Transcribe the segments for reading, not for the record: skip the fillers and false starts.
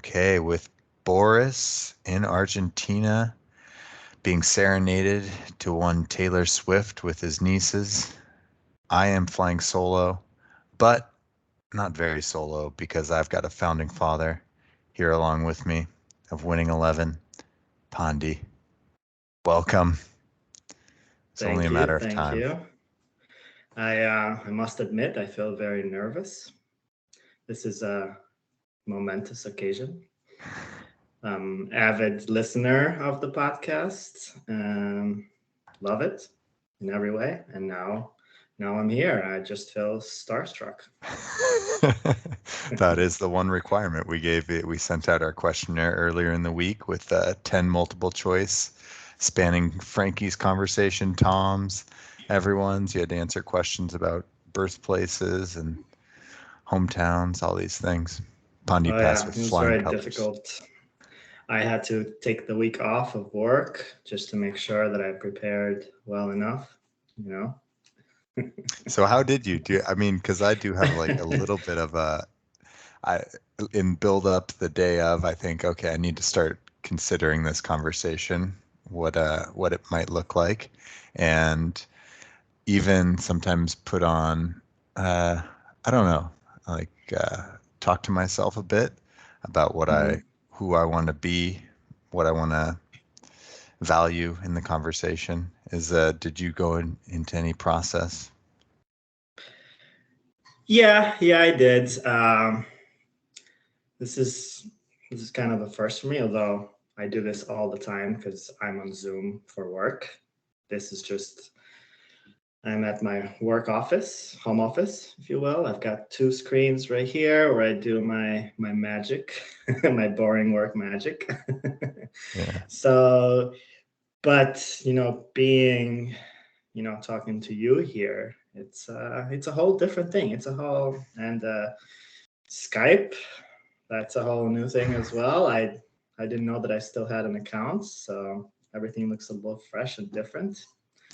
Okay, with Boris in Argentina being serenaded to one Taylor Swift with his nieces, I am flying solo, but not very solo because I've got a founding father here along with me of Winning 11, Pandi. Welcome. It's only a Thank matter you, of thank time. you. I must admit I feel very nervous. This is a momentous occasion. Avid listener of the podcast, love it in every way, and now I'm here. I just feel starstruck. That is the one requirement we gave it. We sent out our questionnaire earlier in the week with 10 multiple choice spanning Frankie's conversation, Tom's, everyone's. You had to answer questions about birthplaces and hometowns, all these things. Pandi Oh passed yeah, with it was flying very colors. difficult. I had to take the week off of work just to make sure that I prepared well enough. You know. So how did you do? I mean, because I do have like a little bit of I in build up the day of, I think, okay, I need to start considering this conversation, what it might look like, and even sometimes put on, uh, I don't know, like talk to myself a bit about Mhm. who I want to be, what I want to value in the conversation. Did you go into any process? Yeah, I did. This is this is kind of a first for me, although I do this all the time because I'm on Zoom for work. This is just I'm at my work office, home office, if you will. I've got two screens right here where I do my magic, my boring work magic. Yeah. So, but being talking to you here, it's a whole different thing. It's a whole and Skype. That's a whole new thing as well. I didn't know that I still had an account, so everything looks a little fresh and different.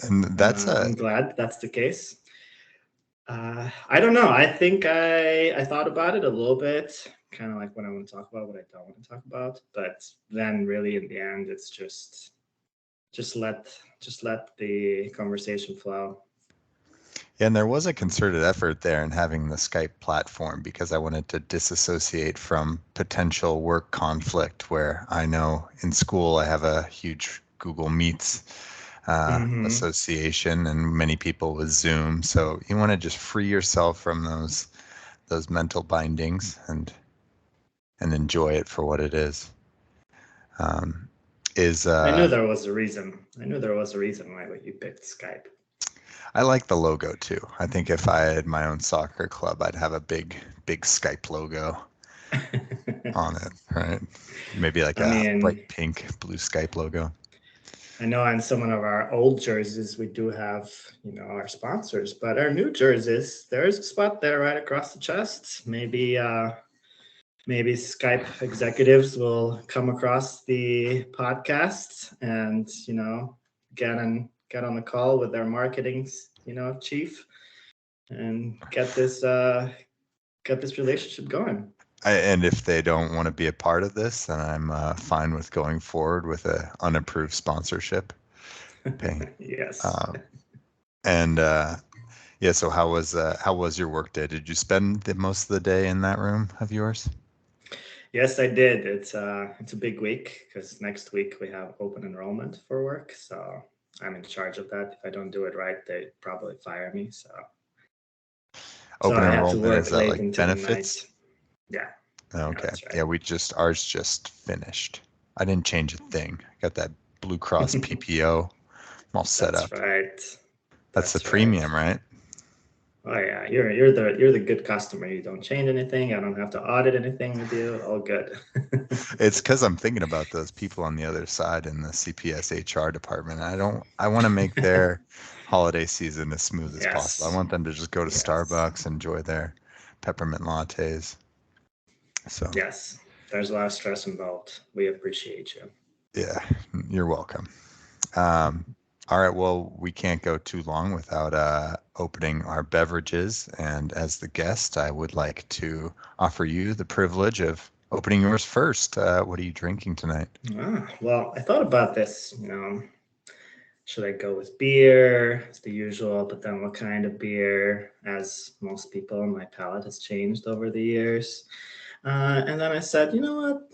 And that's a I'm glad that's the case. I don't know. I think I thought about it a little bit, kind of like what I want to talk about, what I don't want to talk about. But then, really, in the end, it's just let just let the conversation flow. And there was a concerted effort there in having the Skype platform because I wanted to disassociate from potential work conflict where I know in school I have a huge Google Meets Hmm. association and many people with Zoom. So you want to just free yourself from those mental bindings and enjoy it for what it is. Um, is I knew there was a reason. I knew there was a reason why you picked Skype. I like the logo too. I think if I had my own soccer club, I'd have a big Skype logo on it, right? Maybe like I a bright mean, pink blue Skype logo. I know on some of our old jerseys we do have, our sponsors, but our new jerseys, there's a spot there right across the chest. Maybe Skype executives will come across the podcast and, get on the call with their marketing, chief and get this relationship going. And if they don't want to be a part of this, then I'm fine with going forward with a unapproved sponsorship paying. Yes. Um, and yeah, so how was your work day? Did you spend most of the day in that room of yours? Yes, I did. It's a big week because next week we have open enrollment for work. So I'm in charge of that. If I don't do it right, they probably fire me. So Open I had to enrollment, is work that late like into the benefits? night. Yeah, Okay. that's Yeah, right. ours just finished. I didn't change a thing. Got that Blue Cross PPO. I'm all set That's up. right. That's the That's right. premium, right? Oh yeah, you're the good customer. You don't change anything. I don't have to audit anything with you. All good. It's because I'm thinking about those people on the other side in the CPS HR department. I want to make their holiday season as smooth as possible. I Yes. want them to just go to Yes. Starbucks, enjoy their peppermint lattes. So, Yes. There's a lot of stress involved. We appreciate you. yeah, you're welcome. Um, all right, well, we can't go too long without opening our beverages. And as the guest, I would like to offer you the privilege of opening yours first. What are you drinking tonight? Well, I thought about this, should I go with beer? It's the usual, but then what kind of beer? As most people, my palate has changed over the years. And then I said, you know what?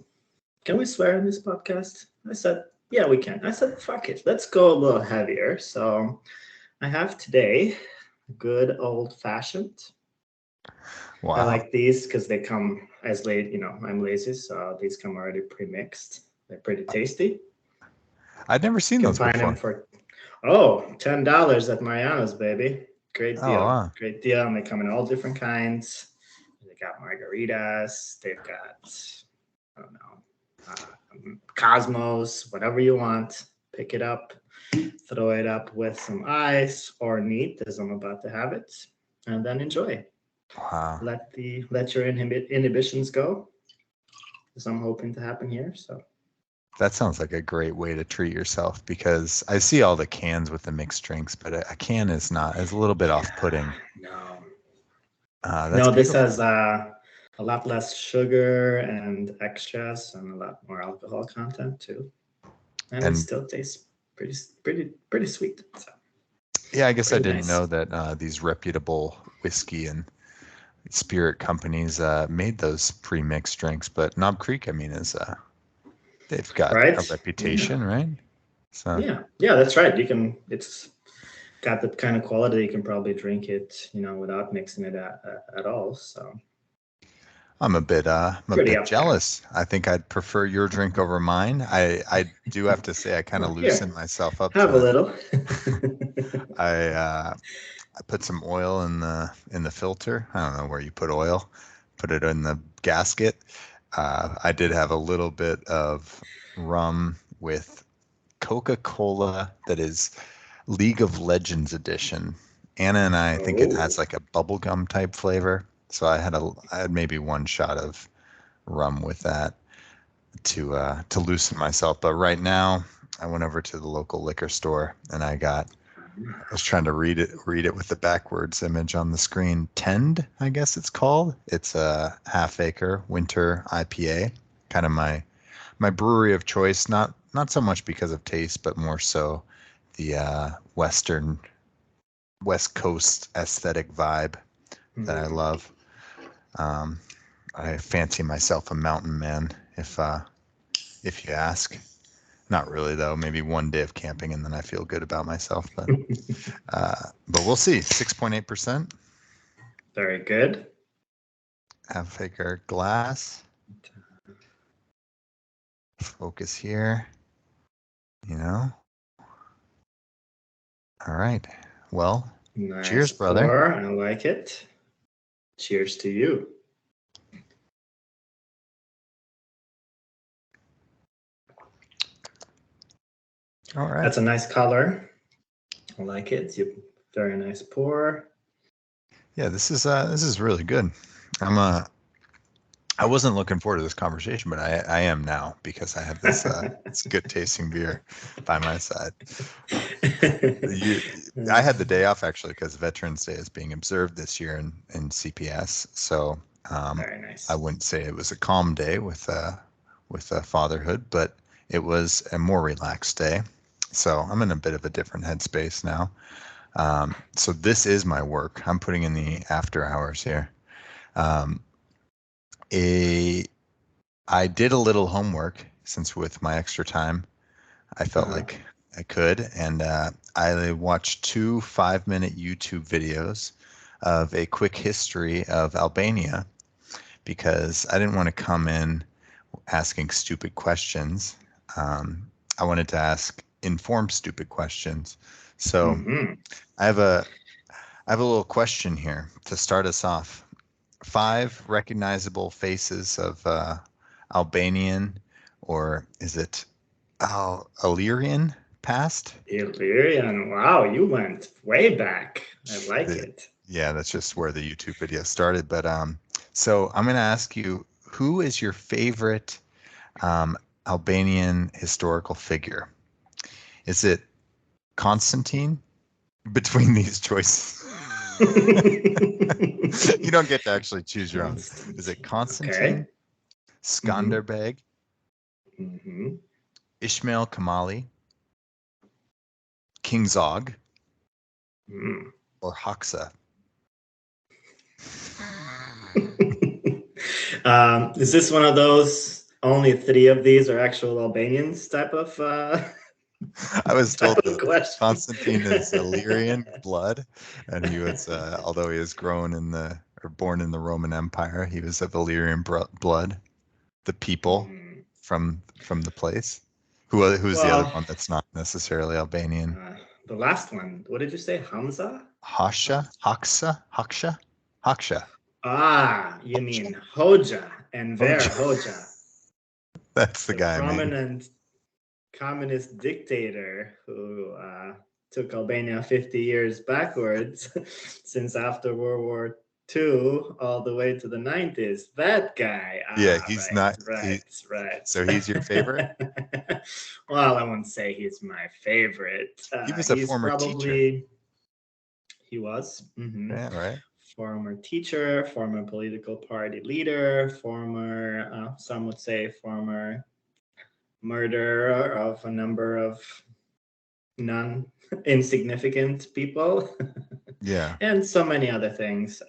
Can we swear in this podcast? I said, yeah, we can. I said, fuck it. Let's go a little heavier. So I have today good old fashioned. Wow. I like these because they come as late, I'm lazy, so these come already pre-mixed. They're pretty tasty. I'd never seen You those can find before. them for $10 at Mariano's, baby. Great deal. Oh, wow. Great deal. And they come in all different kinds. They got margaritas. They've got, I don't know, Cosmos, whatever you want. Pick it up, throw it up with some ice or neat, as I'm about to have it, and then enjoy. Wow. Let your inhibitions go, as I'm hoping to happen here. So that sounds like a great way to treat yourself, because I see all the cans with the mixed drinks, but a can is a little bit off-putting. No. That's This beautiful. has a lot less sugar and extras and a lot more alcohol content too, and it still tastes pretty sweet. So, yeah, I guess I didn't know that these reputable whiskey and spirit companies made those pre-mixed drinks, but Knob Creek, I mean, they've got a reputation, right? So yeah, that's right. It's got the kind of quality you can probably drink it, without mixing it at all. So I'm a bit jealous. I think I'd prefer your drink over mine. I do have to say I kind of loosened myself up. Have a little. I put some oil in the filter. I don't know where you put oil. Put it in the gasket. I did have a little bit of rum with Coca-Cola that is League of Legends edition. Anna and I think it has like a bubblegum type flavor. So I had maybe one shot of rum with that to loosen myself. But right now I went over to the local liquor store and I was trying to read it with the backwards image on the screen. Tend, I guess it's called. It's a Half Acre Winter IPA, kind of my brewery of choice. Not so much because of taste, but more so the West Coast aesthetic vibe that I love. I fancy myself a mountain man, if you ask. Not really, though. Maybe one day of camping and then I feel good about myself. But we'll see. 6.8%. Very good. Half acre glass. Focus here. All right. Well, nice. Cheers, brother. I like it. Cheers to you. All right. That's a nice color. I like it. Very nice pour. Yeah, this is really good. I wasn't looking forward to this conversation, but I am now, because I have this it's good tasting beer by my side. I had the day off actually because Veterans Day is being observed this year in CPS. So very nice. I wouldn't say it was a calm day with fatherhood, but it was a more relaxed day. So I'm in a bit of a different headspace now. So this is my work. I'm putting in the after hours here. I did a little homework, since with my extra time, I felt like I could, and I watched 2 5-minute YouTube videos of a quick history of Albania, because I didn't want to come in asking stupid questions. I wanted to ask informed stupid questions. So I have a little question here to start us off. 5 recognizable faces of Albanian, or is it Illyrian past? Illyrian. Wow, you went way back. I like it. Yeah, that's just where the YouTube video started. But so I'm going to ask you, who is your favorite Albanian historical figure? Is it Constantine? Between these choices. You don't get to actually choose your own. Is it Constantine, Skanderbeg, Mm-hmm. Ismail Kamali, King Zog, Mm. or Haksa. Is this one of those only 3 of these are actual Albanians type of I was type told of that question? Constantine is Illyrian blood, and he was, although he was born in the Roman Empire, he was of Illyrian blood. The people Hmm. from the place. Who's the other Well, one that's not necessarily Albanian? the last one. What did you say? Hamza? Hasha, Haksha. Ah, you mean Hoja, Enver Hoja. Hoja, That's the the guy, man. prominent communist dictator who took Albania 50 years backwards since after World War II all the way to the 90s. That guy. Yeah, Ah, he's right, not. right. So he's your favorite. Well, I wouldn't say he's my favorite. He was a He's former teacher. probably, he was. Yeah, right. Former teacher, former political party leader, former, some would say, former murderer of a number of non-insignificant people, Yeah, and so many other things.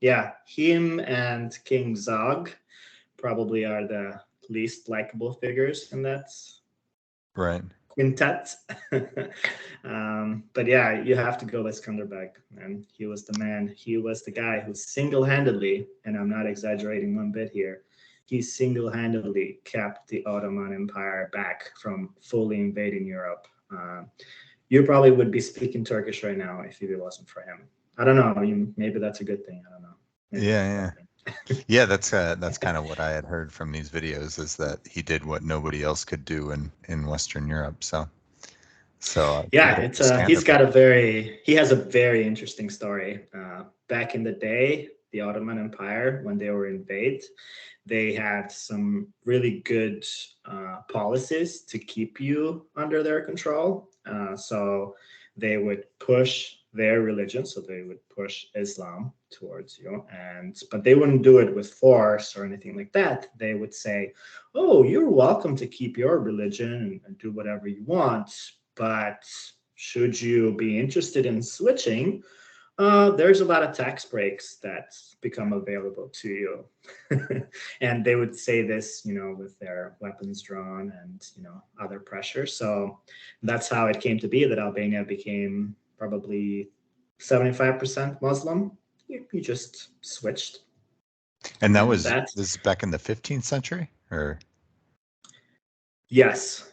Yeah, him and King Zog probably are the least likable figures in that right. quintet. But yeah, you have to go with Skanderbeg, and he was the man. He was the guy who single-handedly, and I'm not exaggerating one bit here, he single-handedly kept the Ottoman Empire back from fully invading Europe. You probably would be speaking Turkish right now if it wasn't for him. I don't know. Maybe that's a good thing. I don't know. Maybe Yeah. Yeah, that's kind of what I had heard from these videos, is that he did what nobody else could do in Western Europe. So Yeah, kudos it's to Skanderbeg. he has a very interesting story. Back in the day, the Ottoman Empire, when they were invaded, they had some really good policies to keep you under their control. So they would push their religion, so they would push Islam towards you, but they wouldn't do it with force or anything like that. They would say, "Oh, you're welcome to keep your religion and do whatever you want, but should you be interested in switching, there's a lot of tax breaks that become available to you." And they would say this, with their weapons drawn and, other pressure. So that's how it came to be that Albania became probably 75% Muslim. You just switched. And And that, this is back in the 15th century, or yes,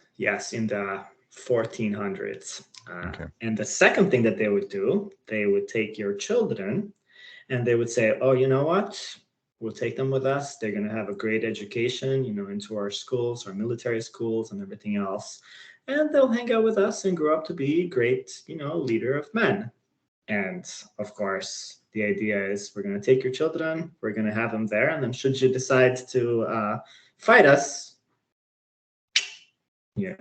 in the 1400s. okay. And the second thing that they would do, they would take your children and they would say, "Oh, you know what? We'll take them with us. They're going to have a great education, into our schools, our military schools, and everything else. And they'll hang out with us and grow up to be great, leader of men." And of course, the idea is we're going to take your children, we're going to have them there, and then should you decide to fight us, yeah.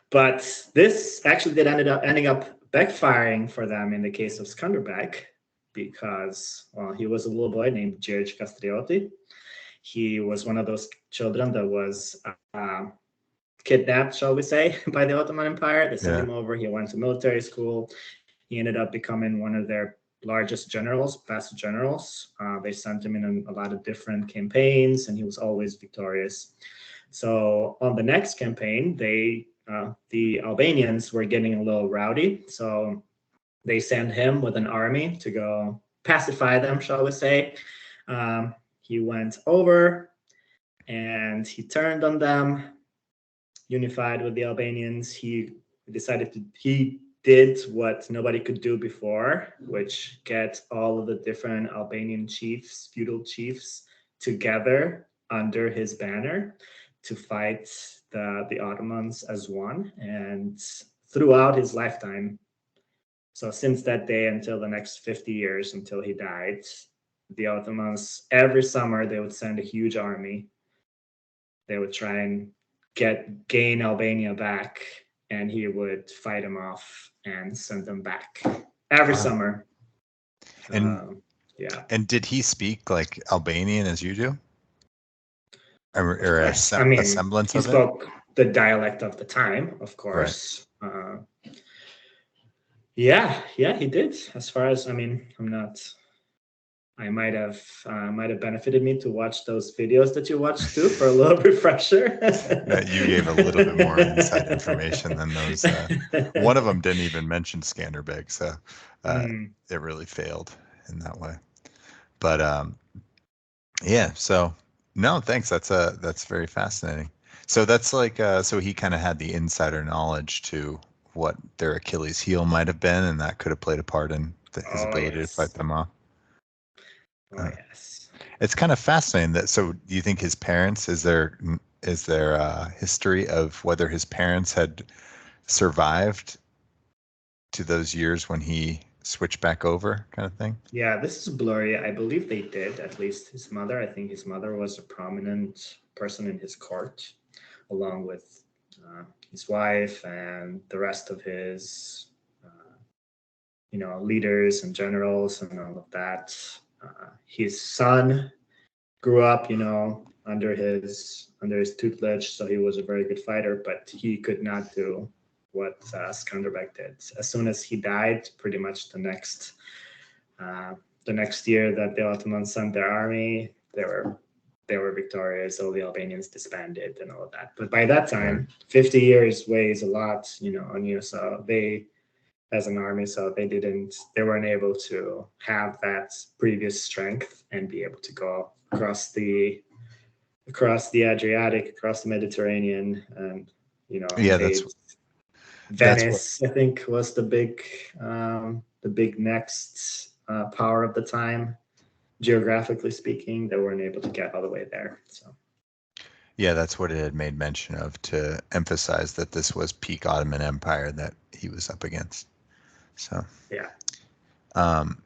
But this actually did ending up backfiring for them in the case of Skanderbeg, because, well, he was a little boy named George Castrioti. He was one of those children that was kidnapped, shall we say, by the Ottoman Empire. They sent Yeah. him over. He went to military school. He ended up becoming one of their largest generals, best generals. They sent him in a lot of different campaigns, and he was always victorious. So on the next campaign, the Albanians were getting a little rowdy. So they sent him with an army to go pacify them, shall we say. He went over and he turned on them, unified with the Albanians. He did what nobody could do before, which get all of the different Albanian chiefs, feudal chiefs, together under his banner to fight the Ottomans as one. And throughout his lifetime, so since that day until the next 50 years, until he died, the Ottomans, every summer, they would send a huge army. They would try and gain Albania back, and he would fight them off and send them back every Wow. summer. And Yeah. and did he speak like Albanian as you do? Of or course. I a mean, semblance he of it. spoke the dialect of the time, of Right. course. Yeah, yeah, he did. As far as I mean, I'm not. I might have benefited me to watch those videos that you watched too for a little refresher. No, you gave a little bit more inside information than those. One of them didn't even mention Skanderbeg, so Mm, it really failed in that way. But yeah, so no, thanks. That's very fascinating. So that's like so he kind of had the insider knowledge to what their Achilles heel might have been, and that could have played a part in his oh ability to fight yes, them off. oh Uh, yes. it's kind of fascinating that. So, do you think his parents is there a history of whether his parents had survived to those years when he switched back over, kind of thing? Yeah, this is blurry. I believe they did. At least his mother. I think his mother was a prominent person in his court, along with his wife and the rest of his, leaders and generals and all of that. His son grew up, under his tutelage, so he was a very good fighter, but he could not do what Skanderbeg did. As soon as he died, pretty much uh, the next year that the Ottomans sent their army, they were victorious. All the Albanians disbanded and all of that. But by that Right. time, 50 years weighs a lot, on you. So they, as an army, so they weren't able to have that previous strength and be able to go across the Adriatic, across the Mediterranean, and Yeah, invade that's what. Venice. I think was the big next power of the time. Geographically speaking, they weren't able to get all the way there. So Yeah, that's what it had made mention of to emphasize that this was peak Ottoman Empire that he was up against. So, yeah, um,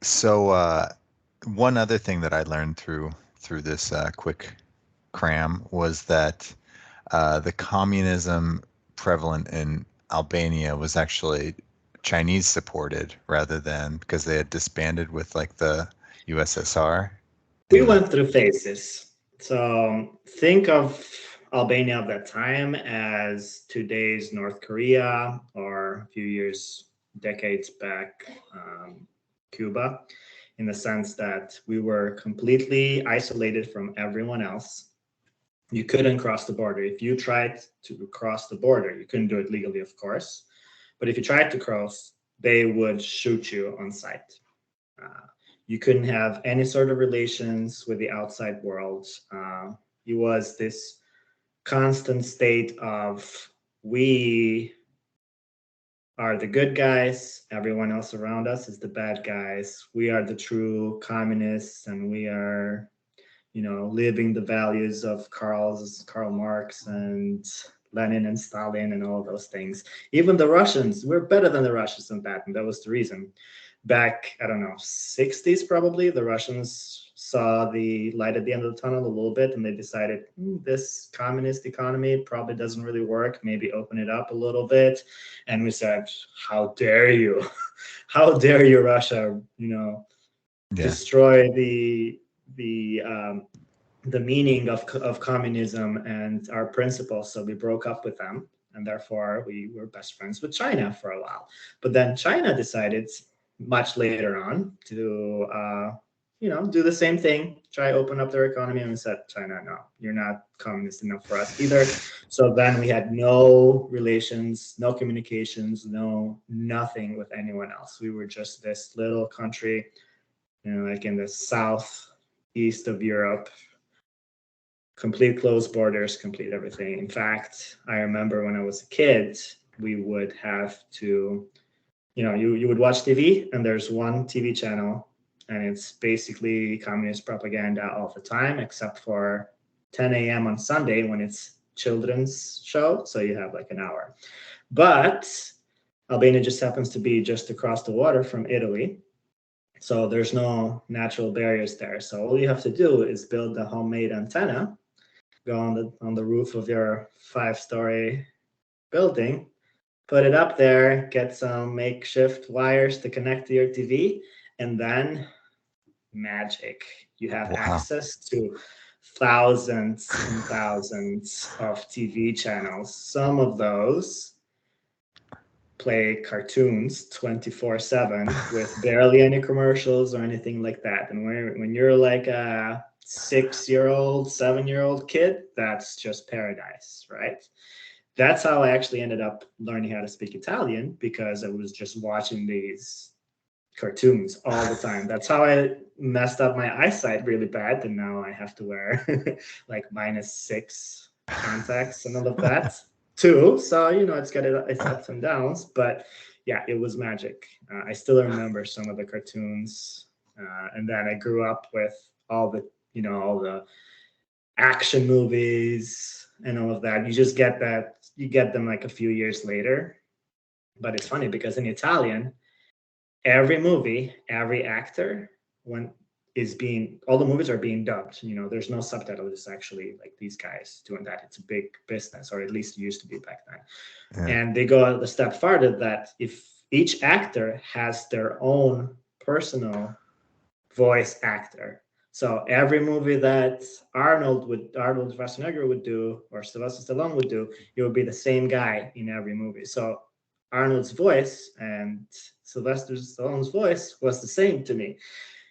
so one other thing that I learned through this quick cram was that the communism prevalent in Albania was actually Chinese supported rather than because they had disbanded with like the USSR we in the went through phases. So think of Albania of that time as today's North Korea, or a few decades back, Cuba, in the sense that we were completely isolated from everyone else. You couldn't cross the border. If you tried to cross the border, you couldn't do it legally, of course. But if you tried to cross, they would shoot you on sight. Uh, you couldn't have any sort of relations with the outside world. It was this constant state of we are the good guys, everyone else around us is the bad guys. We are the true communists, and we are living the values of Karl Marx and Lenin and Stalin and all those things. Even the Russians, we're better than the Russians on that, and that was the reason. Back, I don't know, 60s probably, the Russians saw the light at the end of the tunnel a little bit, and they decided this communist economy probably doesn't really work. Maybe open it up a little bit. And we said, "How dare you? How dare you, Russia? yeah. Destroy the meaning of communism and our principles." So we broke up with them, and therefore we were best friends with China for a while. But then China decided much later on to do the same thing, try open up their economy, and we said, China, no, you're not communist enough for us either. So then we had no relations, no communications, no nothing with anyone else. We were just this little country, like in the southeast of Europe, complete closed borders, complete everything. In fact, I remember when I was a kid, we would have to, you would watch TV, and there's one TV channel, and it's basically communist propaganda all the time, except for 10 a.m. on Sunday when it's children's show. So you have like an hour. But Albania just happens to be just across the water from Italy. So there's no natural barriers there. So all you have to do is build a homemade antenna, go on the roof of your 5-story building, put it up there, get some makeshift wires to connect to your TV, and then magic. You have Wow. access to thousands and thousands of TV channels. Some of those play cartoons 24/7 with barely any commercials or anything like that. And when you're like a 6-year-old, 7-year-old kid, that's just paradise, right? That's how I actually ended up learning how to speak Italian, because I was just watching these cartoons all the time. That's how I messed up my eyesight really bad, and now I have to wear like -6 contacts and all of that too. So it's got its ups and downs, but yeah, it was magic. I still remember some of the cartoons, and then I grew up with all the action movies and all of that. You get them like a few years later. But it's funny because in Italian, every movie, every actor, all the movies are being dubbed. There's no subtitle. It's actually like these guys doing that. It's a big business, or at least it used to be back then. Yeah. And they go a step farther, that if each actor has their own personal voice actor. So every movie that Arnold Schwarzenegger would do, or Sylvester Stallone would do, it would be the same guy in every movie. So Arnold's voice and Sylvester Stallone's voice was the same to me.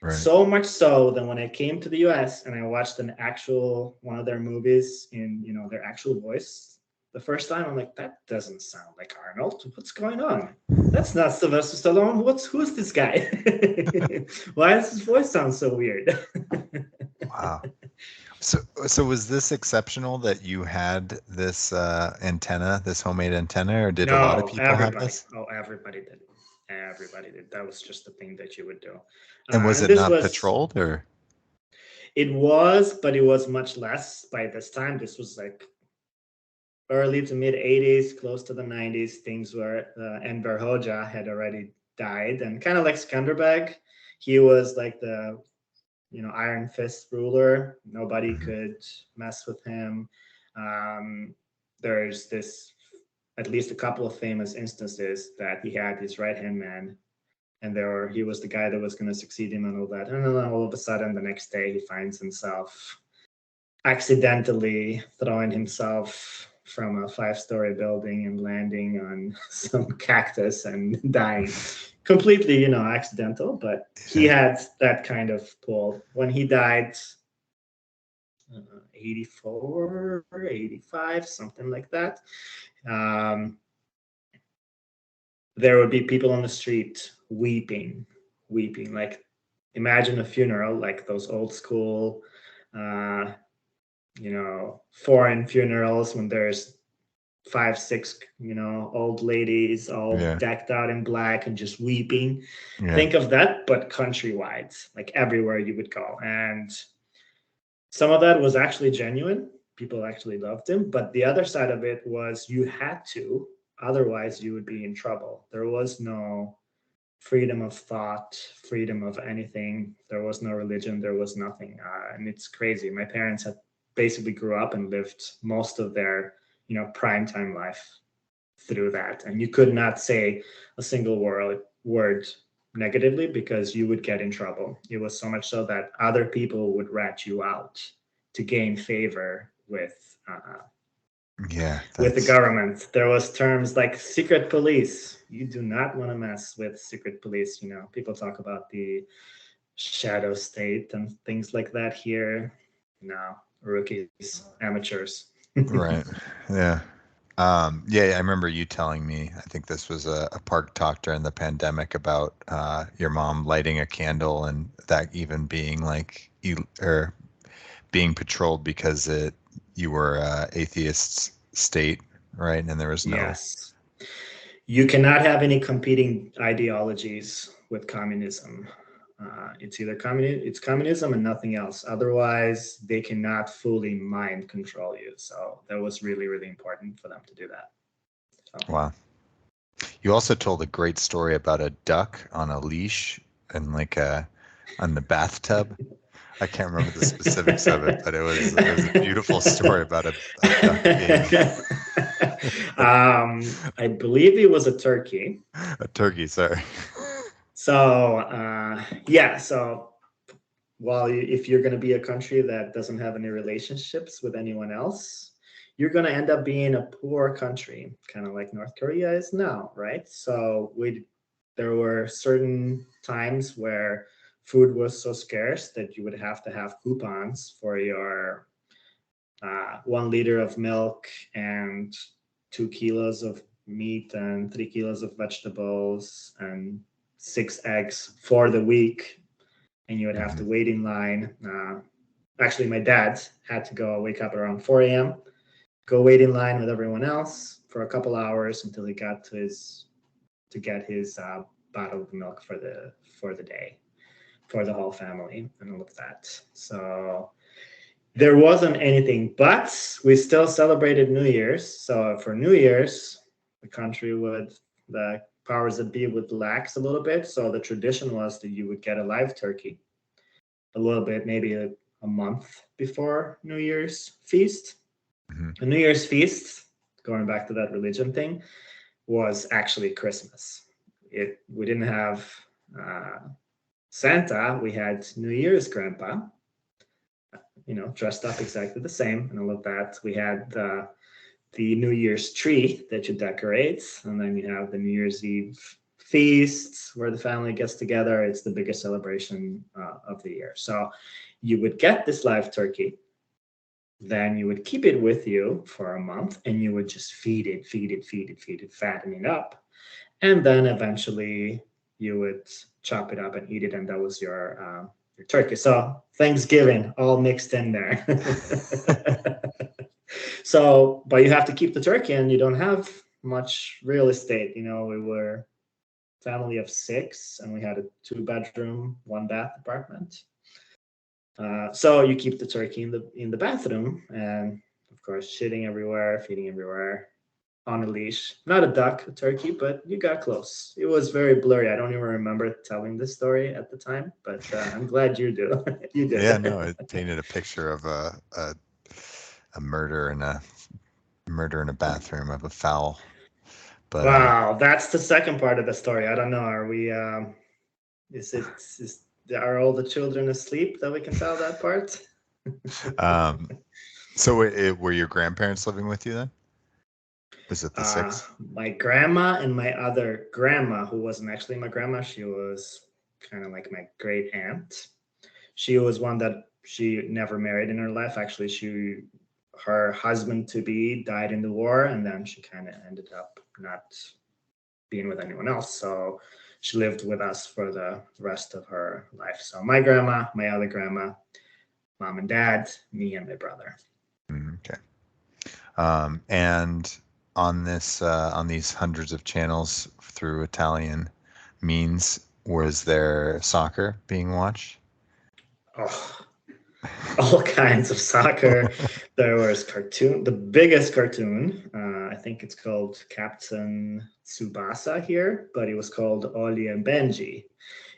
Right. So much so that when I came to the US and I watched one of their movies in their actual voice the first time, I'm like, that doesn't sound like Arnold. What's going on? That's not Sylvester Stallone. Who's this guy? Why does his voice sound so weird? Wow. So was this exceptional that you had this antenna, this homemade antenna, or did a lot of people have this? Oh, everybody did. Everybody did. That was just the thing that you would do. And was it not patrolled, or? It was, but it was much less by this time. This was like early to mid 80s, close to the 90s. Things were, Enver Hoxha had already died, and kind of like Skanderbeg, he was like the Iron Fist ruler. Nobody could mess with him. There's at least a couple of famous instances that he had his right-hand man, and he was the guy that was going to succeed him and all that. And then all of a sudden, the next day, he finds himself accidentally throwing himself from a 5-story building and landing on some cactus and dying. Completely, accidental, but he had that kind of pull. When he died, 84, 85, something like that, there would be people on the street weeping. Like, imagine a funeral, like those old school, foreign funerals when there's 5, 6, old ladies all decked out in black and just weeping. Yeah. Think of that, but countrywide, like everywhere you would go. And some of that was actually genuine. People actually loved him. But the other side of it was you had to, otherwise you would be in trouble. There was no freedom of thought, freedom of anything. There was no religion. There was nothing. And it's crazy. My parents had basically grew up and lived most of their primetime life through that, and you could not say a single word negatively because you would get in trouble. It was so much so that other people would rat you out to gain favor with the government. There was terms like secret police. You do not want to mess with secret police. People talk about the shadow state and things like that here. No, rookies, amateurs. Right. Yeah. I remember you telling me, I think this was a park talk during the pandemic about your mom lighting a candle, and that even being like being patrolled because you were atheist state, right? And there was no. Yes. You cannot have any competing ideologies with communism. It's either communism and nothing else. Otherwise, they cannot fully mind control you. So that was really, really important for them to do that. So. Wow. You also told a great story about a duck on a leash and on the bathtub. I can't remember the specifics of it, but it was a beautiful story about a duck being. I believe it was a turkey. A turkey, sorry. So, so if you're going to be a country that doesn't have any relationships with anyone else, you're going to end up being a poor country, kind of like North Korea is now, right? So there were certain times where food was so scarce that you would have to have coupons for your 1 liter of milk and 2 kilos of meat and 3 kilos of vegetables and 6 eggs for the week. And you would have to wait in line. Actually, my dad had to wake up around 4 a.m., go wait in line with everyone else for a couple hours until he got to get his bottle of milk for the day, for the whole family and all of that. So there wasn't anything, but we still celebrated New Year's. So for New Year's, the powers that be would lax a little bit. So the tradition was that you would get a live turkey a little bit, maybe a month before New Year's feast. A New Year's feast, going back to that religion thing, was actually Christmas. We didn't have Santa. We had New Year's grandpa, dressed up exactly the same and all of that. We had the New Year's tree that you decorate, and then you have the New Year's Eve feast where the family gets together. It's the biggest celebration of the year. So you would get this live turkey, then you would keep it with you for a month, and you would just feed it, fatten it up, and then eventually you would chop it up and eat it, and that was your turkey. So Thanksgiving all mixed in there. So, but you have to keep the turkey, and you don't have much real estate. We were a family of 6, and we had a 2-bedroom, 1-bath apartment. So you keep the turkey in the bathroom, and of course, shitting everywhere, feeding everywhere, on a leash. Not a duck, a turkey, but you got close. It was very blurry. I don't even remember telling this story at the time, but I'm glad you do. You did. Yeah, no, it painted a picture of a murder in a bathroom of a fowl. But wow, that's the second part of the story. I don't know. Are we? Are all the children asleep that we can tell that part? So were your grandparents living with you then? Was it the 6? My grandma and my other grandma, who wasn't actually my grandma, she was kind of like my great aunt. She was one that she never married in her life. Actually, her husband to be died in the war, and then she kind of ended up not being with anyone else. So she lived with us for the rest of her life. So my grandma, my other grandma, mom and dad, me and my brother. Okay. And on these hundreds of channels through Italian means, was there soccer being watched? Oh, all kinds of soccer. There was cartoon. The biggest cartoon, I think it's called Captain Tsubasa here, but it was called Oli and Benji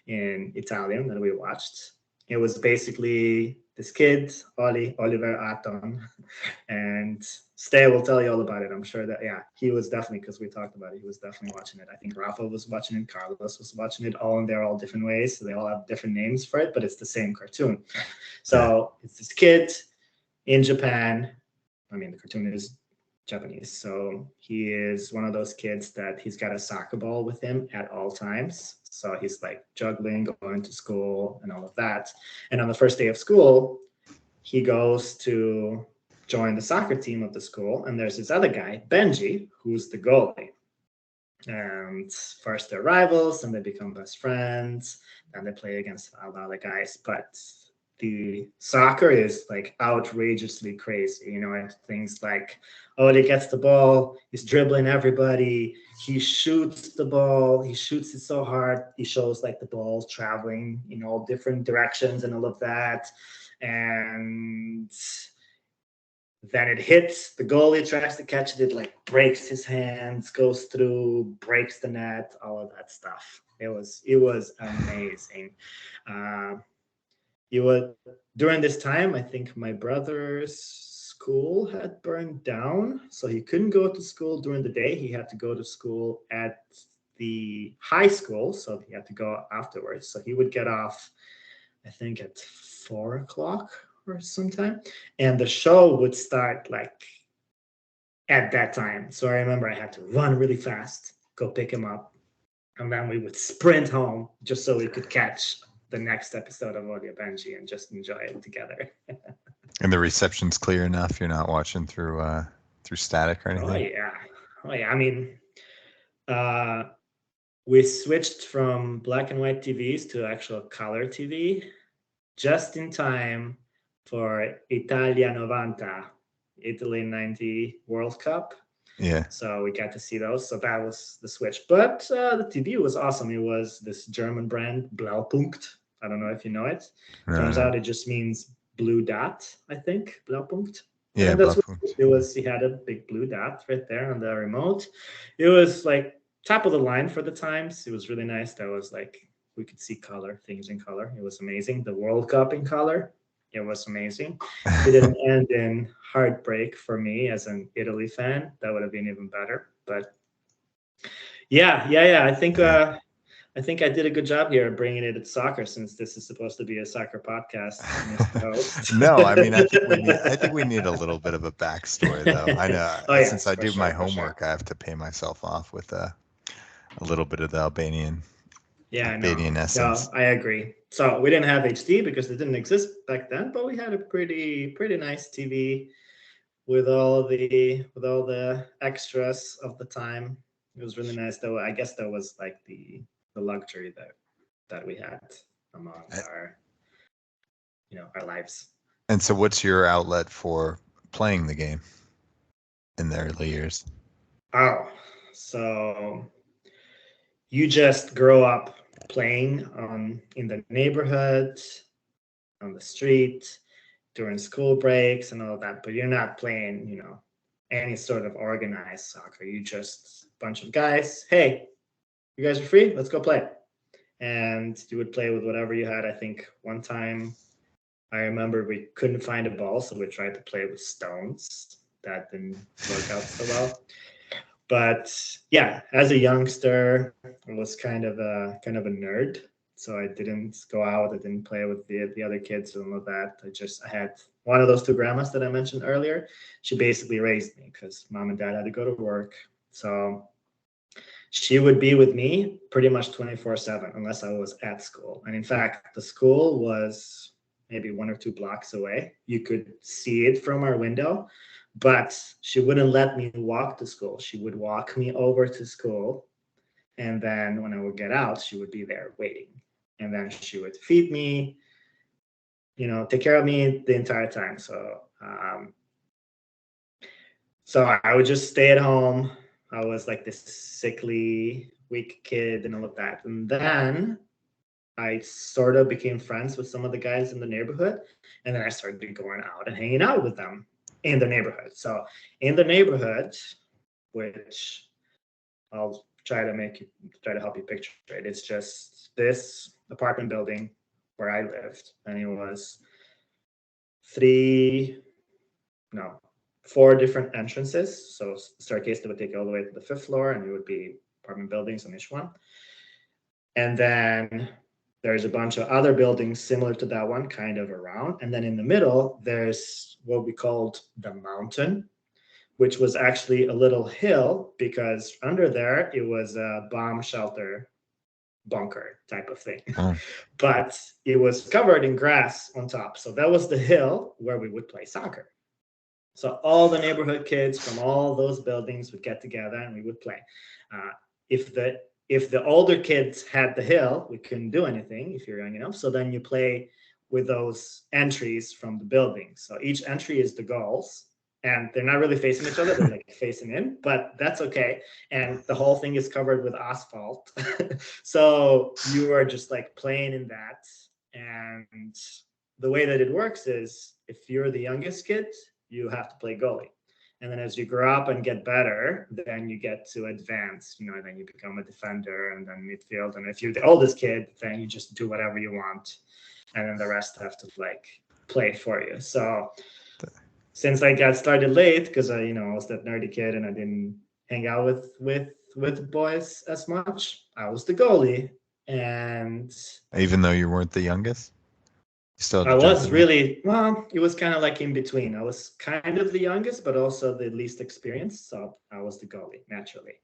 in Italian that we watched. It was basically this kid, Oliver Aton, and Stay will tell you all about it. I'm sure that, yeah, he was definitely, because we talked about it, he was definitely watching it. I think Rafa was watching it, Carlos was watching it, all in there, all different ways. So they all have different names for it, but it's the same cartoon. So it's this kid in Japan. I mean, the cartoon is Japanese. So he is one of those kids that he's got a soccer ball with him at all times. So he's like juggling, going to school and all of that. And on the first day of school, he goes to join the soccer team of the school. And there's this other guy, Benji, who's the goalie. And first they're rivals, and they become best friends. And they play against a lot of guys. But the soccer is like outrageously crazy. You know, things like, oh, he gets the ball, he's dribbling everybody, he shoots the ball, he shoots it so hard, he shows like the ball's traveling in all different directions and all of that. And then it hits, the goalie tries to catch it, like breaks his hands, goes through, breaks the net, all of that stuff. It was amazing. During this time, I think my brother's school had burned down, so he couldn't go to school during the day. He had to go to school at the high school, so he had to go afterwards. So he would get off, I think at 4 o'clock or sometime, and the show would start like at that time. So I remember I had to run really fast, go pick him up, and then we would sprint home just so we could catch the next episode of Audio Benji and just enjoy it together. And the reception's clear enough. You're not watching through static or anything. Oh yeah. I mean, we switched from black and white TVs to actual color TV just in time for Italia 90, Italy 90 World Cup. Yeah. So we got to see those. So that was the switch. But the TV was awesome. It was this German brand, Blaupunkt. I don't know if you know it. Turns out it just means blue dot, I think. Blaupunkt. Yeah, and that's Blaupunkt. what it was. He had a big blue dot right there on the remote. It was like top of the line for the times. It was really nice. That was like, we could see color, things in color. It was amazing. The World Cup in color. It was amazing. It didn't end in heartbreak for me as an Italy fan. That would have been even better. But yeah. I think I did a good job here bringing it at soccer, since this is supposed to be a soccer podcast. No, I mean, I think we need a little bit of a backstory, though. I know since I do my homework, I have to pay myself off with a little bit of the Albanian essence. No, I agree. So we didn't have HD because it didn't exist back then, but we had a pretty nice TV with all the extras of the time. It was really nice, though. I guess that was like the luxury that we had among our lives. And so what's your outlet for playing the game in the early years? Oh, so you just grow up playing in the neighborhood, on the street, during school breaks and all that, but you're not playing, any sort of organized soccer. You just a bunch of guys. Hey, you guys are free? Let's go play. And you would play with whatever you had. I think one time I remember we couldn't find a ball, so we tried to play with stones. That didn't work out so well. But yeah, as a youngster, I was kind of a nerd. So I didn't go out. I didn't play with the other kids and all of that. I had one of those two grandmas that I mentioned earlier. She basically raised me because mom and dad had to go to work. So she would be with me pretty much 24/7 unless I was at school. And in fact, the school was maybe 1 or 2 blocks away. You could see it from our window, but she wouldn't let me walk to school. She would walk me over to school. And then when I would get out, she would be there waiting. And then she would feed me, take care of me the entire time. So I would just stay at home. I was like this sickly, weak kid and all of that. And then I sort of became friends with some of the guys in the neighborhood. And then I started going out and hanging out with them in the neighborhood. So in the neighborhood, which I'll try to help you picture it. It's just this apartment building where I lived. And it was 4 different entrances. So staircase that would take you all the way to the 5th floor, and it would be apartment buildings on each one. And then there's a bunch of other buildings similar to that one, kind of around. And then in the middle, there's what we called the mountain, which was actually a little hill because under there, it was a bomb shelter bunker type of thing. Oh. But it was covered in grass on top. So that was the hill where we would play soccer. So all the neighborhood kids from all those buildings would get together and we would play. If the older kids had the hill, we couldn't do anything if you're young enough. So then you play with those entries from the buildings. So each entry is the goals, and they're not really facing each other. They're like facing in, but that's okay. And the whole thing is covered with asphalt. So you are just like playing in that. And the way that it works is if you're the youngest kid, you have to play goalie. And then as you grow up and get better, then you get to advance, then you become a defender and then midfield. And if you're the oldest kid, then you just do whatever you want. And then the rest have to play for you. So since I got started late, because I was that nerdy kid and I didn't hang out with boys as much, I was the goalie. And even though you weren't the youngest? Still had I to jump was in there? really, well, it was kind of like in between. I was kind of the youngest, but also the least experienced. So I was the goalie naturally.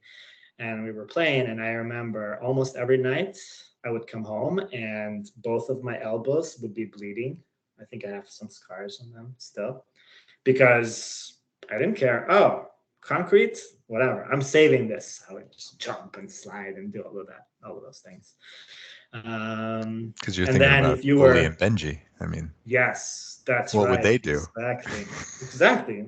And we were playing, and I remember almost every night I would come home and both of my elbows would be bleeding. I think I have some scars on them still because I didn't care. Oh, concrete, whatever. I'm saving this. I would just jump and slide and do all of that, all of those things. Because you're And thinking then about if you Oli and were, Benji. I mean, yes, that's what would right. they do? Exactly.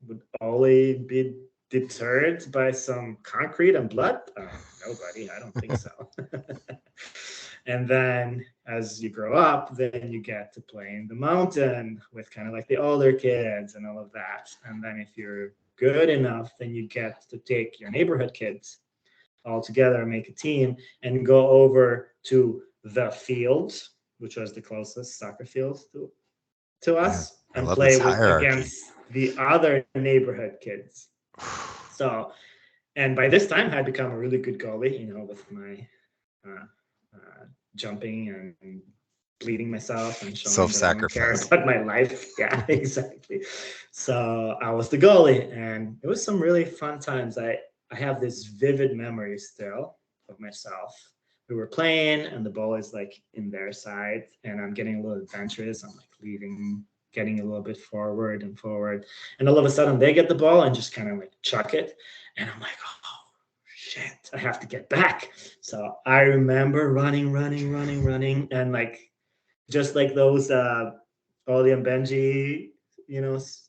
Would only be deterred by some concrete and blood? Nobody, I don't think so. And then as you grow up, then you get to play in the mountain with kind of like the older kids and all of that. And then if you're good enough, then you get to take your neighborhood kids all together, make a team, and go over to the field, which was the closest soccer field to Yeah, us, I and love this play with hierarchy. against the other neighborhood kids. So, and by this time, I had become a really good goalie, with my uh, jumping and bleeding myself and showing that I don't care Self-sacrifice. about my life. Yeah, exactly. So I was the goalie, and it was some really fun times. I have this vivid memory still of myself. We were playing, and the ball is like in their side, and I'm getting a little adventurous. I'm like leaving, getting a little bit forward and forward, and all of a sudden they get the ball and just kind of like chuck it, and I'm like, oh shit, I have to get back. So I remember running, and like just like those Oli and Benji,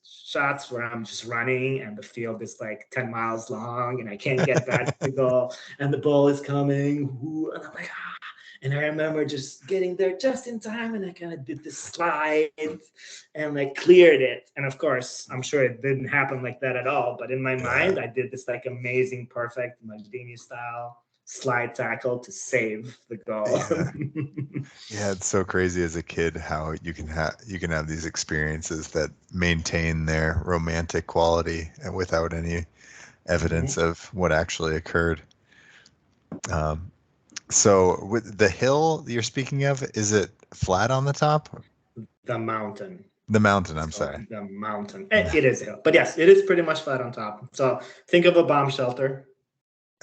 shots where I'm just running and the field is like 10 miles long and I can't get back to goal and the ball is coming. And I'm like, ah. And I remember just getting there just in time and I kind of did this slide and like cleared it. And of course, I'm sure it didn't happen like that at all. But in my Yeah, mind, I did this like amazing, perfect Maldini style slide tackle to save the goal. yeah, yeah. It's so crazy as a kid how you can have these experiences that maintain their romantic quality and without any evidence of what actually occurred. Um, so with the hill you're speaking of, is it flat on the top? The mountain. The mountain, I'm So sorry. the mountain. It is a hill, but yes, it is pretty much flat on top. So think of a bomb shelter,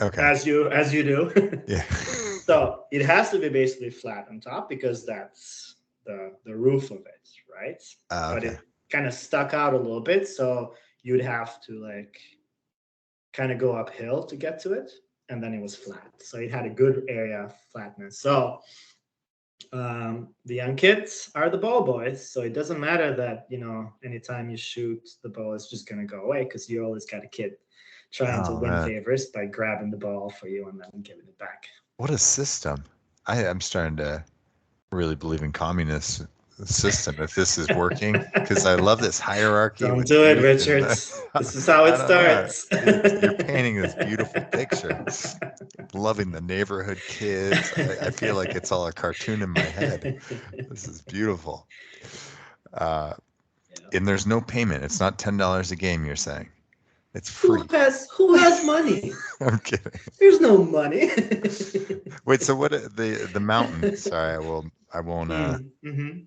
Okay. as you do. Yeah. So it has to be basically flat on top because that's the roof of it, right? But Okay. it kind of stuck out a little bit, so you'd have to like kind of go uphill to get to it, and then it was flat. So it had a good area of flatness. So the young kids are the ball boys, so it doesn't matter that anytime you shoot the ball is just going to go away because you always got a kid trying to Oh win man, favors by grabbing the ball for you and then giving it back. what a system! I'm starting to really believe in communist system if this is working because I love this hierarchy Don't with do it, youth and Richards. This is how I it don't know. starts. You're painting this beautiful picture. Loving the neighborhood kids. I feel like it's all a cartoon in my head. This is beautiful. Uh, Yeah. and there's no payment. It's not $10 a game. You're saying it's who free. has who has money? I'm kidding. There's no money. Wait. So what? The mountain? Sorry, I won't Mm-hmm.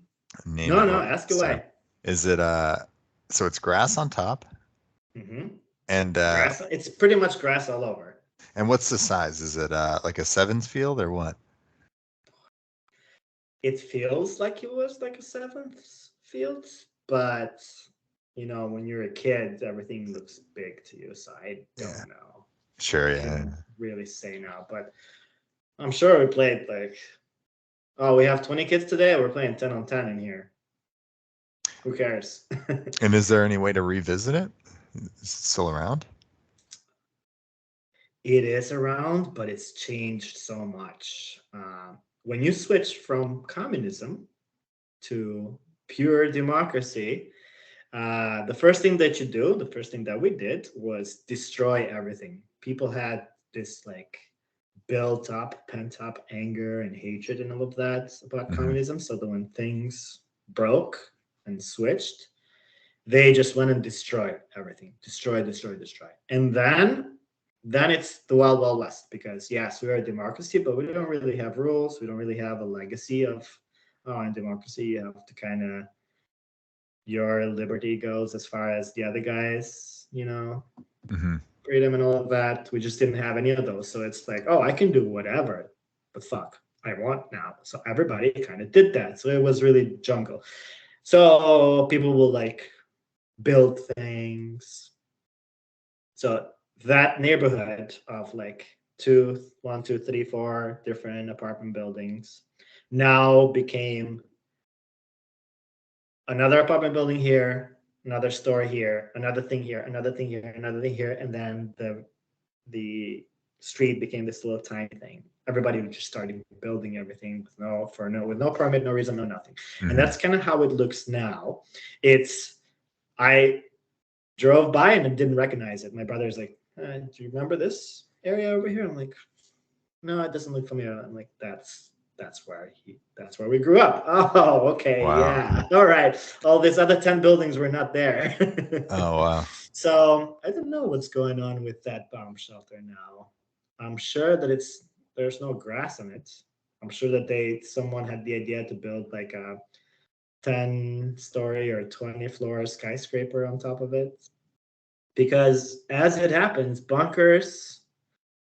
name No, it no, all ask this time. away. Is it so it's grass on top Mm-hmm. and Grass. It's pretty much grass all over. and what's the size? Is it like a sevens field or what? It feels like it was like a seventh field, but when you're a kid, everything looks big to you. So I Yeah. don't know. Sure, I yeah. couldn't really say now, but I'm sure we played like, oh, we have 20 kids today. We're playing 10 on 10 in here. Who cares? And is there any way to revisit it? Is it still around? It is around, but it's changed so much. When you switch from communism to pure democracy, the first thing that you do, the first thing that we did was destroy everything. People had this like built up, pent up anger and hatred and all of that about Mm-hmm. communism. So that when things broke and switched, they just went and destroyed everything. Destroy. And then it's the wild, wild west because yes, we are a democracy, but we don't really have rules. We don't really have a legacy of oh, in democracy, you have to kind of, your liberty goes as far as the other guys, Hmm. freedom and all of that. We just didn't have any of those. So it's like, oh, I can do whatever the fuck I want now. So everybody kind of did that. So it was really jungle. So people will like build things. So that neighborhood of like one, two, three, four different apartment buildings now became another apartment building here, another store here, another thing here, another thing here, another thing here, and then the street became this little tiny thing. Everybody just started building everything with no permit, no reason, no nothing. Hmm. And that's kind of how it looks now. I drove by and I didn't recognize it. My brother's like, do you remember this area over here? I'm like, no, it doesn't look familiar. I'm like, that's where we grew up. Oh, okay, Wow. yeah, all right. All these other 10 buildings were not there. Oh, wow. So I don't know what's going on with that bomb shelter now. I'm sure that there's no grass on it. I'm sure that someone had the idea to build like a 10-story or 20-floor skyscraper on top of it. Because as it happens, bunkers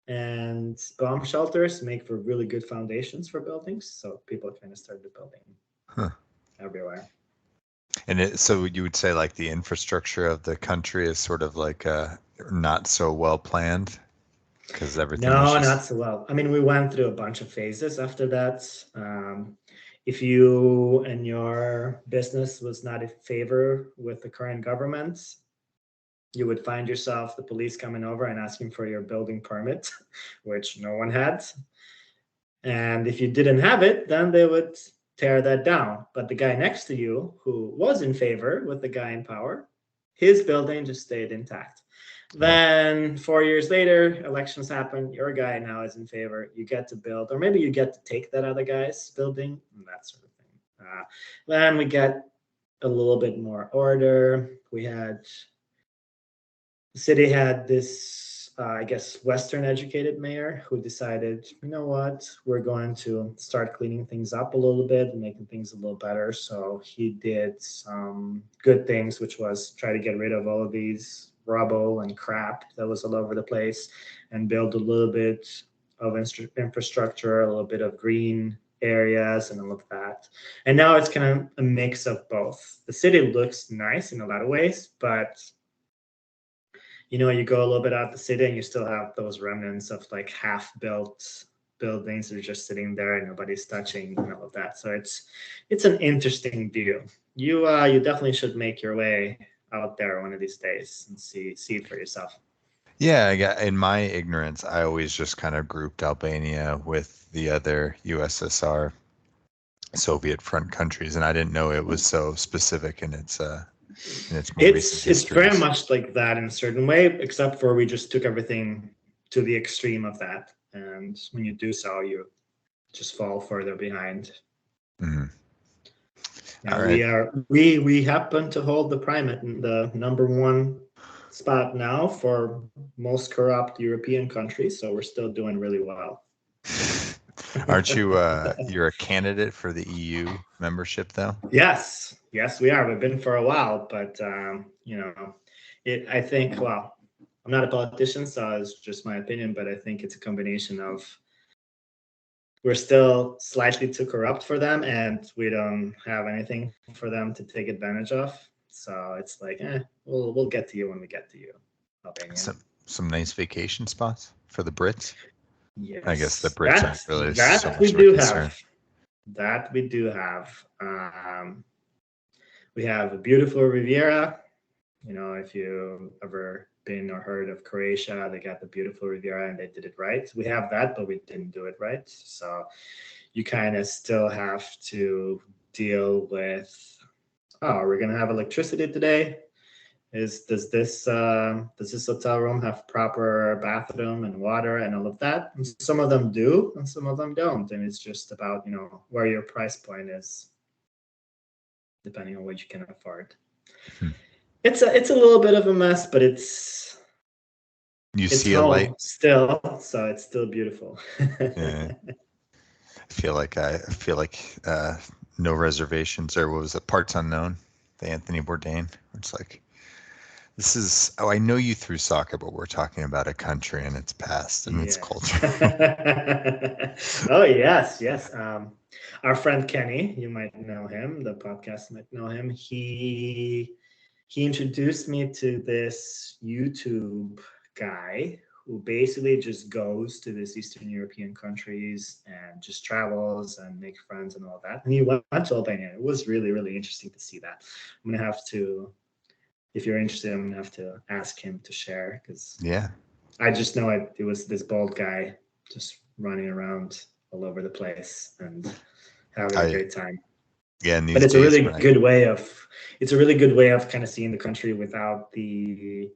and bomb shelters make for really good foundations for buildings. So people kind of started building everywhere. And so you would say like the infrastructure of the country is sort of like not so well planned because everything was No, just... not so well. I mean, we went through a bunch of phases after that. If you and your business was not in favor with the current government, you would find yourself the police coming over and asking for your building permit, which no one had. And if you didn't have it, then they would tear that down. But the guy next to you, who was in favor with the guy in power, his building just stayed intact. Then 4 years later, elections happen. Your guy now is in favor. You get to build, or maybe you get to take that other guy's building, and that sort of thing. Then we get a little bit more order. The city had this, I guess, Western educated mayor who decided, you know what, we're going to start cleaning things up a little bit and making things a little better. So he did some good things, which was try to get rid of all of these rubble and crap that was all over the place and build a little bit of infrastructure, a little bit of green areas and all of that. And now it's kind of a mix of both. The city looks nice in a lot of ways, but you go a little bit out the city and you still have those remnants of like half-built buildings that are just sitting there and nobody's touching and all of that. So it's an interesting view. You definitely should make your way out there one of these days and see it for yourself. Yeah, in my ignorance, I always just kind of grouped Albania with the other USSR Soviet front countries, and I didn't know it was so specific in its more recent It's very histories. much like that in a certain way, except for we just took everything to the extreme of that. And when you do so, you just fall further behind. Mm-hmm. Yeah, we happen to hold the primate in the #1 spot now for most corrupt European countries, so we're still doing really well. Aren't you you're a candidate for the EU membership though? Yes, we are. We've been for a while, but I think, well, I'm not a politician, so it's just my opinion, but I think it's a combination of we're still slightly too corrupt for them and we don't have anything for them to take advantage of. So it's like, we'll get to you when we get to you, Albania. Some nice vacation spots for the Brits. Yes, I guess the Brits aren't really that so much we of a do concern. have. That we do have. We have a beautiful Riviera. If you ever been or heard of Croatia, they got the beautiful Riviera and they did it right. We have that, but we didn't do it right. So you kind of still have to deal with, we're gonna have electricity today. Does this hotel room have proper bathroom and water and all of that? And some of them do, and some of them don't. And it's just about where your price point is, depending on what you can afford. It's a little bit of a mess, but it's home still, so it's still beautiful. Yeah. I feel like No Reservations, or what was it, Parts Unknown, the Anthony Bourdain. It's like, this is, oh, I know you through soccer, but we're talking about a country and its past and its Yeah. culture. Oh, yes, yes. Our friend Kenny, you might know him, the podcast might know him. He introduced me to this YouTube guy who basically just goes to these Eastern European countries and just travels and makes friends and all that. And he went to Albania. It was really, really interesting to see that. I'm gonna have to, if you're interested, I'm gonna have to ask him to share, because Yeah. I just know it was this bald guy just running around all over the place and having a great time. Yeah, in But these it's a days really good way of kind of seeing the country without the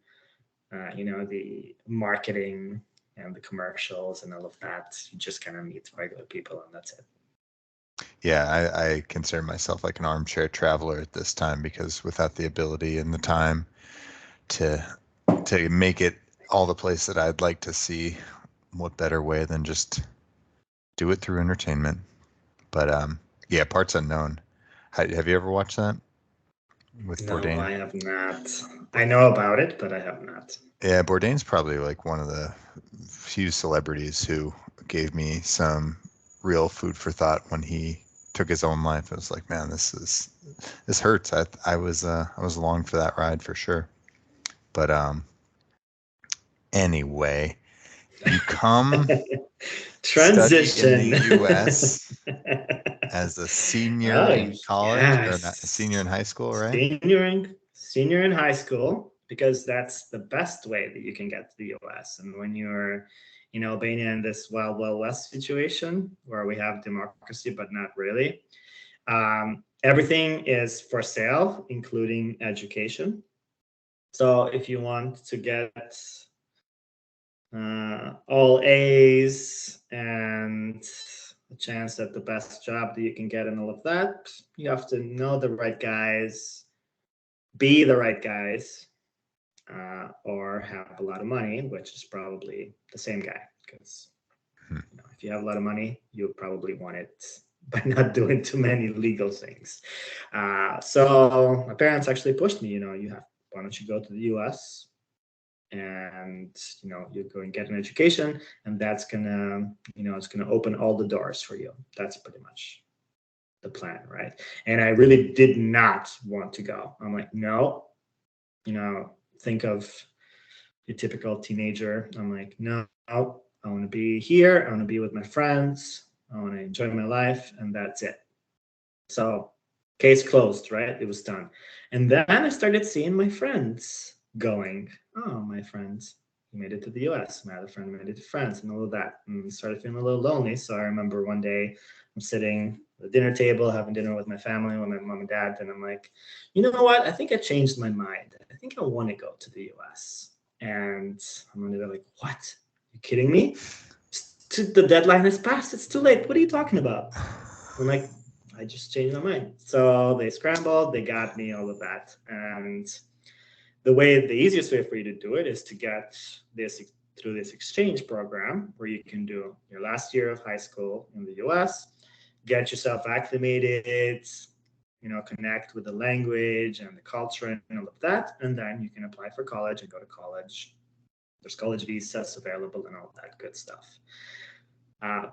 the marketing and the commercials and all of that. You just kind of meet regular people and that's it. Yeah, I consider myself like an armchair traveler at this time, because without the ability and the time to make it all the place that I'd like to see, what better way than just do it through entertainment? But yeah, Parts Unknown. Have you ever watched that with No, Bourdain? I have not. I know about it, but I have not. Yeah, Bourdain's probably like one of the few celebrities who gave me some real food for thought when he took his own life. It was like, man, this hurts. I was along for that ride for sure. But anyway, you come study in the Transition. U.S. as a senior Oh, in college, or not, a senior in yes. high school, right? Senior in high school, because that's the best way that you can get to the US. And when you're in Albania in this wild, wild west situation where we have democracy, but not really, everything is for sale, including education. So if you want to get all A's and a chance at the best job that you can get and all of that, you have to know the right guys, be the right guys, or have a lot of money, which is probably the same guy. Because if you have a lot of money, you probably want it by not doing too many legal things. So my parents actually pushed me. Why don't you go to the U.S. and you go and get an education, and that's gonna it's gonna open all the doors for you. That's pretty much the plan, right? And I really did not want to go. I'm like, no, think of your typical teenager. I'm like, no, I want to be here. I want to be with my friends. I want to enjoy my life, and that's it. So, case closed, right? It was done. And then I started seeing my friends going, oh, my friends, he made it to the US. My other friend made it to France and all of that. And started feeling a little lonely. So I remember one day I'm sitting at the dinner table, having dinner with my family, with my mom and dad. And I'm like, you know what? I think I changed my mind. I think I want to go to the US. And they're like, what? Are you kidding me? The deadline has passed. It's too late. What are you talking about? I'm like, I just changed my mind. So they scrambled, they got me all of that. And the easiest way for you to do it is to get this through this exchange program where you can do your last year of high school in the US, get yourself acclimated, connect with the language and the culture and all of that. And then you can apply for college and go to college. There's college visas available and all that good stuff.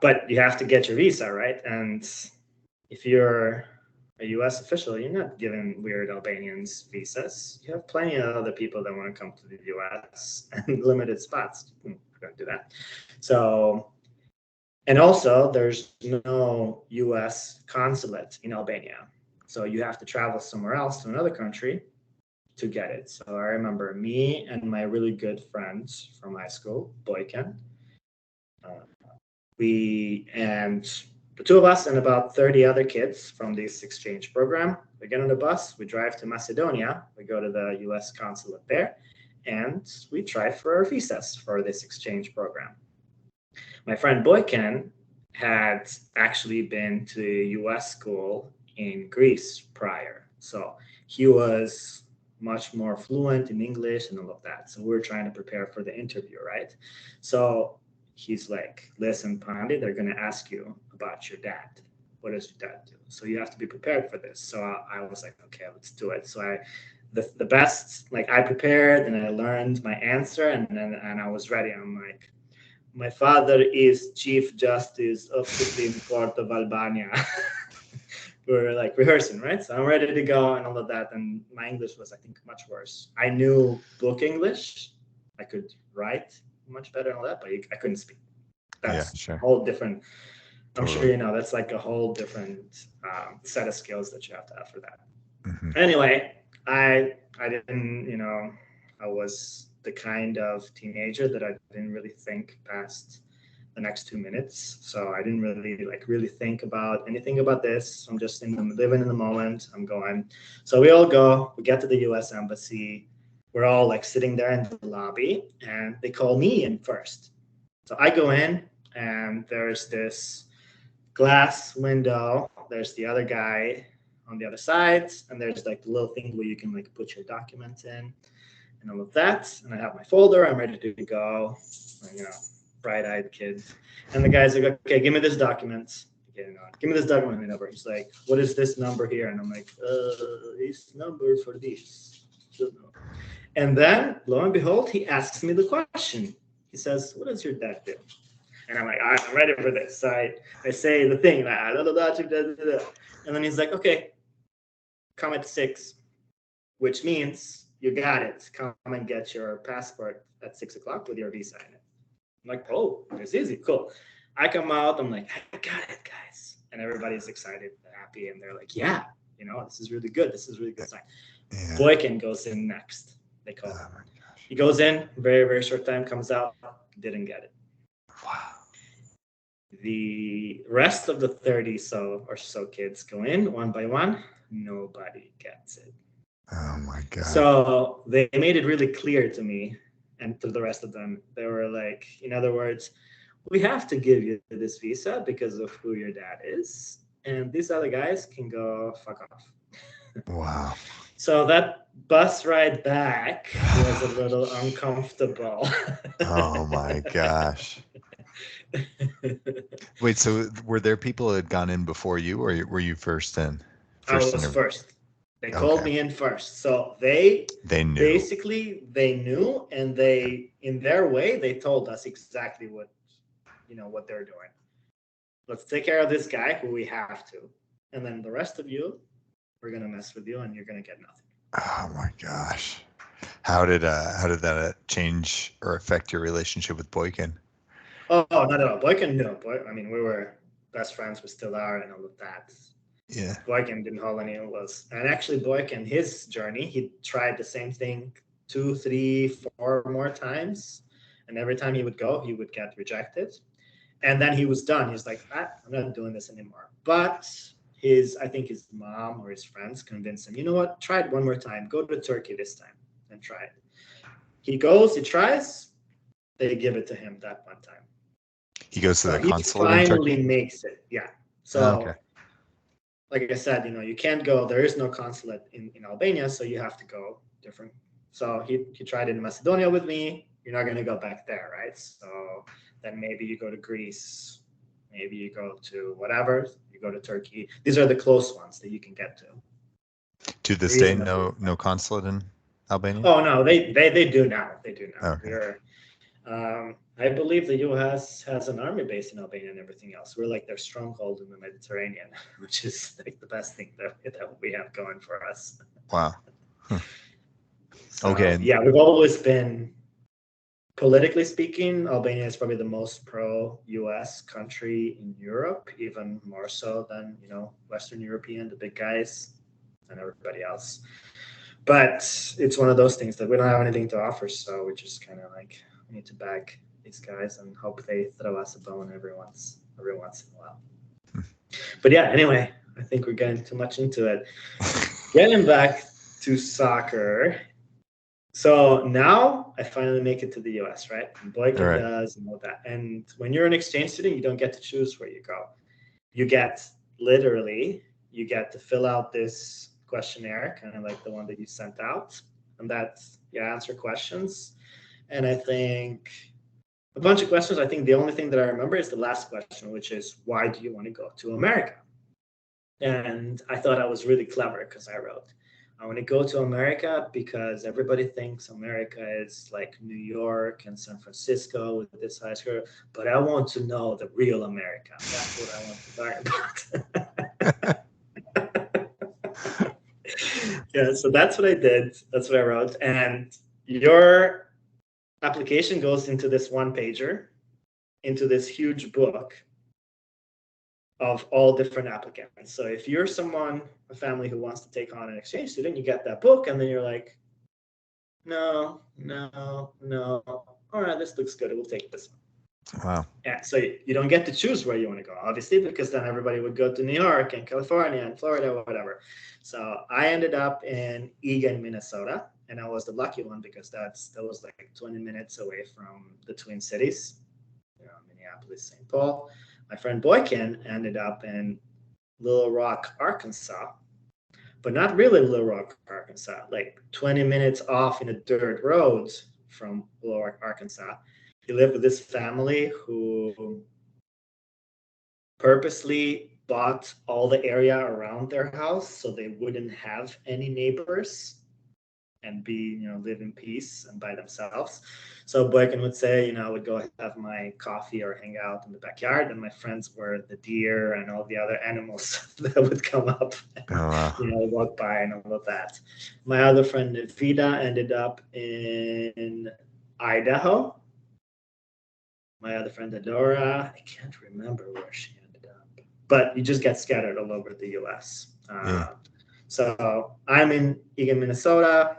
But you have to get your visa, right? And if you're a US official, you're not giving weird Albanians visas. You have plenty of other people that want to come to the US and limited spots. We're going to do that. So, and also there's no US consulate in Albania. So you have to travel somewhere else to another country to get it. So I remember me and my really good friends from high school, Boykan, the two of us and about 30 other kids from this exchange program, we get on the bus, we drive to Macedonia, we go to the US consulate there, and we try for our visas for this exchange program. My friend Boykan had actually been to US school in Greece prior. So he was much more fluent in English and all of that. So we're trying to prepare for the interview, right? So he's like, listen, Pandi, they're going to ask you about your dad. what does your dad do? So you have to be prepared for this. So I was like, okay, let's do it. So the best, like I prepared and I learned my answer and I was ready. I'm like, my father is Chief Justice of Supreme Court of Albania. We were like rehearsing, right? So I'm ready to go and all of that. And my English was, I think, much worse. I knew book English. I could write much better and all that, but I couldn't speak. That's sure. a whole different, I'm Totally. sure you know, that's like a whole different set of skills that you have to have for that. Mm-hmm. Anyway, I didn't, you know, I was the kind of teenager that I didn't really think past the next 2 minutes. So I didn't really think about anything about this. I'm just living in the moment. I'm going. So we all go, we get to the US embassy. We're all like sitting there in the lobby and they call me in first. So I go in and there's this glass window. There's the other guy on the other side. And there's like the little thing where you can like put your documents in and all of that. And I have my folder. I'm ready to go. And, you know, bright-eyed kid. And the guy's like, okay, give me this document. Okay, no, give me this document number. He's like, what is this number here? And I'm like, this number for this. And then, lo and behold, he asks me the question. He says, what does your dad do? And I'm like, all right, I'm ready for this. So I say the thing. And then he's like, okay, come at 6, which means you got it. Come and get your passport at 6 o'clock with your visa in it. I'm like, oh, it's easy, cool. I come out, I'm like, I got it, guys. And everybody's excited, happy, and they're like, yeah, you know, this is really good. This is really good sign. Yeah. Boykin goes in next. They call him. He goes in, very, very short time, comes out, didn't get it. Wow. The rest of the 30 or so kids go in one by one. Nobody gets it. Oh my God. So they made it really clear to me and to the rest of them. They were like, in other words, we have to give you this visa because of who your dad is. And these other guys can go fuck off. Wow. So that bus ride back was a little uncomfortable. Oh my gosh. Wait, so were there people who had gone in before you, or were you first in? I was first. They called me in first. So they knew. Basically, they knew, and they, in their way, they told us exactly what they're doing. Let's take care of this guy who we have to. And then the rest of you, we're going to mess with you and you're going to get nothing. Oh my gosh. How did that change or affect your relationship with Boykin? Oh, not at all. Boykin, no. I mean, we were best friends. We still are and all of that. Yeah. Boykin didn't hold any of us. And actually, Boykin, his journey, he tried the same thing 2, 3, 4 more times. And every time he would go, he would get rejected. And then he was done. He's like, I'm not doing this anymore. But I think his mom or his friends convinced him, you know what, try it one more time. Go to Turkey this time and try it. He goes, he tries, they give it to him that one time. He goes to the consulate in Turkey? He finally makes it, yeah. So, like I said, you can't go, there is no consulate in Albania, so you have to go different. So he tried it in Macedonia with me. You're not going to go back there, right? So then maybe you go to Greece. Maybe you go to whatever. You go to Turkey. These are the close ones that you can get to. To this day, no consulate in Albania? Oh, no, they do now. They do now. Okay. I believe the U.S. has an army base in Albania and everything else. We're like their stronghold in the Mediterranean, which is like the best thing that we have going for us. Wow. So, okay. Yeah, we've always been, politically speaking, Albania is probably the most pro-U.S. country in Europe, even more so than, Western European, the big guys, and everybody else. But it's one of those things that we don't have anything to offer, so we just kind of like, we need to back these guys and hope they throw us a bone every once in a while. But yeah, anyway, I think we're getting too much into it. Getting back to soccer. So now I finally make it to the US, right? And Boykin does and all that. And when you're an exchange student, you don't get to choose where you go. You get to fill out this questionnaire, kind of like the one that you sent out. And that's, you answer questions. And I think a bunch of questions. I think the only thing that I remember is the last question, which is, why do you want to go to America? And I thought I was really clever because I wrote, I want to go to America because everybody thinks America is like New York and San Francisco with this high school, but I want to know the real America. That's what I want to learn about. Yeah, so that's what I did. That's what I wrote. And your application goes into this one pager, into this huge book of all different applicants. So if you're someone, a family who wants to take on an exchange student, you get that book and then you're like, no, no, no. All right, this looks good. We'll take this one. Wow. Yeah, so you don't get to choose where you want to go, obviously, because then everybody would go to New York and California and Florida, or whatever. So I ended up in Eagan, Minnesota, and I was the lucky one because that was like 20 minutes away from the Twin Cities, Minneapolis, St. Paul. My friend Boykin ended up in Little Rock, Arkansas, but not really Little Rock, Arkansas, like 20 minutes off in a dirt road from Little Rock, Arkansas. He lived with this family who purposely bought all the area around their house so they wouldn't have any neighbors and live in peace and by themselves. So Boykin would say, I would go have my coffee or hang out in the backyard, and my friends were the deer and all the other animals that would come up, walk by and all of that. My other friend Vida ended up in Idaho. My other friend Adora, I can't remember where she ended up, but you just get scattered all over the U.S. So I'm in Eagan, Minnesota.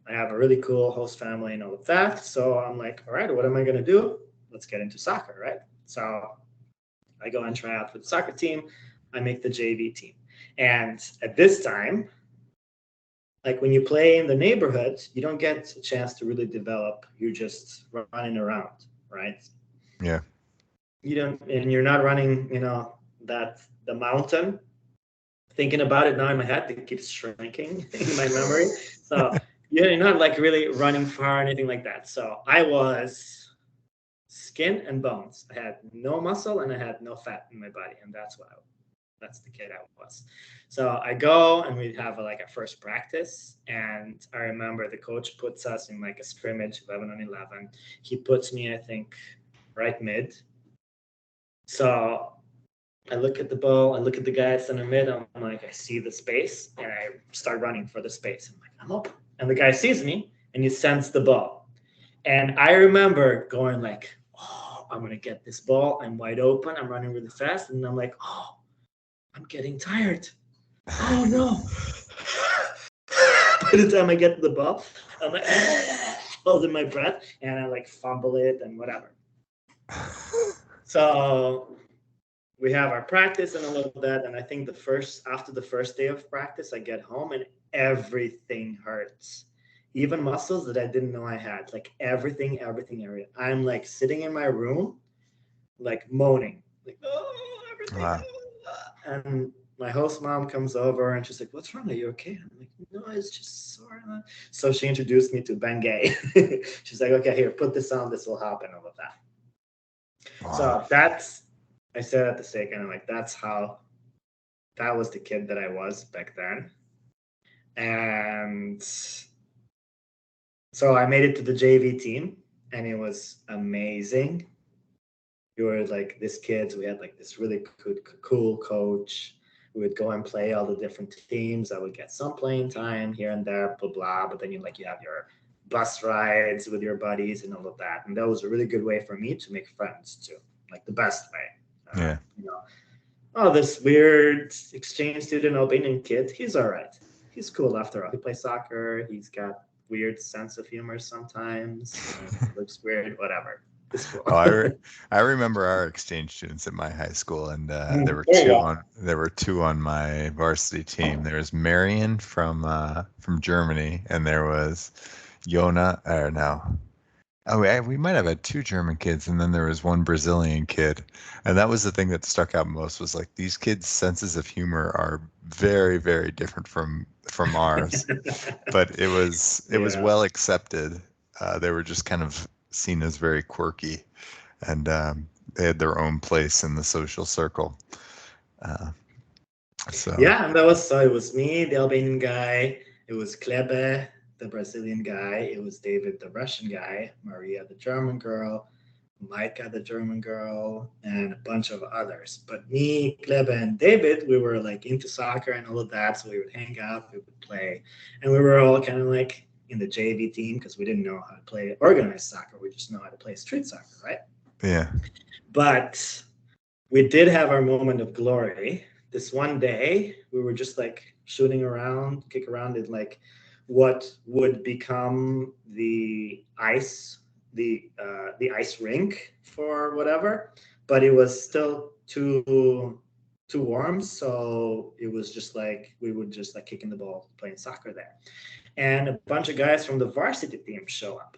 I have a really cool host family and all of that. So I'm like, all right, what am I going to do? Let's get into soccer, right? So I go and try out for the soccer team. I make the JV team. And at this time, like when you play in the neighborhood, you don't get a chance to really develop. You're just running around, right? Yeah. You're not running, the mountain. Thinking about it now in my head, it keeps shrinking in my memory. So you're not like really running far or anything like that. So I was skin and bones. I had no muscle and I had no fat in my body, and that's the kid I was. So I go and we have a first practice, and I remember the coach puts us in like a scrimmage, 11 on 11. He puts me, I think, right mid. So I look at the ball, I look at the guy at center mid, I'm like, I see the space, and I start running for the space. I'm like, I'm open. And the guy sees me, and he sends the ball. And I remember going like, oh, I'm going to get this ball. I'm wide open. I'm running really fast. And I'm like, oh, I'm getting tired. Oh, no. By the time I get to the ball, I'm like, holding my breath, and I fumble it and whatever. So we have our practice and all of that, and I think after the first day of practice, I get home and everything hurts, even muscles that I didn't know I had, everything. I'm sitting in my room, moaning, oh, everything. Wow. And my host mom comes over and she's like, "What's wrong? Are you okay?" I'm like, "No, it's just sore." So she introduced me to Bengay. She's like, "Okay, here, put this on. This will help," and all of that. Wow. So I said at the second, that was the kid that I was back then. And so I made it to the JV team, and it was amazing. We were this kids. We had this really cool coach. We would go and play all the different teams. I would get some playing time here and there, blah, blah. But then you have your bus rides with your buddies and all of that. And that was a really good way for me to make friends too, the best way. Yeah. This weird exchange student Albanian kid, he's all right. He's cool after all. He plays soccer. He's got weird sense of humor sometimes. Looks weird, whatever. It's cool. I remember our exchange students at my high school, and there were two on my varsity team. There was Marion from Germany, and there was Yona. Or no. Oh, we might have had two German kids, and then there was one Brazilian kid. And that was the thing that stuck out most, was these kids' senses of humor are very, very different from ours. But it was well accepted. They were just kind of seen as very quirky, and they had their own place in the social circle. So Yeah, and that was so it was me, the Albanian guy. It was Klebe, the Brazilian guy. It was David, the Russian guy. Maria, the German girl. Micah, the German girl, and a bunch of others. But me, Klebe, and David, we were like into soccer and all of that. So we would hang out, we would play, and we were all kind of like in the JV team because we didn't know how to play organized soccer. We just know how to play street soccer, right? yeah, But we did have our moment of glory. This one day, we were just like shooting around, kick around in like what would become the ice rink for whatever, but it was still too warm, so it was just like we would just like kicking the ball, playing soccer there, and a bunch of guys from the varsity team show up,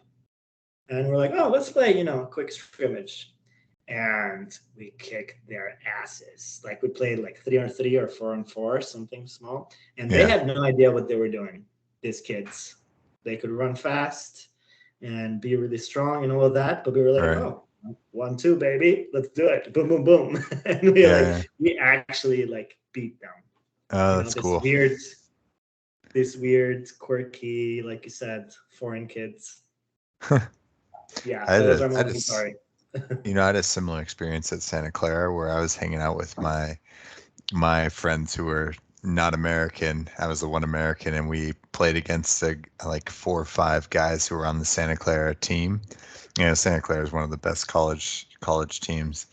and we're like, oh, let's play, a quick scrimmage, and we kicked their asses. Like we played like 3-on-3 or 4-on-4, something small, and they yeah, had no idea what they were doing. These kids, they could run fast and be really strong and all of that, but we were like, right, oh, 1-2, baby, let's do it, boom, boom, boom, and yeah, yeah. we actually like beat them. Oh, that's This cool. weird, quirky, like you said, foreign kids. Yeah, I that had was a, our I had moment a of s- glory. I had a similar experience at Santa Clara where I was hanging out with my friends who were not American. I was the one American, and we played against like 4 or 5 guys who were on the Santa Clara team. Santa Clara is one of the best college teams,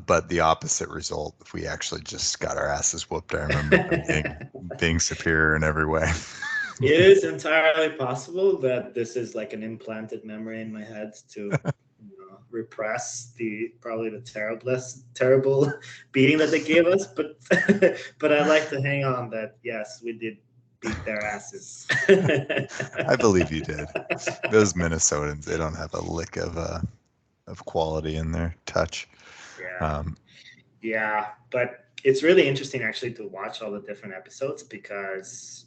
but the opposite result. We actually just got our asses whooped. I remember them being superior in every way. It is entirely possible that this is like an implanted memory in my head to repress probably the terrible beating that they gave us. But but I like to hang on that yes, we did beat their asses. I believe you did. Those Minnesotans, they don't have a lick of quality in their touch. Yeah, Um, yeah, but it's really interesting actually to watch all the different episodes because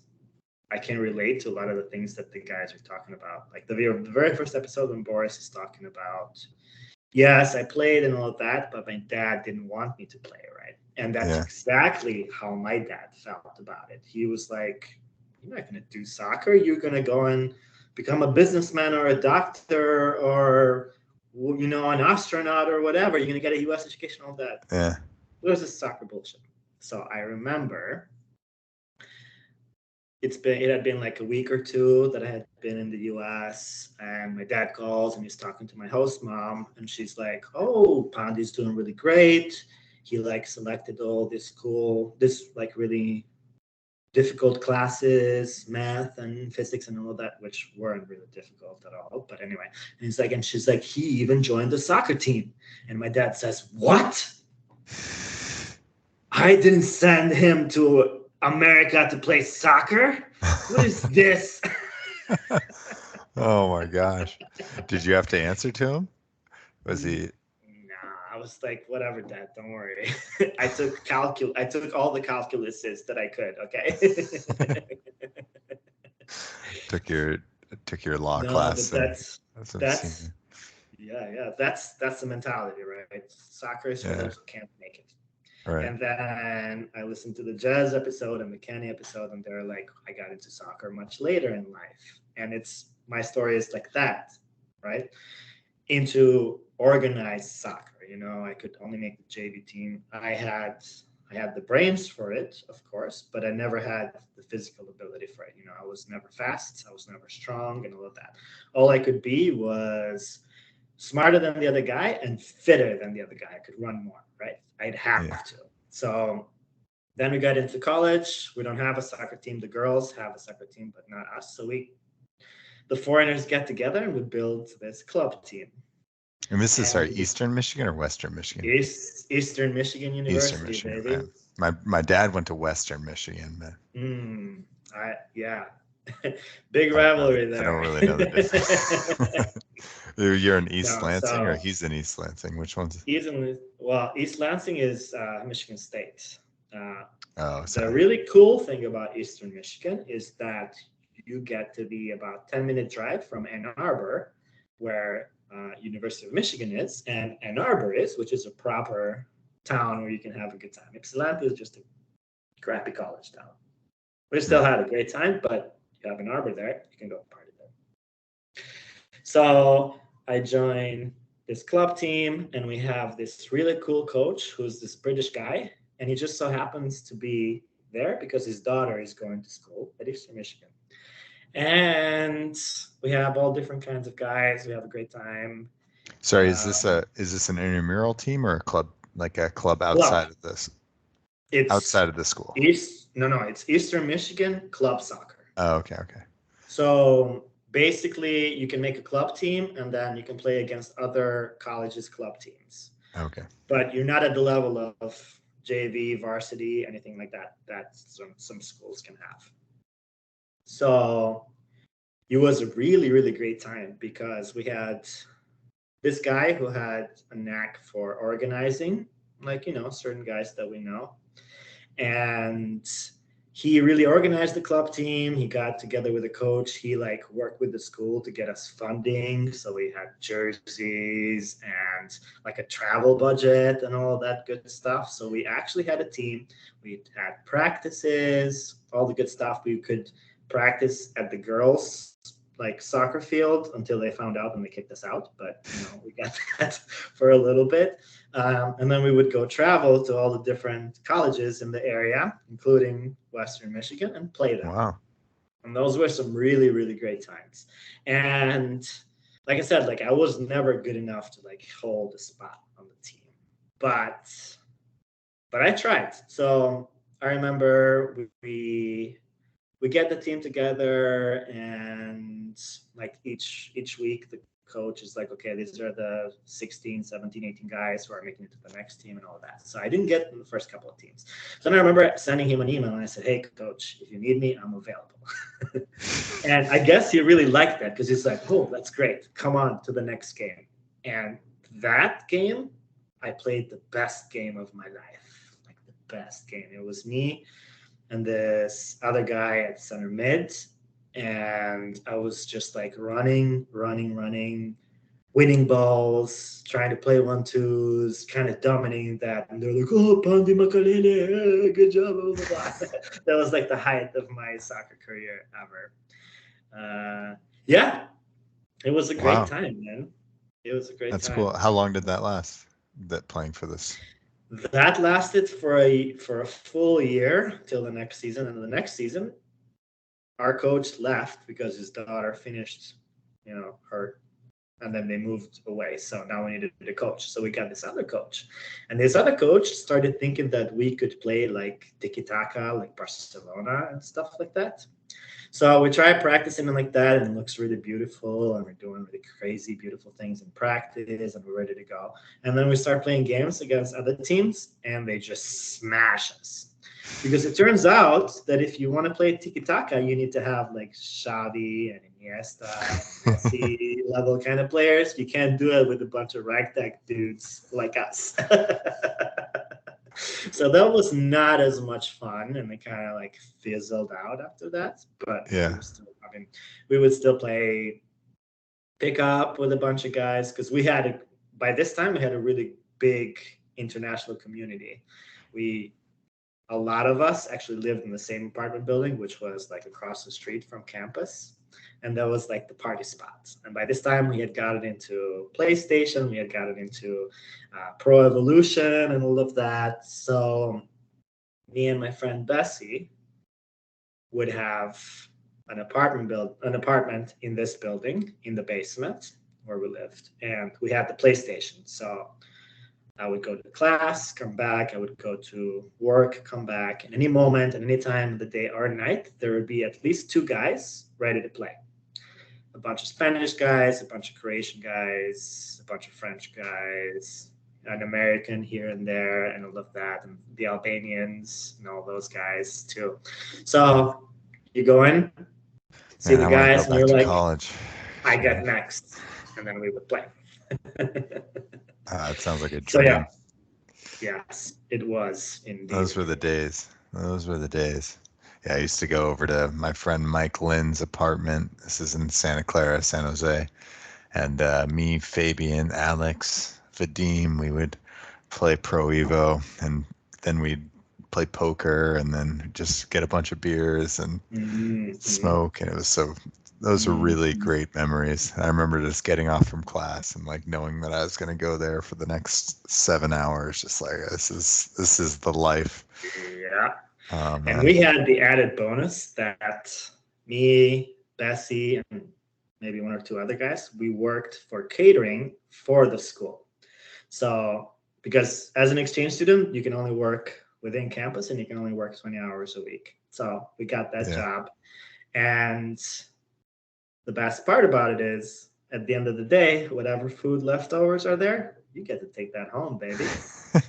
I can relate to a lot of the things that the guys are talking about. Like the very first episode when Boris is talking about, yes, I played and all of that, but my dad didn't want me to play, right? And that's yeah, exactly how my dad felt about it. He was like, you're not going to do soccer. You're going to go and become a businessman or a doctor or, an astronaut or whatever. You're going to get a U.S. education, all that. yeah, It was just soccer bullshit. So I remember it had been like a week or two that I had been in the US, and my dad calls and he's talking to my host mom, and she's like, oh, Pandi's doing really great. He like selected all this like really difficult classes, math and physics and all that, which weren't really difficult at all. But anyway, and she's like, he even joined the soccer team. And my dad says, what? I didn't send him to America to play soccer. What is this? Oh my gosh. Did you have to answer to him? Was he Nah, I was like, whatever, Dad, don't worry. I took all the calculuses that I could, okay? took your took your law No, but class and that's what that's yeah, that's the mentality, right? Soccer is for yeah, those who can't make it. right. And then I listened to the jazz episode and the Kenny episode, and they're like, I got into soccer much later in life. And my story is like that, right? Into organized soccer. I could only make the JV team. I had the brains for it, of course, but I never had the physical ability for it. I was never fast, I was never strong, and all of that. All I could be was smarter than the other guy and fitter than the other guy. I could run more, right? I'd Yeah. have to. So then we got into college. We don't have a soccer team. The girls have a soccer team, but not us. So the foreigners get together and we build this club team. And this is sorry, And Eastern Michigan or Western Michigan? Eastern Michigan Eastern University, Michigan, baby. right. My dad went to Western Michigan, man. Yeah, big rivalry I don't there. really know the difference. You're in East No, Lansing or so he's in East Lansing? Which one's East Lansing is Michigan State. Uh, oh the sorry. really cool thing about Eastern Michigan is that you get to be about 10-minute drive from Ann Arbor, where University of Michigan is, and Ann Arbor is, which is a proper town where you can have a good time. Ypsilanti is just a crappy college town. We still had a great time, but you have an arbor there, you can go party there. So I joined this club team, and we have this really cool coach who's this British guy, and he just so happens to be there because his daughter is going to school at Eastern Michigan. And we have all different kinds of guys. We have a great time. Sorry, is this an intramural team or a club, like a club outside of this? It's outside of the school. It's Eastern Michigan club soccer. Oh, okay. So basically, you can make a club team, and then you can play against other colleges' club teams. Okay. But you're not at the level of JV, varsity, anything like that some schools can have. So it was a really, really great time because we had this guy who had a knack for organizing, like, certain guys that we know. And he really organized the club team. He got together with a coach. He worked with the school to get us funding. So we had jerseys and a travel budget and all that good stuff. So we actually had a team. We had practices, all the good stuff. We could practice at the girls' soccer field until they found out and they kicked us out. But we got that for a little bit. And then we would go travel to all the different colleges in the area, including Western Michigan, and play them. Wow. And those were some really, really great times. And like I said, I was never good enough to hold a spot on the team. But I tried. So I remember we get the team together, and each week the coach is okay, these are the 16, 17, 18 guys who are making it to the next team and all that. So I didn't get in the first couple of teams. So then I remember sending him an email, and I said, hey, coach, if you need me, I'm available. And I guess he really liked that because he's oh, that's great. Come on to the next game. And that game, I played the best game of my life, the best game. It was me and this other guy at center mid, and I was just running, winning balls, trying to play 1-2s, kind of dominating that. And they're oh, Pandi Makalele, good job, blah, blah, blah. That was the height of my soccer career ever. Yeah, it was a great time, man. It was a great time. That's cool. How long did that last, playing for this? That lasted for a full year till the next season. And the next season, our coach left because his daughter finished, her, and then they moved away. So now we needed a coach. So we got this other coach. And this other coach started thinking that we could play tiki-taka, like Barcelona and stuff like that. So we tried practicing like that, and it looks really beautiful, and we're doing really crazy, beautiful things in practice, and we're ready to go. And then we start playing games against other teams, and they just smash us. Because it turns out that if you want to play tiki-taka, you need to have Xavi and Iniesta, Messi level kind of players. You can't do it with a bunch of ragtag dudes like us. So that was not as much fun, and it kind of fizzled out after that. But yeah, we would still play pick up with a bunch of guys because by this time we had a really big international community. A lot of us actually lived in the same apartment building, which was across the street from campus. And that was the party spot. And by this time, we had gotten into PlayStation. We had gotten into Pro Evolution and all of that. So me and my friend Bessie would have an apartment in this building in the basement where we lived. And we had the PlayStation. So I would go to class, come back. I would go to work, come back. And any moment, at any time of the day or night, there would be at least 2 guys ready to play. A bunch of Spanish guys, a bunch of Croatian guys, a bunch of French guys, an American here and there, and all of that, and the Albanians and all those guys too. So you go in, see the guys, and you're college. I got next. And then we would play. It sounds like a dream. So yeah, yes, it was indeed. Those were the days. Yeah, I used to go over to my friend Mike Lynn's apartment. This is in Santa Clara, San Jose. And me, Fabian, Alex, Vadim, we would play Pro Evo. And then we'd play poker and then just get a bunch of beers and smoke. And those were really great memories. I remember just getting off from class and like knowing that I was going to go there for the next 7 hours. Just like, this is the life. Yeah. And we had the added bonus that me, Bessie, and maybe one or two other guys, we worked for catering for the school. So because as an exchange student, you can only work within campus and you can only work 20 hours a week. So we got that job. And the best part about it is at the end of the day, whatever food leftovers are there, you get to take that home, baby.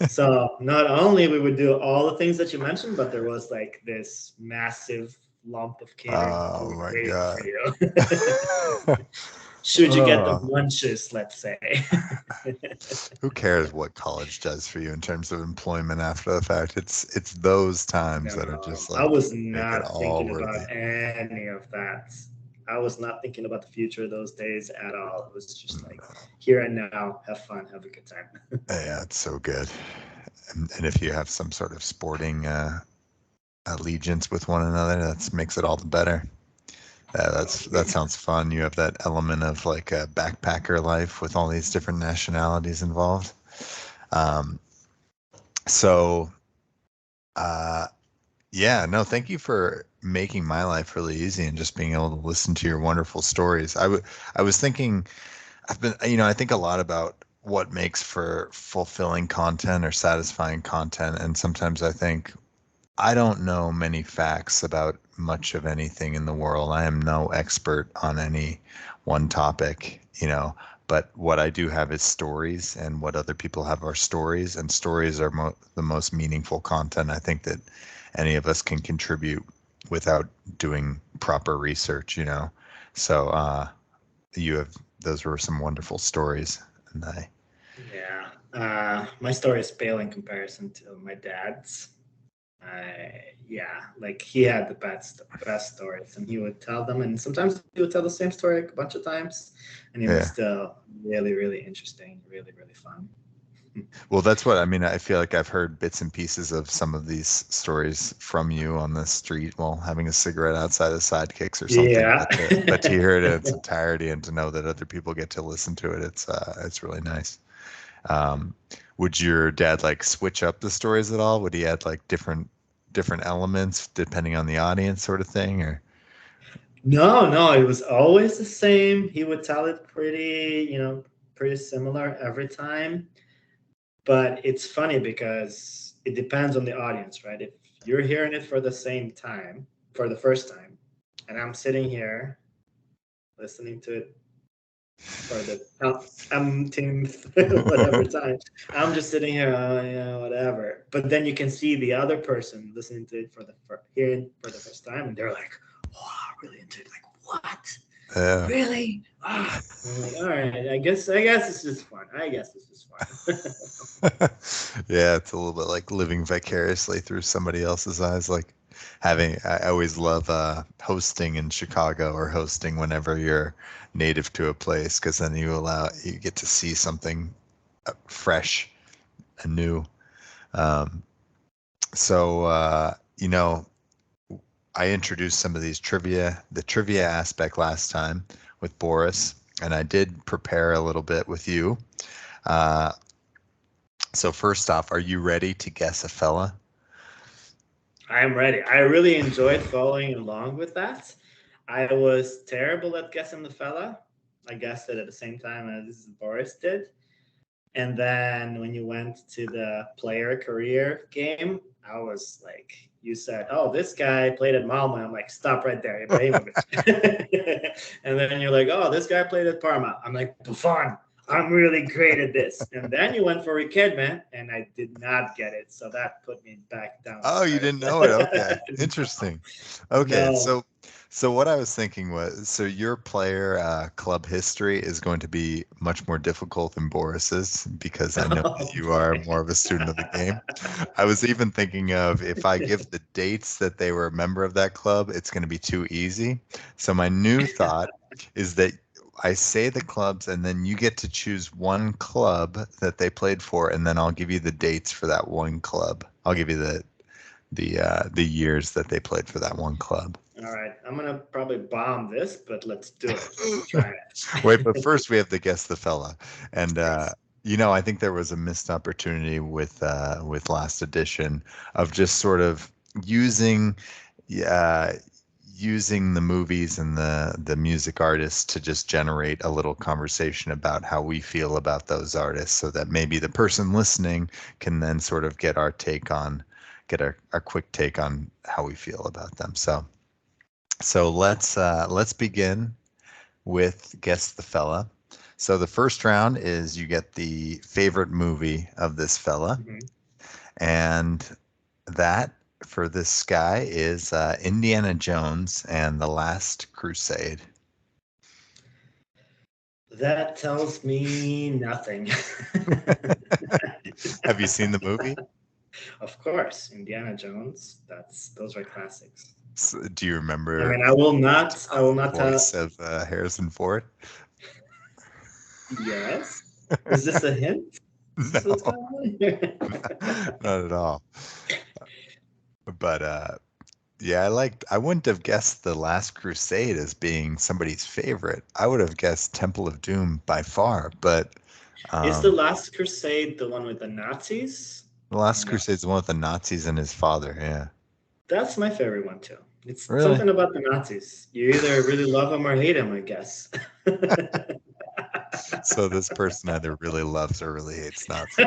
So not only we would do all the things that you mentioned, but there was like this massive lump of catering food waiting for you. Should you get the munches, let's say. Who cares what college does for you in terms of employment after the fact? It's those times that are just like, I was not thinking about any of that. I was not thinking about the future of those days at all. It was just like here and now, have fun, have a good time. Yeah, it's so good. And if you have some sort of sporting allegiance with one another, that makes it all the better. That sounds fun. You have that element of like a backpacker life with all these different nationalities involved. Yeah, no, thank you for making my life really easy and just being able to listen to your wonderful stories. I was thinking, I think a lot about what makes for fulfilling content or satisfying content. And sometimes I think I don't know many facts about much of anything in the world. I am no expert on any one topic, but what I do have is stories, and what other people have are stories, and stories are the most meaningful content I think that any of us can contribute without doing proper research, So those were some wonderful stories. And my story is pale in comparison to my dad's. Like he had the best stories, and he would tell them, and sometimes he would tell the same story a bunch of times, and it was still really, really interesting, really, really fun. Well, that's what I mean. I feel like I've heard bits and pieces of some of these stories from you on the street while having a cigarette outside of Sidekicks or something. Yeah. But to hear it in its entirety and to know that other people get to listen to it, it's really nice. Would your dad like switch up the stories at all? Would he add like different elements depending on the audience, sort of thing, or? No, it was always the same. He would tell it pretty similar every time. But it's funny because it depends on the audience, right? If you're hearing it for the first time, and I'm sitting here listening to it for the umpteenth whatever time, I'm just sitting here, whatever. But then you can see the other person listening to it hearing for the first time, and they're like, "Oh, really into it? Like what? Really? I'm like, all right. I guess this is fun. Yeah, it's a little bit like living vicariously through somebody else's eyes. Like I always love hosting in Chicago or hosting whenever you're native to a place, because then you get to see something fresh and new. I introduced some of the trivia aspect last time with Boris, and I did prepare a little bit with you. So first off, are you ready to guess a fella? I am ready. I really enjoyed following along with that. I was terrible at guessing the fella. I guessed it at the same time as Boris did. And then when you went to the player career game, I was like, you said, "Oh, this guy played at Malmo." I'm like, "Stop right there, Ibrahimovic." And then you're like, "Oh, this guy played at Parma." I'm like, "Buffon. I'm really great at this." And then you went for Riquelme, and I did not get it. So that put me back down. Oh, you didn't know it? Okay. Interesting. Okay. No. So what I was thinking was, your player club history is going to be much more difficult than Boris's, because I know that you are more of a student of the game. I was even thinking of, if I give the dates that they were a member of that club, it's going to be too easy. So my new thought is that I say the clubs, and then you get to choose one club that they played for, and then I'll give you the dates for that one club. I'll give you the years that they played for that one club. All right, I'm gonna probably bomb this, but let's do it. Let's try it. Wait, but first we have to guess the fella, and Yes. I think there was a missed opportunity with last edition of just sort of using, uh, using the movies and the music artists to just generate a little conversation about how we feel about those artists, so that maybe the person listening can then sort of get our quick take on how we feel about them. So let's begin with Guess the Fella. So the first round is you get the favorite movie of this fella, Mhm. and that for this guy is Indiana Jones and the Last Crusade. That tells me nothing. Have you seen the movie? Of course, Indiana Jones. Those are classics. So, do you I remember mean, I will not. I will the not tell. voice of Harrison Ford? Yes. Is this a hint? Is this what's No, going on? not at all. But yeah, I wouldn't have guessed The Last Crusade as being somebody's favorite. I would have guessed Temple of Doom by far, but Is the um, Last Crusade the one with the Nazis? The Or Last no? Crusade is the one with the Nazis and his father. Yeah. That's my favorite one too. It's Really? something about the Nazis. You either really love them or hate them, I guess. So this person either really loves or really hates Nazis.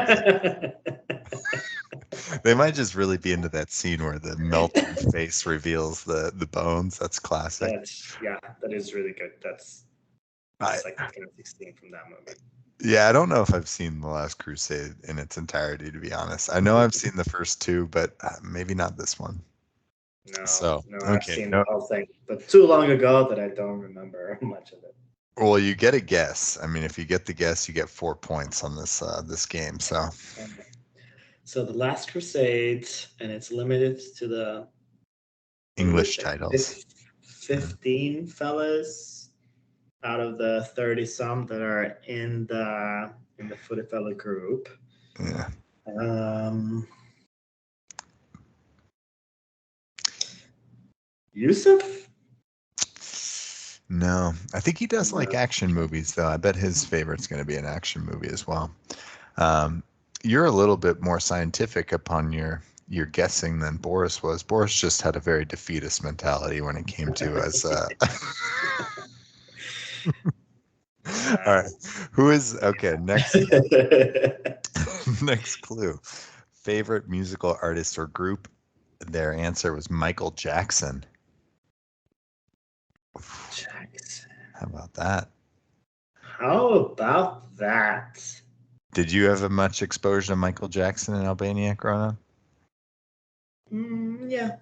They might just really be into that scene where the melting face reveals the bones. That's classic. That is really good. I That's like the classic scene from that movie. Yeah, I don't know if I've seen The Last Crusade in its entirety, to be honest. I know I've seen the first two, but maybe not this one. So, No, I've okay. seen the No, whole thing, but too long ago that I don't remember much of it. well, you get a guess. I mean, if you get the guess, you get 4 points on this game. So, So the Last Crusade, and it's limited to the what did we English say? titles. 15 fellas out of the 30 some that are in the Footy Fella group. Yeah. Yusuf? No, I think he does like No. action movies, though. I bet his favorite's going to be an action movie as well. Um, you're a little bit more scientific upon your guessing than Boris was. Boris just had a very defeatist mentality when it came to us. All right, who is okay? Next clue. Favorite musical artist or group? Their answer was Michael Jackson. Jackson. How about that? How about that? Did you have much exposure to Michael Jackson in Albania growing up?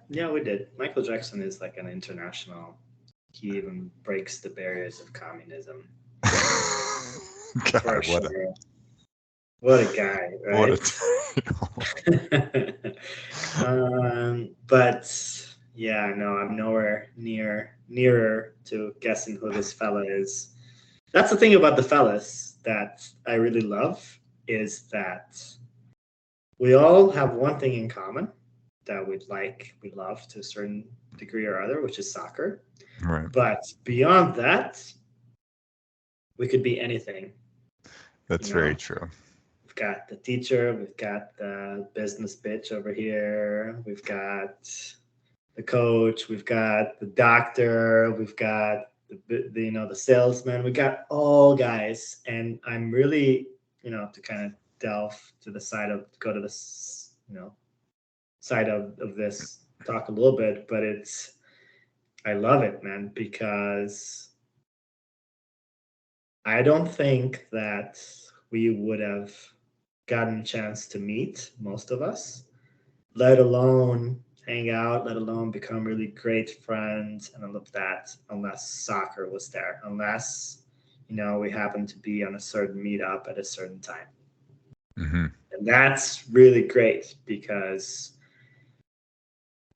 Yeah, we did. Michael Jackson is like an international. He even breaks the barriers of communism for God, sure. What a guy, what a right? But yeah, no, I'm nowhere nearer to guessing who this fella is. That's the thing about the fellas that I really love is that we all have one thing in common that we love to a certain degree or other, which is soccer. right. But beyond that, we could be anything. That's You very know, true. we've got the teacher, we've got the business bitch over here, we've got the coach, we've got the doctor, we've got the salesman, we got all guys, and I'm really to kind of delve to the side of go to this side of this talk a little bit, but I love it, man, because I don't think that we would have gotten a chance to meet most of us, let alone hang out, let alone become really great friends and all of that, unless soccer was there, unless we happen to be on a certain meetup at a certain time. Mm-hmm. And that's really great because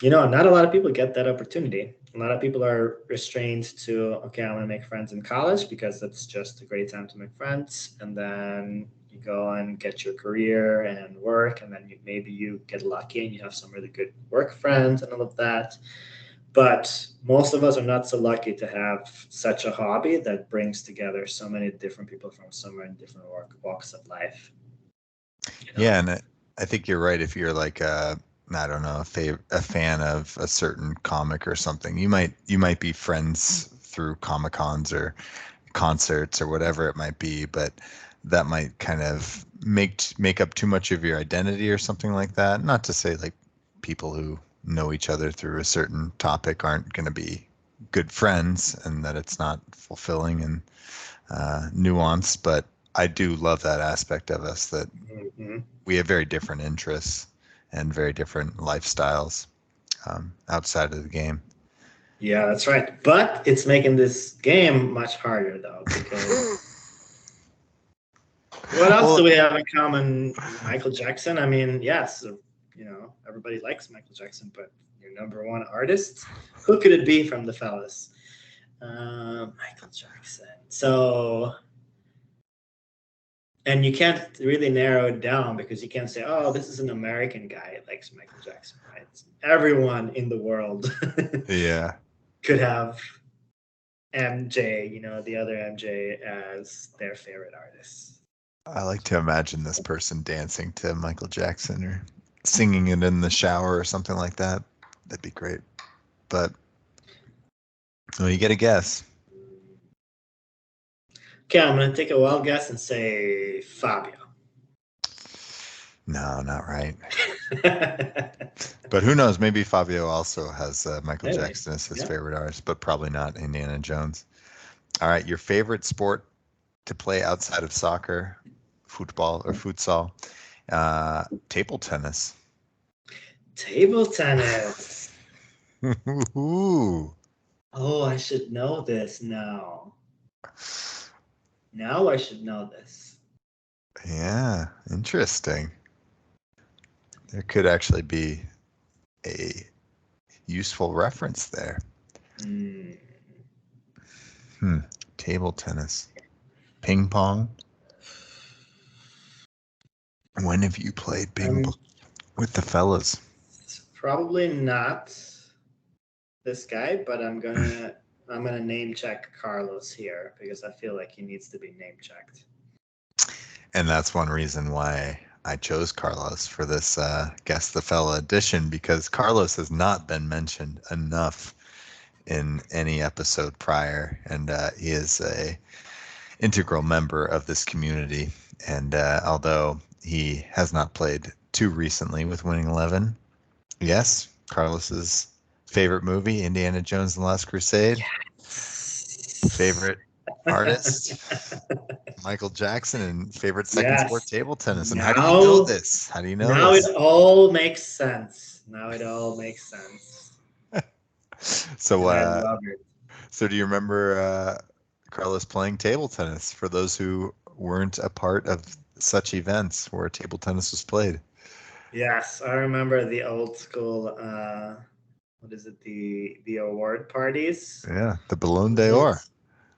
not a lot of people get that opportunity. A lot of people are restrained to, okay, I'm going to make friends in college because it's just a great time to make friends. And then, You go and get your career and work, and then maybe you get lucky and you have some really good work friends and all of that. But most of us are not so lucky to have such a hobby that brings together so many different people from so many different walks of life. You know? Yeah, and I think you're right. If you're like I don't know, a fan of a certain comic or something, you might be friends through Comic Cons or concerts or whatever it might be, but that might kind of make up too much of your identity or something like that. Not to say like people who know each other through a certain topic aren't going to be good friends and that it's not fulfilling and nuanced, but I do love that aspect of us that we have very different interests and very different lifestyles outside of the game. Yeah, that's right. But it's making this game much harder though, because what else do we have in common? Michael Jackson. I mean, yes, everybody likes Michael Jackson, but your number one artist, who could it be from the fellas? Michael Jackson. So, and you can't really narrow it down because you can't say, oh, this is an American guy that likes Michael Jackson, right? Everyone in the world Yeah. could have MJ, the other MJ as their favorite artist. I like to imagine this person dancing to Michael Jackson or singing it in the shower or something like that. That'd be great. But well, you get a guess. Okay, I'm going to take a wild guess and say Fabio. No, not right. But who knows? Maybe Fabio also has Michael Jackson as his favorite artist, but probably not Indiana Jones. All right, your favorite sport to play outside of soccer, football or futsal, table tennis. Table tennis. Ooh. Oh, I should know this now. Now I should know this. Yeah, interesting. There could actually be a useful reference there. Table tennis. Ping pong. When have you played ping pong with the fellas? Probably not this guy, but I'm gonna name check Carlos here because I feel like he needs to be name checked. And that's one reason why I chose Carlos for this Guess the Fella edition, because Carlos has not been mentioned enough in any episode prior, and he is a integral member of this community. And although he has not played too recently with Winning 11, yes, Carlos's favorite movie, Indiana Jones and the Last Crusade. Yes. Favorite artist, Michael Jackson, and favorite second sport, table tennis. And how do you know this? How do you know now this? Now it all makes sense. So, I love it. So do you remember Carlos playing table tennis for those who weren't a part of such events where table tennis was played? Yes, I remember the old school, what is it, the award parties? Yeah, the Ballon d'Or.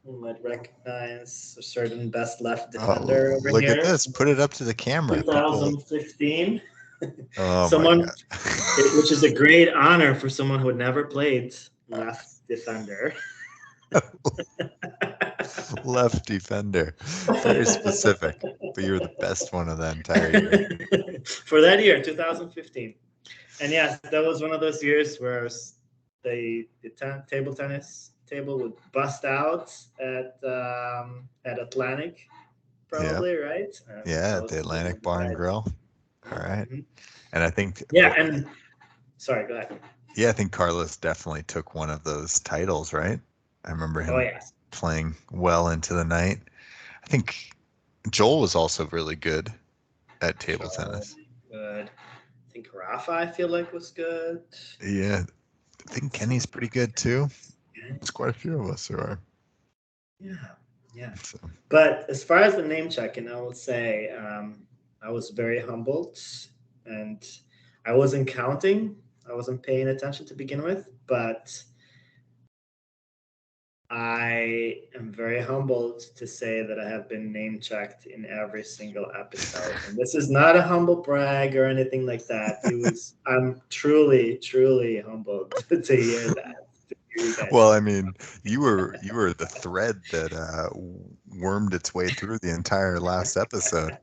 You might recognize a certain best left defender over look here. Look at this. Put it up to the camera. 2015. Oh, someone, my God. which is a great honor for someone who had never played left defender. Left defender. Very specific. But you're the best one of the entire year. For that year, 2015. And yes, that was one of those years where the table tennis table would bust out at Atlantic, probably, right? Yeah, the Atlantic Bar and Grill. All right. And I think sorry, go ahead. Yeah, I think Carlos definitely took one of those titles, right? I remember him playing well into the night. I think Joel was also really good at table tennis. Good. I think Rafa, I feel like, was good. Yeah, I think Kenny's pretty good too. There's quite a few of us who are. Yeah. So. But as far as the name checking, I will say I was very humbled, and I wasn't counting. I wasn't paying attention to begin with, but I am very humbled to say that I have been name checked in every single episode. And this is not a humble brag or anything like that. I'm truly, truly humbled to hear that. To hear you guys Well, say I mean, you were the thread that wormed its way through the entire last episode.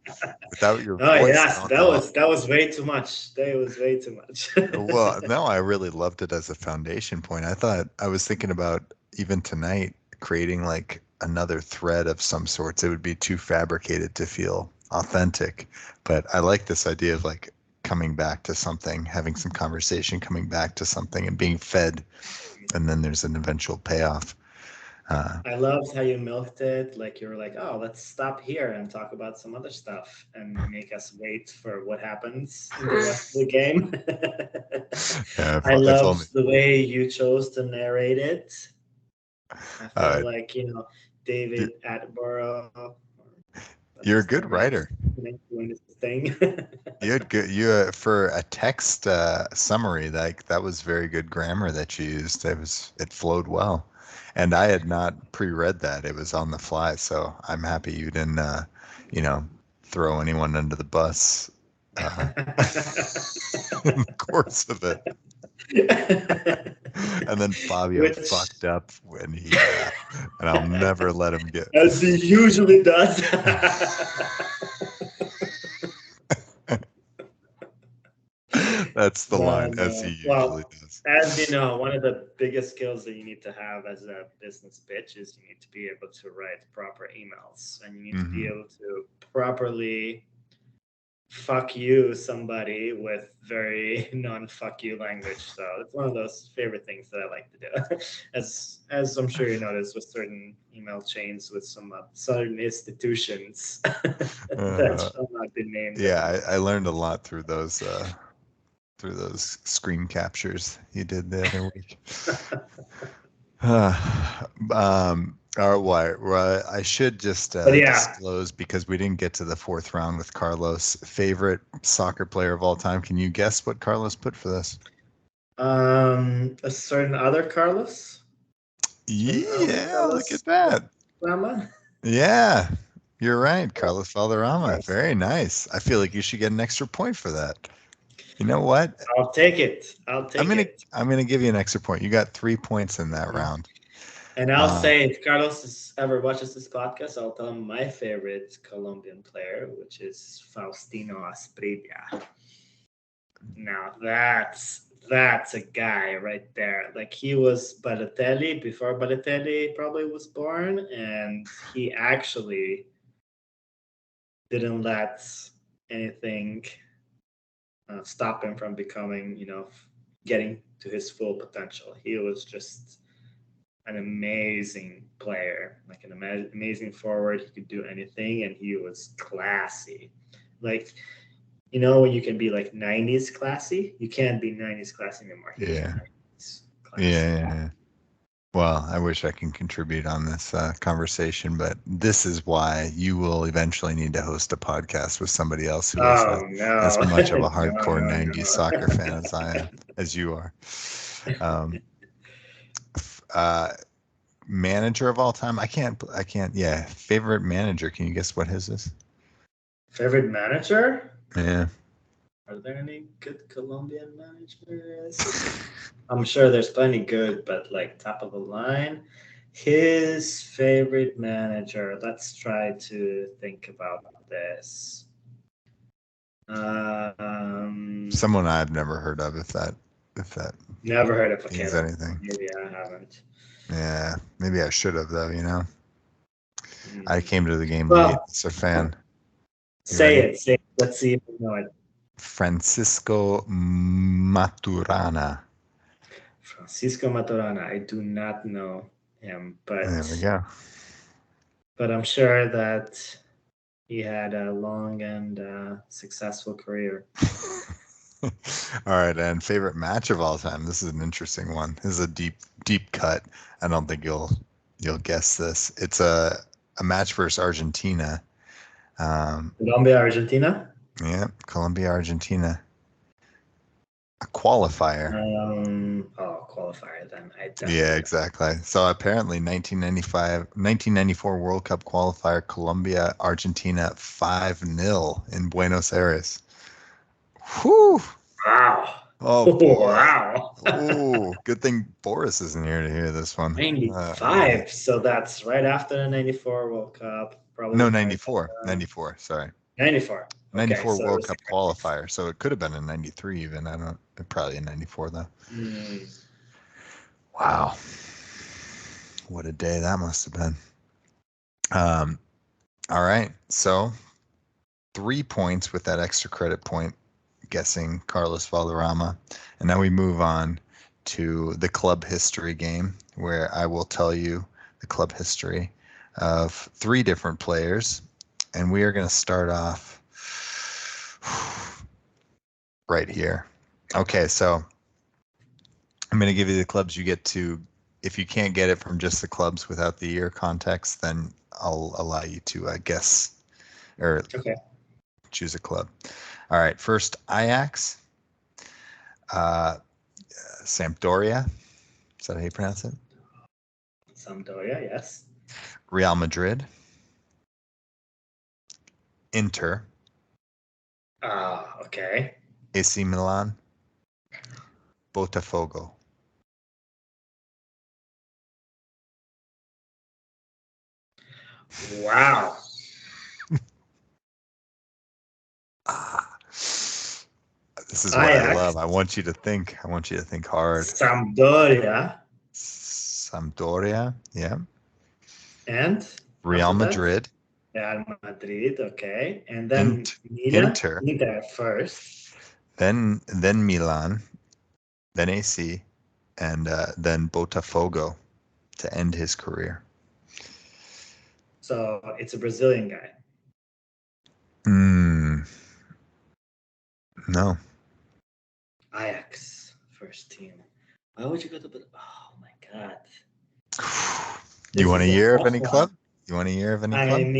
Without your oh voice, I yes, don't know. that was way too much. That was way too much. Well, no, I really loved it as a foundation point. I was thinking about even tonight creating like another thread of some sorts. It would be too fabricated to feel authentic, but I like this idea of like coming back to something, having some conversation, coming back to something and being fed, and then there's an eventual payoff. I loved how you milked it. Like you were like, oh, let's stop here and talk about some other stuff and make us wait for what happens in the rest of the game. Yeah, I if only. loved the way you chose to narrate it. I Uh, feel like, you- David Attenborough, that's you're a his good name, right? writer. Doing his thing. You had good for a text summary, that was very good grammar that you used. It flowed well, and I had not pre-read that. It was on the fly, so I'm happy you didn't you know throw anyone under the bus uh, in the course of it. And then Fabio Which, fucked up when and I'll never let him get. as he usually does. That's the No, line, as he no. usually Well, does. as you know, one of the biggest skills that you need to have as a business pitch is you need to be able to write proper emails, and you need to be Hmm. able to properly fuck you somebody with very non-fuck you language. So it's one of those favorite things that I like to do. As I'm sure you notice with certain email chains with some certain institutions that Uh, shall not be named yeah, anymore. I learned a lot through those screen captures you did the other week. All right, well, I should just But yeah, disclose because we didn't get to the fourth round with Carlos. Favorite soccer player of all time. Can you guess what Carlos put for this? a certain other Carlos, certain other Yeah, look Carlos at that. Rama. Yeah, you're right, Carlos Valderrama. Very nice. I feel like you should get an extra point for that. You know what? I'll take it. I'll I'm take gonna it. I'm gonna give you an extra point. You got 3 points in that round. And I'll Uh, say if ever watches this podcast, I'll tell him my favorite Colombian player, which is Faustino Asprilla. Now that's a guy right there. Like he was Balotelli before Balotelli probably was born, and he actually didn't let anything stop him from becoming, getting to his full potential. He was just an amazing player, like an amazing forward. He could do anything, and he was classy. Like, when you can be like 90s classy, you can't be 90s classy anymore. He was yeah, 90s classy. yeah. Well, I wish I can contribute on this conversation, but this is why you will eventually need to host a podcast with somebody else who is Oh as no, much of a no, hardcore no, 90s soccer fan no. as you are. Um, uh, Manager of all time? I can't. Yeah, favorite manager. Can you guess what his is? Favorite manager? Yeah. Are there any good Colombian managers? I'm sure there's plenty good, but like top of the line. His favorite manager. Let's try to think about this. Um, Someone I've never heard of, if that Never heard of. Okay, means then anything. maybe I haven't. Yeah, maybe I should have though. I Mm. came to the game late. Well, It's a fan. You say ready? it. Say it. Let's see if I know it. Francisco Maturana. Francisco Maturana. I do not know him, There we but go. I'm sure that he had a long and successful career. All right, and favorite match of all time. This is an interesting one. This is a deep cut. I don't think you'll guess this. It's a match versus Argentina. Um, Colombia, Argentina. yeah, Colombia, Argentina. A qualifier. Qualifier then. I definitely Yeah, don't. exactly. So apparently 1994 World Cup qualifier, Colombia, Argentina 5-0 in Buenos Aires. Whew. Wow. Oh boy. Wow. Oh, good thing Boris isn't here to hear this one. 95. So that's right after the 94 World Cup. Probably No, part 94. 94, sorry. 94. Okay, 94 so it World was Cup second place. qualifier. So it could have been in 93 even. I don't probably in 94 though. Hmm. Wow. What a day that must have been. Um, all right. So 3 points with that extra credit point guessing Carlos Valderrama. And now we move on to the club history game, where I will tell you the club history of 3 different players. And we are going to start off right here. Okay, so I'm going to give you the clubs. You get to, if you can't get it from just the clubs without the year context, then I'll allow you to guess or Okay. choose a club. All right, first Ajax, uh, Sampdoria. Is that how you pronounce it? Sampdoria, yes. Real Madrid, Inter, Okay. AC Milan, Botafogo. Wow. Ah, this is what I Ajax, love. I want you to think. I want you to think hard. Sampdoria, Sampdoria, yeah. and Real after that, Madrid, Real Madrid, okay. And then Int, Milan, Inter, Inter first. then Milan, then AC, and then Botafogo to end his career. So it's a Brazilian guy. Mm, no. Ajax, first team. Why would you go to? Oh my god, You this want a is a year of tough any one. club? You want a year of any I club? mean,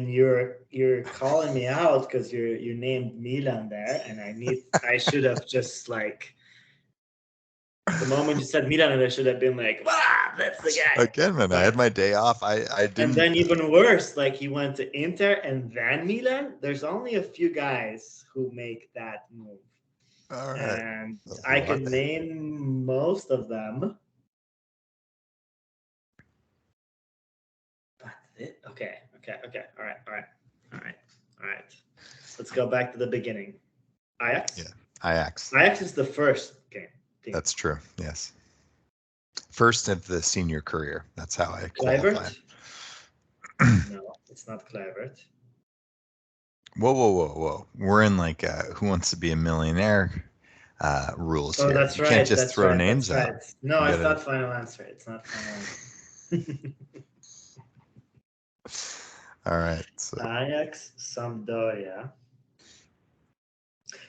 you're calling me out because you named Milan there, and I should have just like the moment you said Milan, and I should have been like, wow, that's the guy. Again, man, I had But my day off. I and didn't. then even worse, like he went to Inter and then Milan. There's only a few guys who make that move, All right. and I Who are could they? name most of them. But okay. All right. Let's go back to the beginning. Yeah, Ajax. Ajax. Ajax is the first team. That's true. Yes. First of the senior career. That's how I qualify. Kluivert? No, it's not Kluivert. Whoa. We're in like Who Wants to Be a Millionaire rules Oh, here. that's You can't right. just That's throw right. That's names right. out. No, You it's gotta. not final answer. It's not final answer. All right. So Ajax, Sampdoria.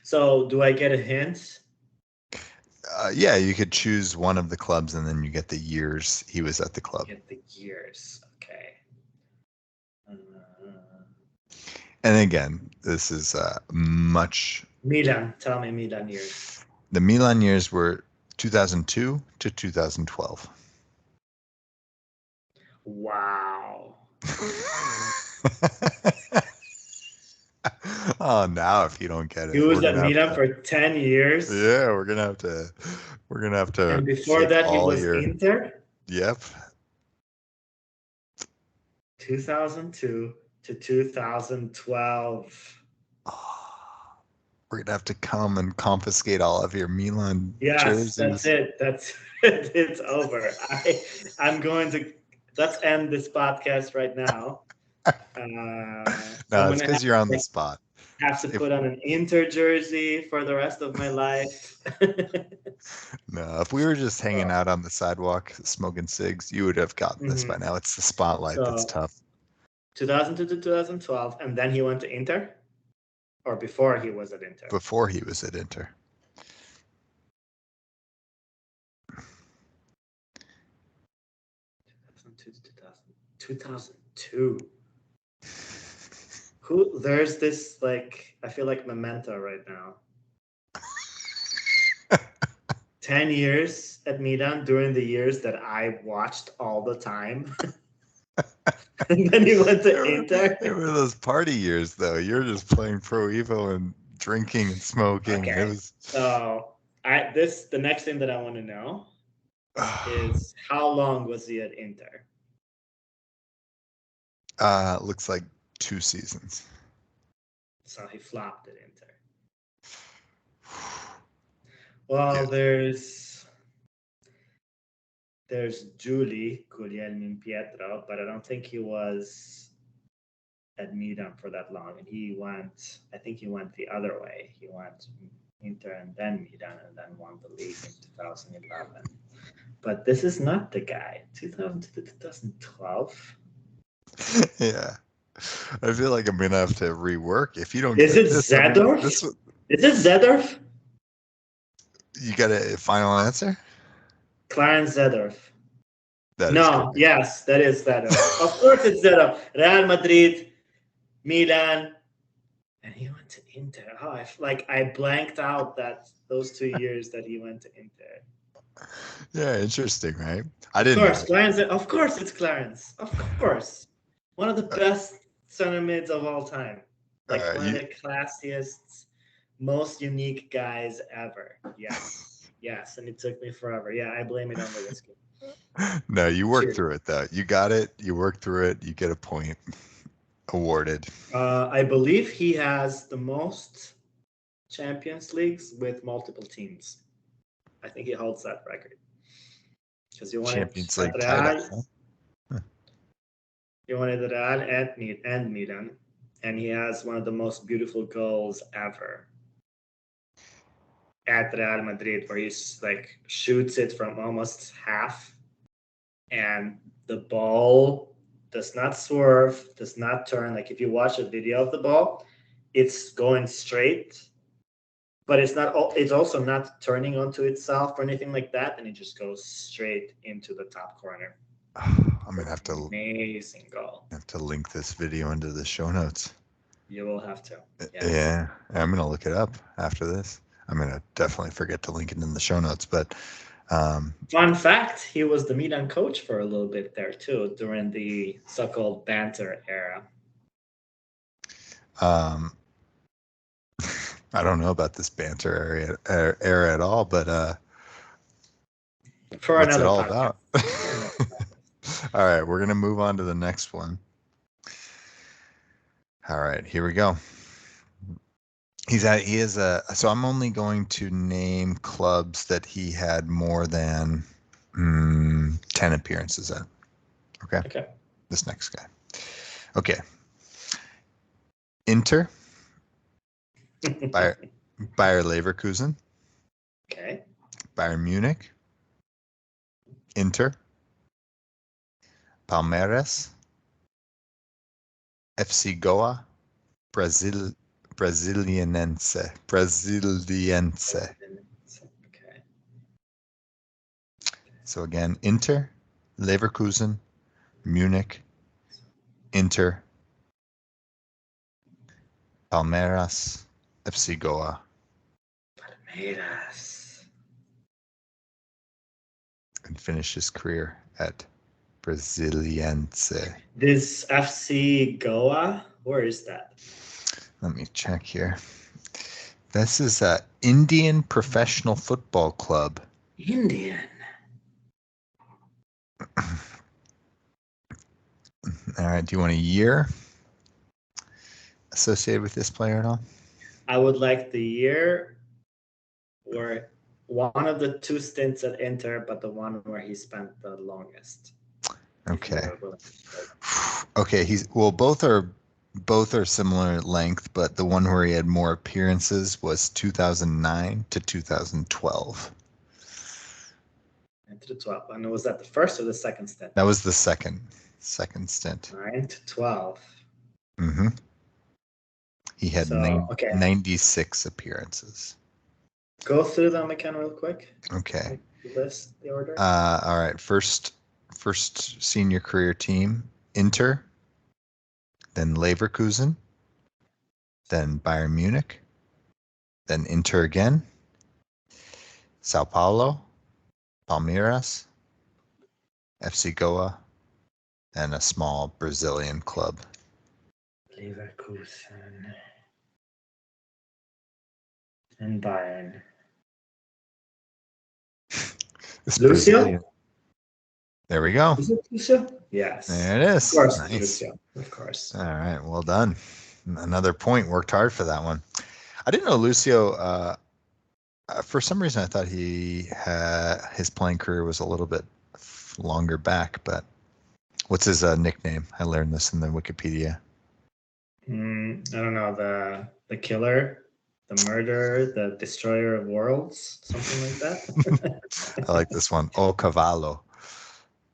So, do I get a hint? yeah, you could choose one of the clubs and then you get the years he was at the club. Get the years. Okay. Uh, And again, this is much. Milan. Tell me Milan years. The Milan years were 2002 to 2012. Wow. Oh, now if you don't get He it, was at Milan for 10 years. yeah, we're gonna have to And before take that, he all was your, Inter. yep. 2002 to 2012. Oh, we're gonna have to come and confiscate all of your Milan Yes, that's jerseys. it. That's it. It's over. I'm going to let's end this podcast right now. I'm No, it's gonna because you're on the spot. have to If put on an Inter jersey for the rest of my life. no, if we were just hanging So, out on the sidewalk smoking cigs, you would have gotten this by mhm. now. It's the spotlight that's So tough. 2002 to 2012, and then he went to Inter, or before he was at Inter. Before he was at Inter. 2002 to 2002. Who? There's this like I feel like Memento right now. 10 years at Milan during the years that I watched all the time. And then he went to Inter. They were those party years, though. You're just playing Pro Evo and drinking and smoking. Okay. It was. So the next thing that I want to know is how long was he at Inter? Looks like 2 seasons. So he flopped at Inter. Well, Yeah. there's Julie Guglielmin Pietro, but I don't think he was at Milan for that long. And I think he went the other way. He went Inter and then Milan and then won the league in 2011. But this is not the guy. 2000 to 2012. Yeah. I feel like I'm gonna have to rework if you don't. Is get it this, Zadorf? Is it Zadorf? You got a final answer? Clarence Zadorf. That No, yes, that is Zadorf. Of course it's Zadorf. Real Madrid, Milan, and he went to Inter. Oh, I blanked out those 2 years that he went to Inter. Yeah, interesting, right? I didn't. Of course, Clarence. Of course, it's Clarence. Of course, one of the best center mids of all time. Like one of the classiest, most unique guys ever. Yes, and it took me forever. Yeah, I blame it on the whiskey. No, you worked through it though. You got it. You worked through it. You get a point awarded. I believe he has the most Champions Leagues with multiple teams. I think he holds that record. Because you wanted Champions League title. You wanted Real and Milan, and he has one of the most beautiful goals ever at Real Madrid, where he shoots it from almost half, and the ball does not swerve, does not turn. Like if you watch a video of the ball, it's going straight, but it's also not turning onto itself or anything like that, and it just goes straight into the top corner. I'm gonna have to amazing goal. Have to link this video into the show notes. You will have to. Yes. Yeah, I'm gonna look it up after this. I'm gonna definitely forget to link it in the show notes. But fun fact: he was the Milan coach for a little bit there too during the so-called banter era. I don't know about this banter era at all, but for what's another it all podcast. about? All right, we're gonna move on to the next one. All right, here we go. So I'm only going to name clubs that he had more than 10 appearances at. Okay. This next guy. Okay. Inter. Bayer Leverkusen. Okay. Bayern Munich. Inter. Palmeiras. FC Goa. Brasiliense. Okay. So again, Inter, Leverkusen, Munich, Inter, Palmeiras, FC Goa. Palmeiras. And finish his career at Brasiliense. This FC Goa, where is that? Let me check here. This is a Indian Professional Football Club. Indian. All right. Do you want a year associated with this player at all? I would like the year where one of the 2 stints at Inter, but the one where he spent the longest. Okay. Okay. Both are similar length, but the one where he had more appearances was 2009 to 2012. To 12. And was that the first or the second stint? That was the second stint. 9 to 12. Mm-hmm. He had 96 appearances. Go through them again real quick. Okay. List the order. All right. First senior career team, Inter, then Leverkusen, then Bayern Munich, then Inter again, Sao Paulo, Palmeiras, FC Goa, and a small Brazilian club. Leverkusen. And Bayern. It's Lucio? Brazilian. There we go. Is it Lucio? Yes. There it is. Of course, Nice. Lucio. Of course. All right. Well done. Another point. Worked hard for that one. I didn't know Lucio. For some reason, I thought his playing career was a little bit longer back. But what's his nickname? I learned this in the Wikipedia. I don't know. The killer, the murderer, the destroyer of worlds, something like that. I like this one. O Cavallo.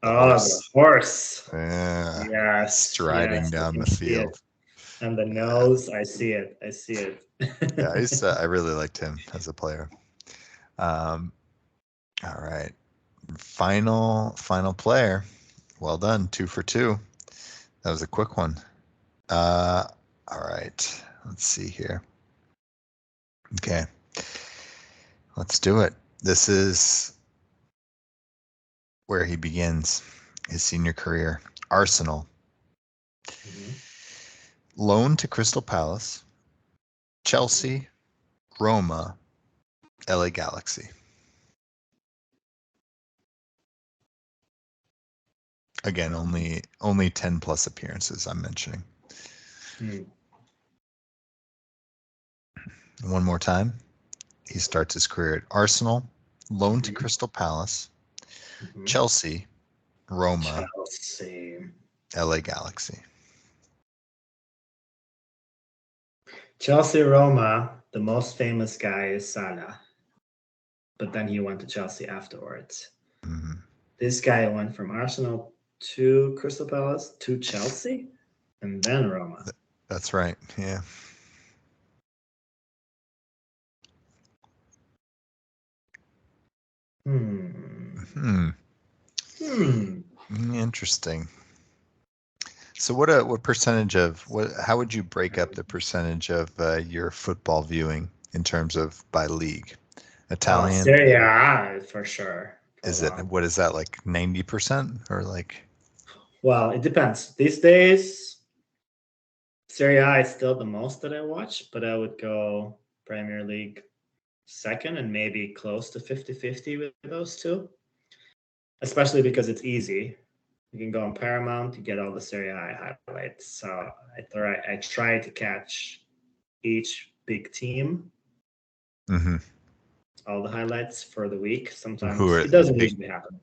The horse. Yeah. Yes. Striding down the field. And the nose, I see it. Yeah, I really liked him as a player. All right. Final player. Well done. 2 for 2. That was a quick one. All right. Let's see here. Okay. Let's do it. This is where he begins his senior career. Arsenal. Loan to Crystal Palace. Chelsea. Roma. LA Galaxy. Again, only 10 plus appearances I'm mentioning. One more time. He starts his career at Arsenal, loan to Crystal Palace, Chelsea, Roma, LA Galaxy. Chelsea, Roma, the most famous guy is Salah. But then he went to Chelsea afterwards. This guy went from Arsenal to Crystal Palace to Chelsea and then Roma. That's right. Yeah. Interesting. So what percentage of how would you break up the percentage of your football viewing in terms of by league? Italian? Serie A for sure. What is that, like 90% or like? Well, it depends. These days, Serie A is still the most that I watch, but I would go Premier League second and maybe close to 50-50 with those two, especially because it's easy. You can go on Paramount, you get all the Serie A highlights. So I try to catch each big team, all the highlights for the week. Sometimes it doesn't usually happen.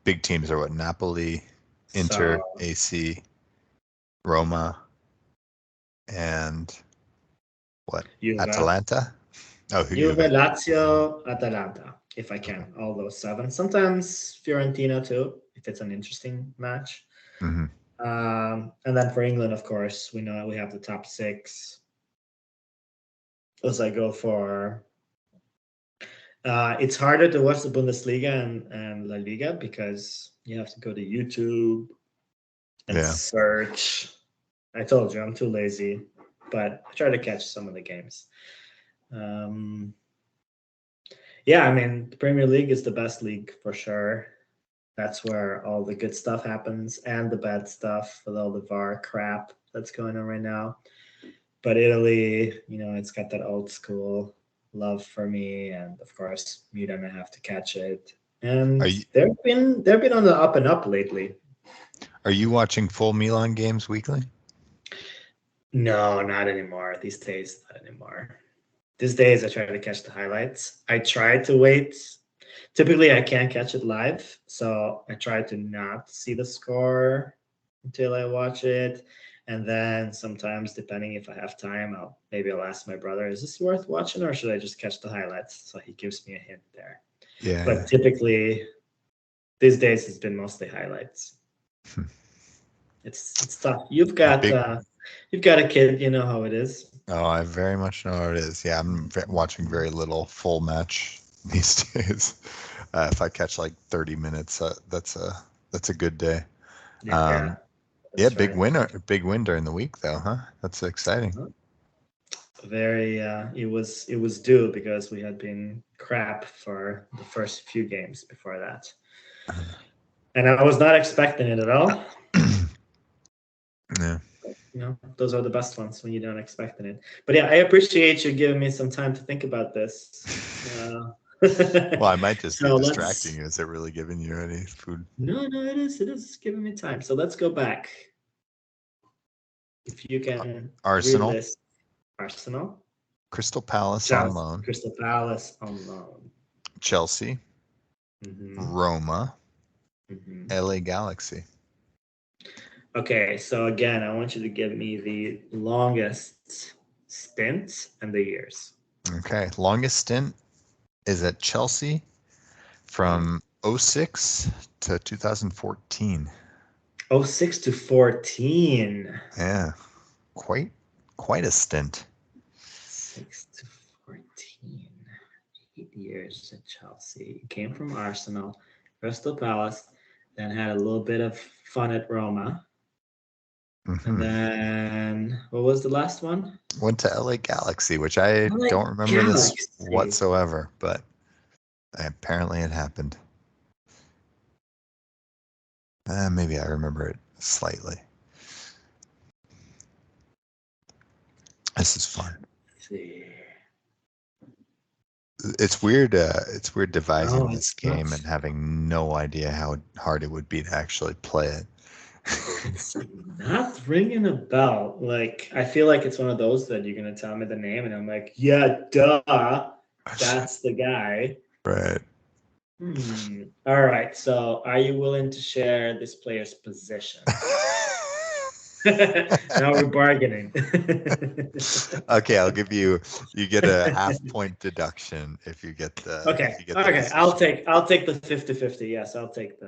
Big teams are what? Napoli, Inter, AC, Roma, and what? Juve. Atalanta? Oh, Juve, Lazio, Atalanta, if I can, all those 7. Sometimes Fiorentina too, if it's an interesting match. And then for England, of course, we know we have the top 6. As I go for, it's harder to watch the Bundesliga and La Liga because you have to go to YouTube and search. I told you I'm too lazy, but I try to catch some of the games. I mean, the Premier League is the best league for sure. That's where all the good stuff happens and the bad stuff with all the VAR crap that's going on right now. But Italy, it's got that old school love for me, and of course, Milan, I have to catch it. And they've been on the up and up lately. Are you watching full Milan games weekly? No, not anymore. These days, not anymore. These days, I try to catch the highlights. I try to wait. Typically, I can't catch it live, so I try to not see the score until I watch it. And then sometimes, depending if I have time, I'll ask my brother, is this worth watching, or should I just catch the highlights? So he gives me a hint there. Yeah. But typically, these days, it's been mostly highlights. It's tough. You've got a kid, you know how it is. Oh, I very much know how it is. Yeah, I'm watching very little full match these days. If I catch like 30 minutes, that's a good day. Big win during the week though, huh? That's exciting. very. It was due because we had been crap for the first few games before that, and I was not expecting it at all. Yeah. Those are the best ones when you don't expect it. But yeah, I appreciate you giving me some time to think about this. Well, I might just be So distracting you. Is it really giving you any food? No, it is. It is giving me time. So let's go back. If you can Arsenal, relist Arsenal, Crystal Palace on Chelsea, loan, Crystal Palace on loan. Chelsea, Mm-hmm. Roma, Mm-hmm. LA Galaxy. Okay, so again, I want you to give me the longest stint and the years. Okay, longest stint is at Chelsea from 06 to 2014. 06 to 14. Yeah, quite a stint. 6 to 14. 8 years at Chelsea. Came from Arsenal, Crystal Palace, then had a little bit of fun at Roma. And then what was the last one? Went to LA Galaxy, which I LA don't remember this Galaxy. whatsoever, but apparently it happened. Maybe I remember it slightly. This is fun. Let's see. It's weird. It's weird devising No, this it's game not. and having no idea how hard it would be to actually play it. It's not ringing a bell. Like, I feel like it's one of those that you're gonna tell me the name, and I'm like, yeah, duh, that's the guy. Right. All right. So, are you willing to share this player's position? Now we're bargaining. Okay, I'll give you. You get a half-point deduction if you get the. Okay. If you get the Okay. position. I'll take the 50-50. Yes, I'll take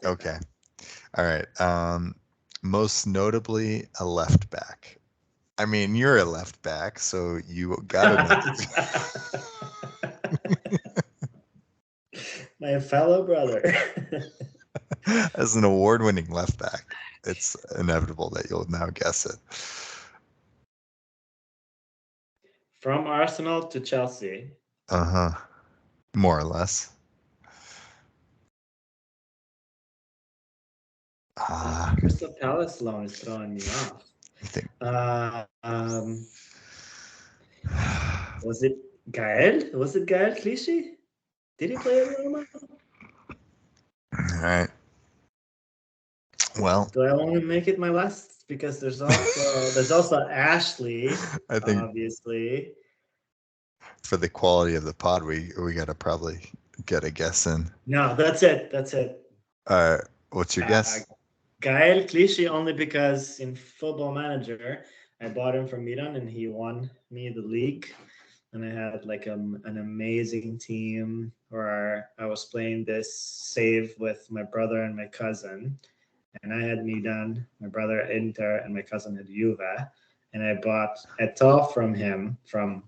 Okay. that. All right. Most notably, a left back. I mean, you're a left back, so you gotta know. My fellow brother. As an award-winning left back, it's inevitable that you'll now guess it. From Arsenal to Chelsea. Uh-huh. More or less. Crystal Palace loan is throwing me off. You think? Was it Gael? Was it Gael Clichy? Did he play at Roma? All right. Well, do I want to make it my last? Because there's also Ashley. I think obviously. For the quality of the pod, we got to probably get a guess in. No, that's it. What's your guess? Gael Clichy, only because in Football Manager, I bought him from Milan and he won me the league. And I had like an amazing team where I was playing this save with my brother and my cousin. And I had Milan, my brother Inter, and my cousin had Juve. And I bought Eto'o from him, from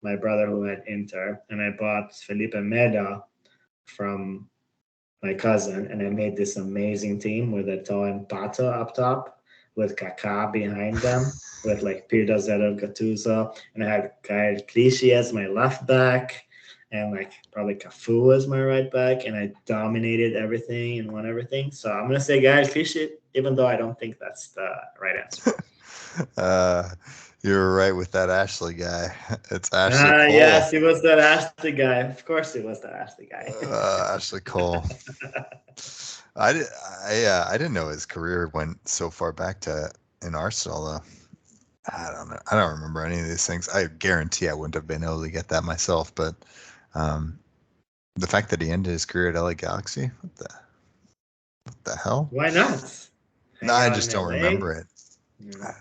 my brother who had Inter. And I bought Felipe Meda from my cousin. And I made this amazing team with Eto'o and Pato up top, with Kaká behind them, with like Pirlo, Zero, Gattuso. And I had Gael Clichy as my left back. And like probably Cafu as my right back, and I dominated everything and won everything. So I'm gonna say Gael Clichy, even though I don't think that's the right answer. You're right with that Ashley guy. It's Ashley Cole. Yes, he was that Ashley guy. Of course, he was that Ashley guy. Ashley Cole. I didn't know his career went so far back to in Arsenal though. I don't know. I don't remember any of these things. I guarantee I wouldn't have been able to get that myself, but the fact that he ended his career at LA Galaxy, what the hell? Why not? No, I just don't remember it.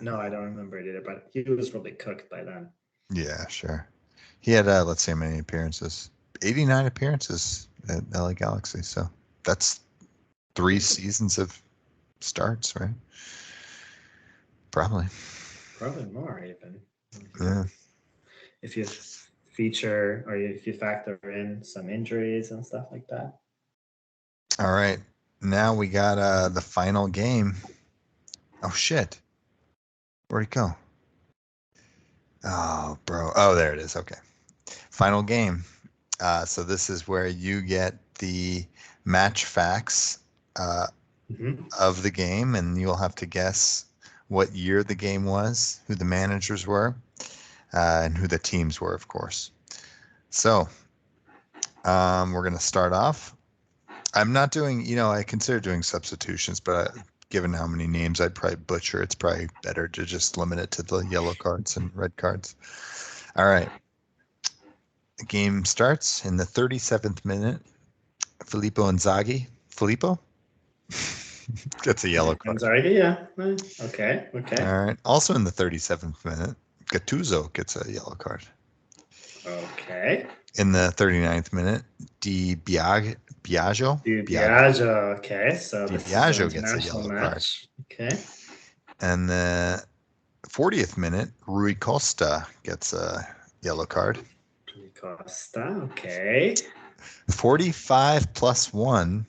No, I don't remember it either, but he was probably cooked by then. Yeah, sure. He had, let's see how many appearances. 89 appearances at LA Galaxy. So that's 3 seasons of starts, right? Probably more even. Yeah. If you feature or if you factor in some injuries and stuff like that. All right. Now we got the final game. Oh shit. Where'd it go? Oh, bro. Oh, there it is. Okay. Final game. So this is where you get the match facts of the game, and you'll have to guess what year the game was, who the managers were, and who the teams were, of course. So we're going to start off. I'm not doing, I consider doing substitutions, but given how many names I'd probably butcher, it's probably better to just limit it to the yellow cards and red cards. All right. The game starts in the 37th minute. Filippo Inzaghi. Filippo? Gets a yellow card. Inzaghi, yeah. Okay. All right. Also in the 37th minute, Gattuso gets a yellow card. Okay. In the 39th minute, Biagio. Biagio. Okay, so this Biagio is an gets a international yellow match. Card. Okay. And the 40th minute, Rui Costa gets a yellow card. Rui Costa. Okay. 45 plus 1,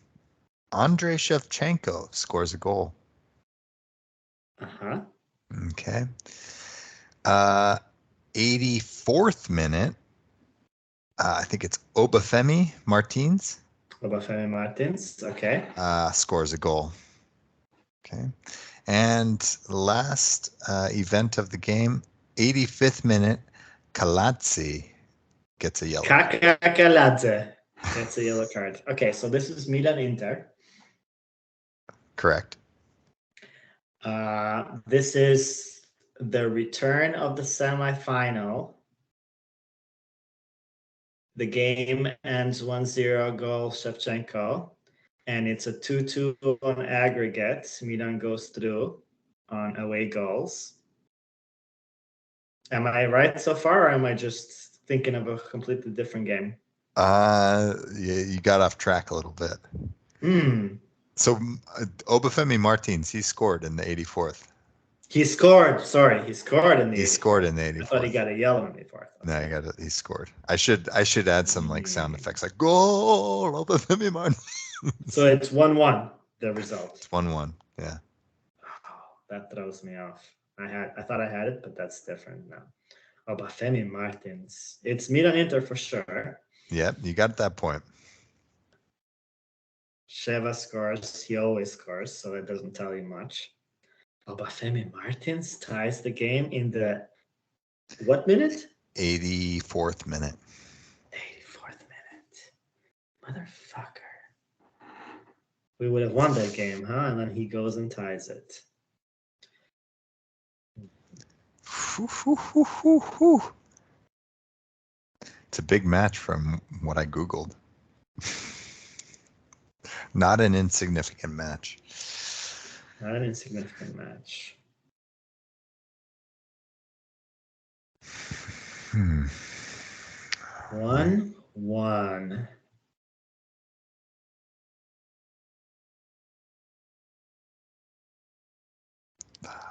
Andrei Shevchenko scores a goal. Uh-huh. Okay. 84th minute, I think it's Obafemi Martins. Obafemi Martins, okay. Scores a goal. Okay. And last event of the game, 85th minute, Kaladze gets a yellow card. Kaladze gets a yellow card. Okay, so this is Milan-Inter. Correct. This is the return of the semifinal. The game ends 1-0 goal Shevchenko, and it's a 2-2 on aggregate. Milan goes through on away goals. Am I right so far, or am I just thinking of a completely different game? Yeah, you got off track a little bit. So Obafemi Martins, he scored in the 84th. He scored. Sorry, he scored in the. He 84th. Scored in the 84th. I thought he got a yellow in the 84th. Okay. No, he scored. I should add some like sound effects, like goal Obafemi Martins. So it's 1-1. The result. It's 1-1. Yeah. Oh, that throws me off. I thought I had it, but that's different now. Obafemi Martins. It's Milan-Inter for sure. Yep, you got that point. Sheva scores. He always scores, so it doesn't tell you much. Obafemi Martins ties the game in the what minute? 84th minute. 84th minute. Motherfucker. We would have won that game, huh? And then he goes and ties it. It's a big match from what I Googled. Not an insignificant match. Not an insignificant match. 1-1.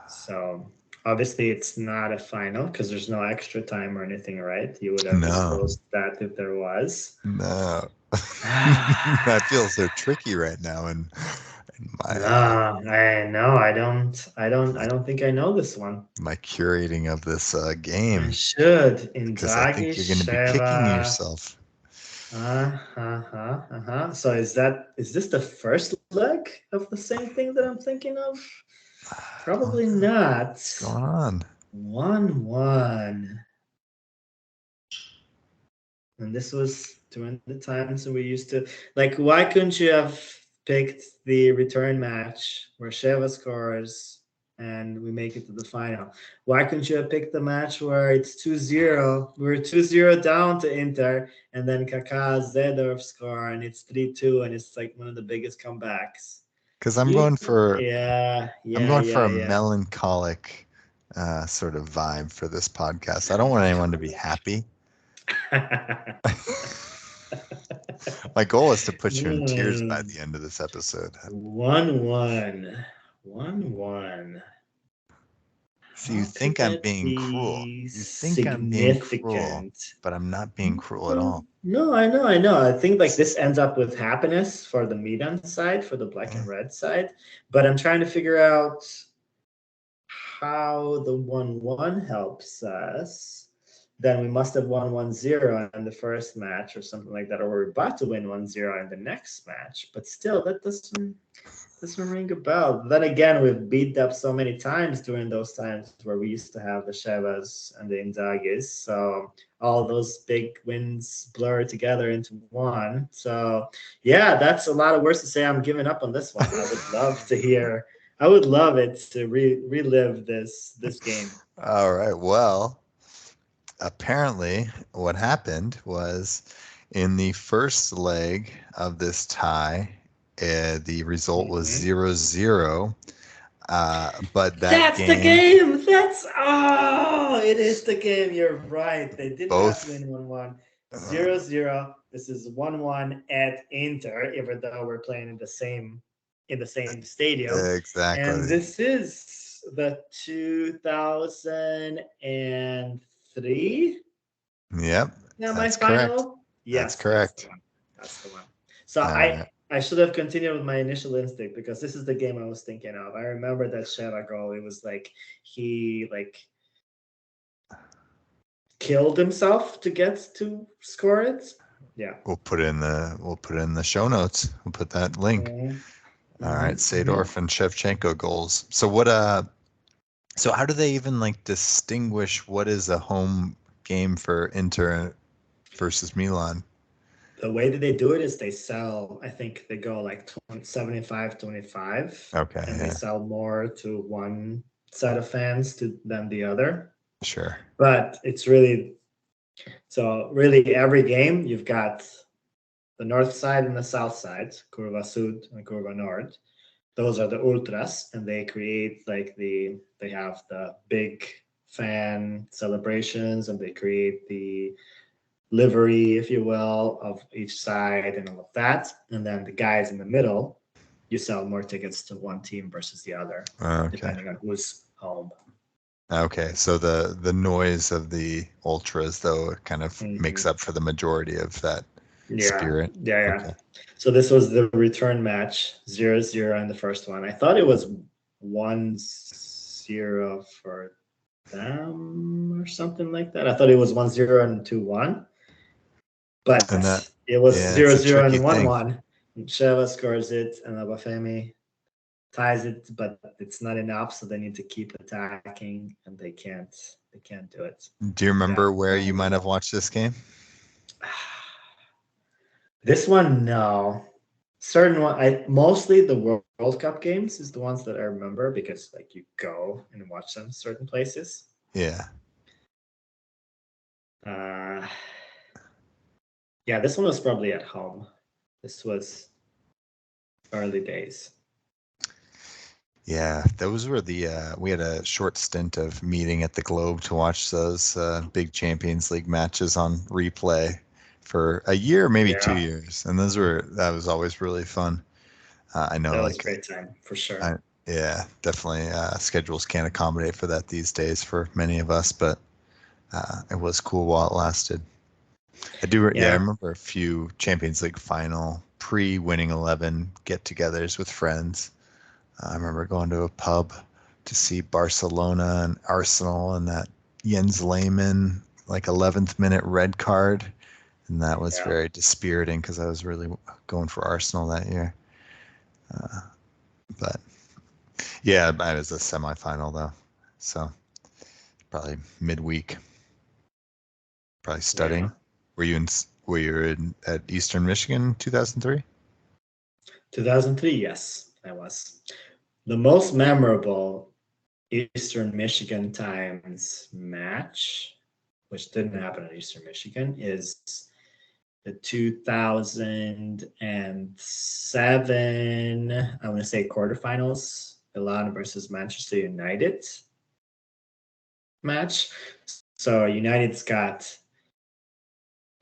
So obviously it's not a final because there's no extra time or anything, right? You would have disclosed that if there was. No. That feels so tricky right now, and I know. I don't think I know this one. My curating of this game. I should. Because I think you're going to be kicking yourself. So is this the first leg of the same thing that I'm thinking of? Probably not. What's going on? 1-1. And this was during the times when we used to why couldn't you have picked the return match where Sheva scores and we make it to the final? Why couldn't you have picked the match where it's 2-0? We're 2-0 down to Inter, and then Kaká Zedorf score and it's 3-2, and it's like one of the biggest comebacks. Because I'm going for a melancholic sort of vibe for this podcast. I don't want anyone to be happy. My goal is to put you in tears by the end of this episode. 1-1. So you think I'm being cruel. You think I'm being cruel, but I'm not being cruel at all. No, I know. I think this ends up with happiness for the Milan side, for the black and red side. But I'm trying to figure out how the 1-1 helps us, then we must have won 1-0 in the first match or something like that, or we're about to win 1-0 in the next match. But still, that doesn't ring a bell. Then again, we've beat up so many times during those times where we used to have the Shevas and the Indagis. So all those big wins blur together into one. So yeah, that's a lot of words to say. I'm giving up on this one. I would love to hear. I would love it to relive this game. All right. Well, apparently what happened was in the first leg of this tie, the result was 0-0. But That's the game. It is the game. You're right. They did not win 1-1. 0-0. This is 1-1 at Inter, even though we're playing in the same stadium. Exactly. And this is the 2003. Yep. Yeah, my final. Correct. Yes, that's correct. That's the one. So I should have continued with my initial instinct because this is the game I was thinking of. I remember that Sheva goal. It was like he killed himself to get to score it. Yeah. We'll put it in the show notes. We'll put that link. All right, Seedorf and Shevchenko goals. So so how do they even distinguish what is a home game for Inter versus Milan? The way that they do it is they sell, I think they go 75-25. Okay. And they sell more to one set of fans than the other. Sure. But it's really every game you've got the north side and the south side, Curva Sud and Curva Nord. Those are the ultras, and they create they have the big fan celebrations, and they create the livery, if you will, of each side and all of that. And then the guys in the middle, you sell more tickets to one team versus the other, depending on who's home. Okay, so the noise of the ultras, though, kind of makes up for the majority of that spirit. Yeah. Okay. So this was the return match, 0-0 in the first one. I thought it was 1-0 for them or something like that. I thought it was 1-0 and 2-1. But it was 0-0 and 1-1. Sheva scores it, and Abafemi ties it, but it's not enough, so they need to keep attacking, and they can't do it. Do you remember where you might have watched this game? This one, no. Certain one, mostly the World Cup games is the ones that I remember because you go and watch them certain places. Yeah. Yeah, this one was probably at home. This was early days. Yeah, those were we had a short stint of meeting at the Globe to watch those big Champions League matches on replay for a year, maybe 2 years. And that was always really fun. I know that was a great time for sure. Yeah, definitely. Schedules can't accommodate for that these days for many of us, but it was cool while it lasted. I remember a few Champions League final pre-winning 11 get-togethers with friends. I remember going to a pub to see Barcelona and Arsenal and that Jens Lehmann 11th minute red card, and that was very dispiriting because I was really going for Arsenal that year. But yeah, it was a semifinal though, so probably midweek. Probably studying. Yeah. Were you at Eastern Michigan 2003? 2003, yes, I was. The most memorable Eastern Michigan Times match, which didn't happen at Eastern Michigan, is the 2007, I want to say quarterfinals, Milan versus Manchester United match. So United's got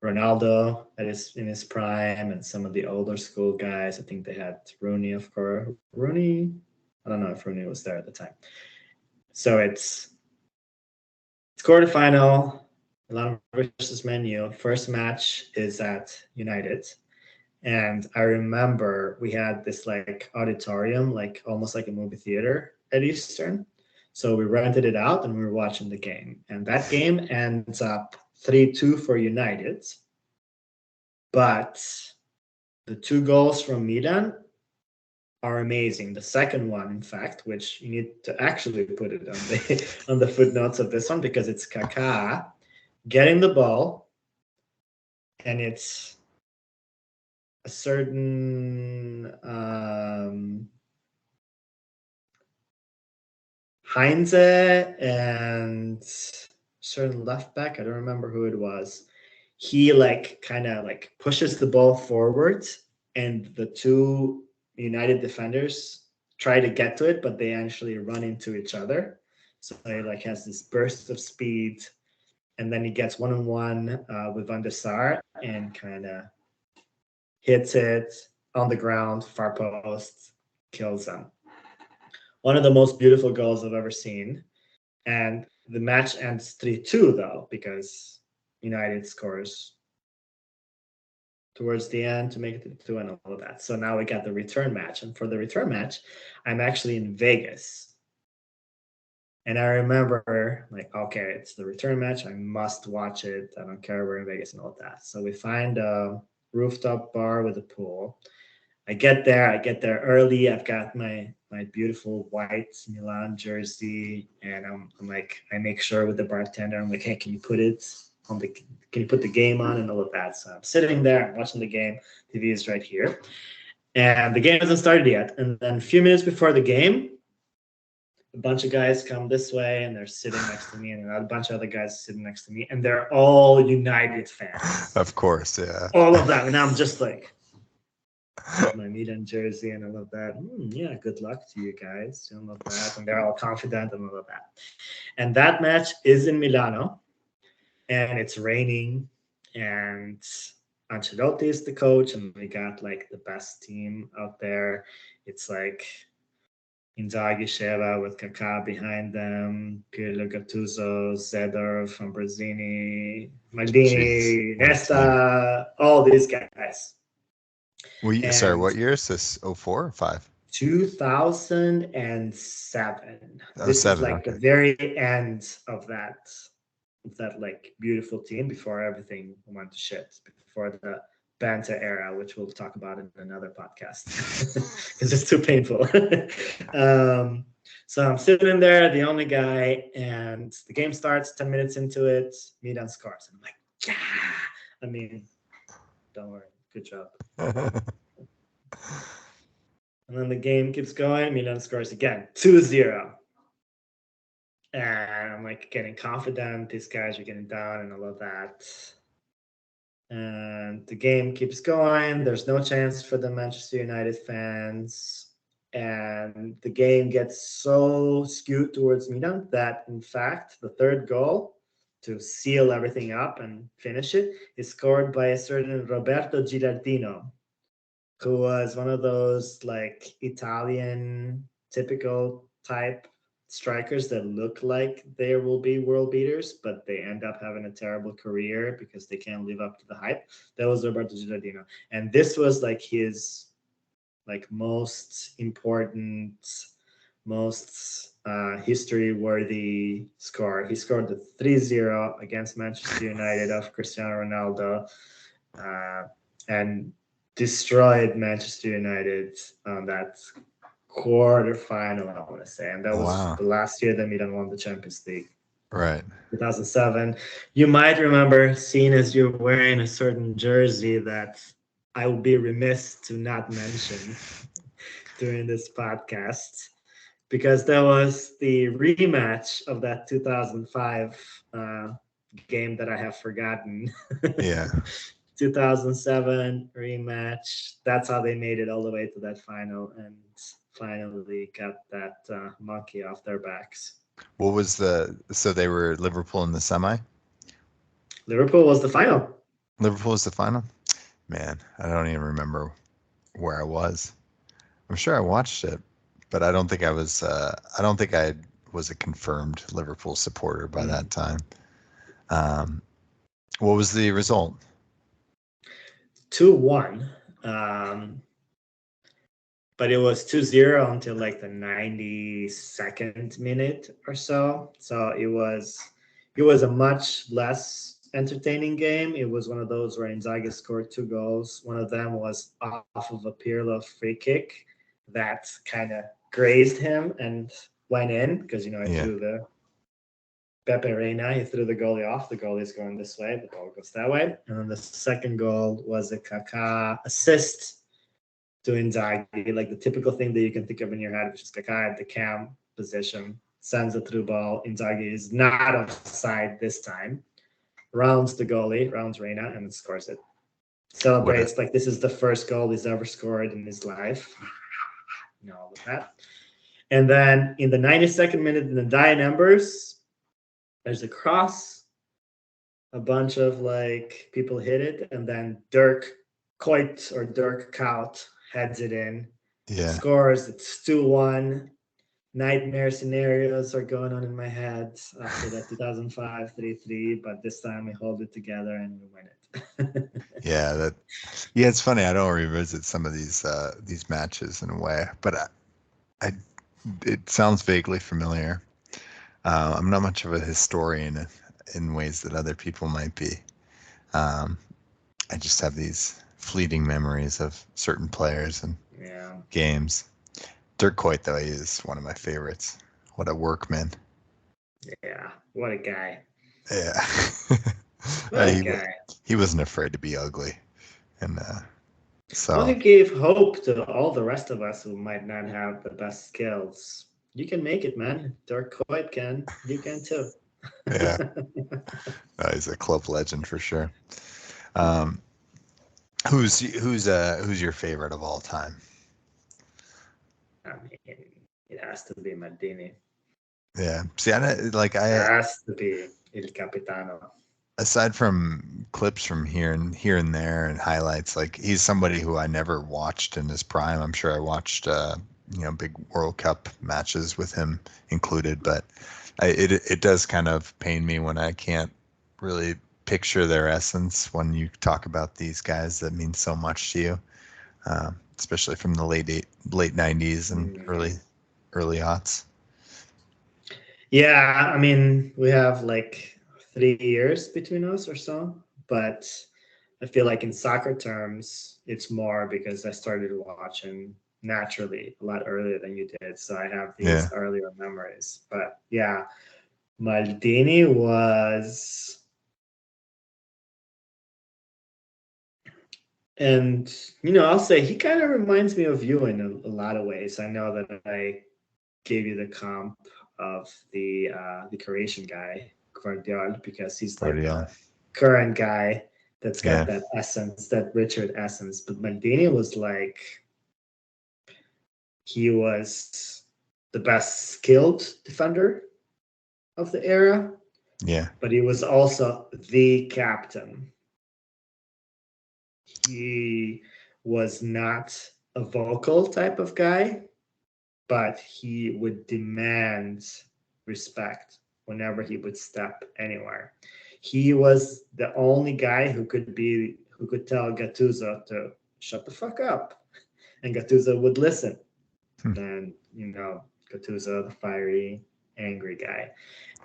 Ronaldo that is in his prime and some of the older school guys. I think they had Rooney, of course. I don't know if Rooney was there at the time. So it's quarterfinal, Milan versus Man U. First match is at United. And I remember we had this auditorium, almost like a movie theater at Eastern. So we rented it out and we were watching the game. And that game ends up 3-2 for United. But the 2 goals from Milan are amazing. The second one, in fact, which you need to actually put it on the footnotes of this one, because it's Kaká getting the ball, and it's a certain Heinze and certain left back. I don't remember who it was. He kind of pushes the ball forwards, and the 2 United defenders try to get to it, but they actually run into each other. So he has this burst of speed, and then he gets 1-on-1 with Van der Sar and kind of hits it on the ground, far post, kills them. One of the most beautiful goals I've ever seen. And the match ends 3-2 though, because United scores towards the end to make it 2 and all of that. So now we got the return match. And for the return match, I'm actually in Vegas. And I remember okay, it's the return match. I must watch it. I don't care, we're in Vegas and all of that. So we find a rooftop bar with a pool. I get there early. I've got my beautiful white Milan jersey, and I make sure with the bartender, I'm like, hey, can you put the game on and all of that? So I'm sitting there, I'm watching the game. TV is right here, and the game hasn't started yet. And then a few minutes before the game, a bunch of guys come this way, and they're sitting next to me, and a bunch of other guys sitting next to me, and they're all United fans. Of course, yeah. All of them, and I'm just like, my Milan jersey and all of that. Yeah, good luck to you guys and all of that. And they're all confident and all of that. And that match is in Milano, and it's raining, and Ancelotti is the coach, and we got the best team out there. It's Inzaghi, Sheva with Kaká behind them, Pirlo, Gattuso, Zedorf, Ambrosini, Maldini, Nesta, all these guys. Sorry, what year is this? 04 or 5? 2007. This is okay. the very end of that beautiful team before everything went to shit, before the Banta era, which we'll talk about in another podcast because it's too painful. So I'm sitting in there, the only guy, and the game starts. 10 minutes into it, Milan scores. And I'm like, yeah. I mean, don't worry. Good job. And then the game keeps going. Milan scores again, 2-0. And I'm getting confident. These guys are getting down and all of that. And the game keeps going. There's no chance for the Manchester United fans. And the game gets so skewed towards Milan that, in fact, the third goal to seal everything up and finish it is scored by a certain Roberto Gilardino, who was one of those Italian typical type strikers that look like they will be world beaters, but they end up having a terrible career because they can't live up to the hype. That was Roberto Gilardino. And this was his most important, most history-worthy score. He scored the 3-0 against Manchester United of Cristiano Ronaldo, and destroyed Manchester United on that quarterfinal, I want to say. And that was the last year that Milan won the Champions League. Right. 2007. You might remember, seeing as you're wearing a certain jersey that I would be remiss to not mention during this podcast, because that was the rematch of that 2005 game that I have forgotten. Yeah. 2007 rematch. That's how they made it all the way to that final and finally got that monkey off their backs. What was so they were Liverpool in the semi? Liverpool was the final. Liverpool was the final? Man, I don't even remember where I was. I'm sure I watched it, but I don't think I was a confirmed Liverpool supporter by that time. What was the result? 2-1. but it was 2-0 until like the 92nd minute or so. So it was a much less entertaining game. It was one of those where Inzaghi scored 2 goals. One of them was off of a Pirlo free kick that kind of grazed him and went in because I Yeah. threw the Pepe Reina. He threw the goalie off. The goalie's going this way. The ball goes that way. And then the second goal was a Kaká assist to Inzaghi, like the typical thing that you can think of in your head, which is Kaká at the cam position, sends a through ball. Inzaghi is not offside this time. Rounds the goalie, rounds Reina, and scores it. Celebrates like this is the first goal he's ever scored in his life. All of that. And then in the 92nd minute, in the dying embers, there's a cross. A bunch of like people hit it, and then Dirk Kuyt or Dirk Kuyt heads it in. Yeah. Scores. It's 2-1. Nightmare scenarios are going on in my head after that 2005 3-3, but this time we hold it together and we win it. Yeah, it's funny. I don't revisit some of these matches in a way, but it sounds vaguely familiar. I'm not much of a historian in ways that other people might be. I just have these fleeting memories of certain players and games. Dirk Kuyt, though, he is one of my favorites. What a workman. Yeah, what a guy. Yeah. What a guy. He wasn't afraid to be ugly. And so. Well, he gave hope to all the rest of us who might not have the best skills. You can make it, man. Dirk Kuyt can. You can too. Yeah. He's a club legend for sure. Who's your favorite of all time? I mean, it has to be Maldini. Yeah. See, it has to be Il Capitano. Aside from clips from here and there and highlights, like he's somebody who I never watched in his prime. I'm sure I watched big World Cup matches with him included, but it does kind of pain me when I can't really picture their essence when you talk about these guys that mean so much to you, especially from the late 90s and early aughts. Yeah, I mean, we have like 3 years between us or so, but I feel like in soccer terms, it's more because I started watching naturally a lot earlier than you did. So I have these earlier memories. But yeah, Maldini was... And, I'll say he kind of reminds me of you in a lot of ways. I know that I gave you the comp of the Croatian guy, Guardiola, because he's like the current guy that's got that essence, that Richard essence. But Maldini was like, he was the best skilled defender of the era. Yeah. But he was also the captain. He was not a vocal type of guy, but he would demand respect whenever he would step anywhere. He was the only guy who could tell Gattuso to shut the fuck up, and Gattuso would listen. And Gattuso, the fiery, angry guy.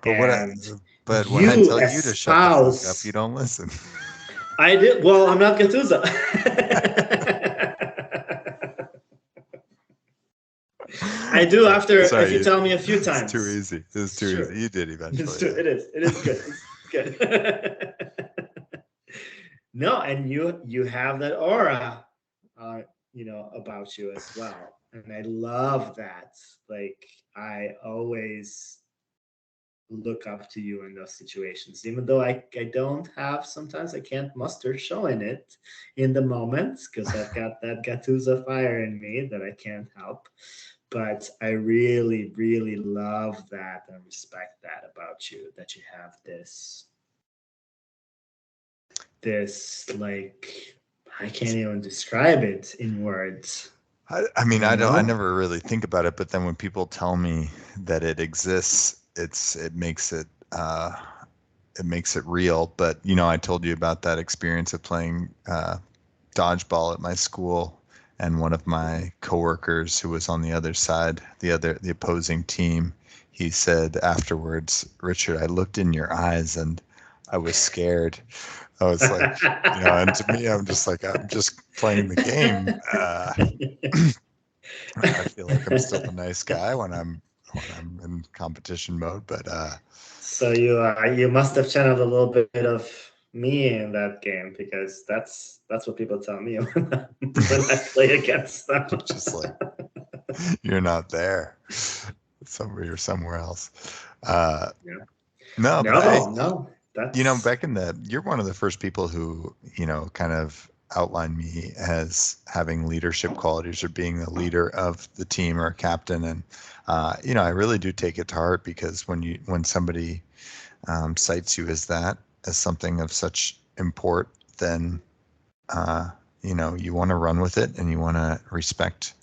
But when I tell you to shut the fuck up, you don't listen. I did. Well, I'm not Gattuso. I do after if you tell me a few times. It's too easy. It's too easy. You did eventually. It is. It is good. It's good. No, and you have that aura, about you as well, and I love that. Like I always look up to you in those situations, even though I don't have, sometimes I can't muster showing it in the moments because I've got that Gattuso fire in me that I can't help. But I really, really love that and respect that about you, that you have this like, I can't even describe it in words. I mean, I never really think about it, but then when people tell me that it exists, it makes it real. But I told you about that experience of playing dodgeball at my school, and one of my coworkers who was on the other side, the opposing team, he said afterwards, "Richard, I looked in your eyes and I was scared." I was like, and to me, I'm just like, I'm just playing the game. I feel like I'm still a nice guy when I'm in competition mode, but So you must have channeled a little bit of me in that game, because that's what people tell me when I play against them. just like you're not there, you're somewhere else. Yeah. No, but No, back you're one of the first people who, kind of outlined me as having leadership qualities or being the leader of the team or a captain. And, I really do take it to heart, because when somebody cites you as that, as something of such import, then, you want to run with it and you want to respect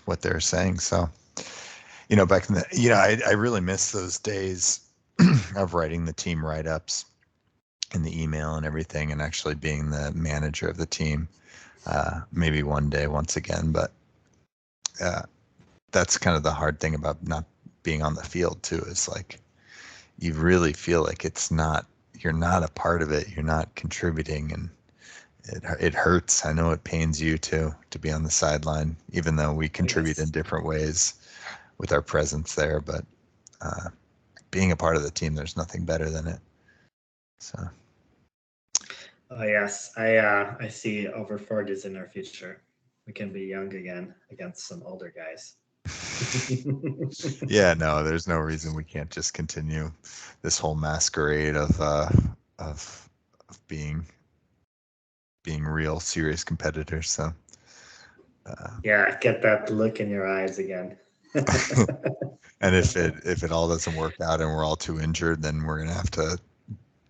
what they're saying. So, back in I really miss those days of writing the team write-ups and the email and everything, and actually being the manager of the team. Maybe one day, once again, but that's kind of the hard thing about not being on the field too, is like, you really feel like you're not a part of it. You're not contributing, and it hurts. I know it pains you too, to be on the sideline, even though we contribute in different ways with our presence there, but being a part of the team, there's nothing better than it. So. Oh yes, I see over 40s in our future. We can be young again against some older guys. Yeah, no, there's no reason we can't just continue this whole masquerade of being real serious competitors. So yeah, get that look in your eyes again. and if it all doesn't work out and we're all too injured, then we're gonna have to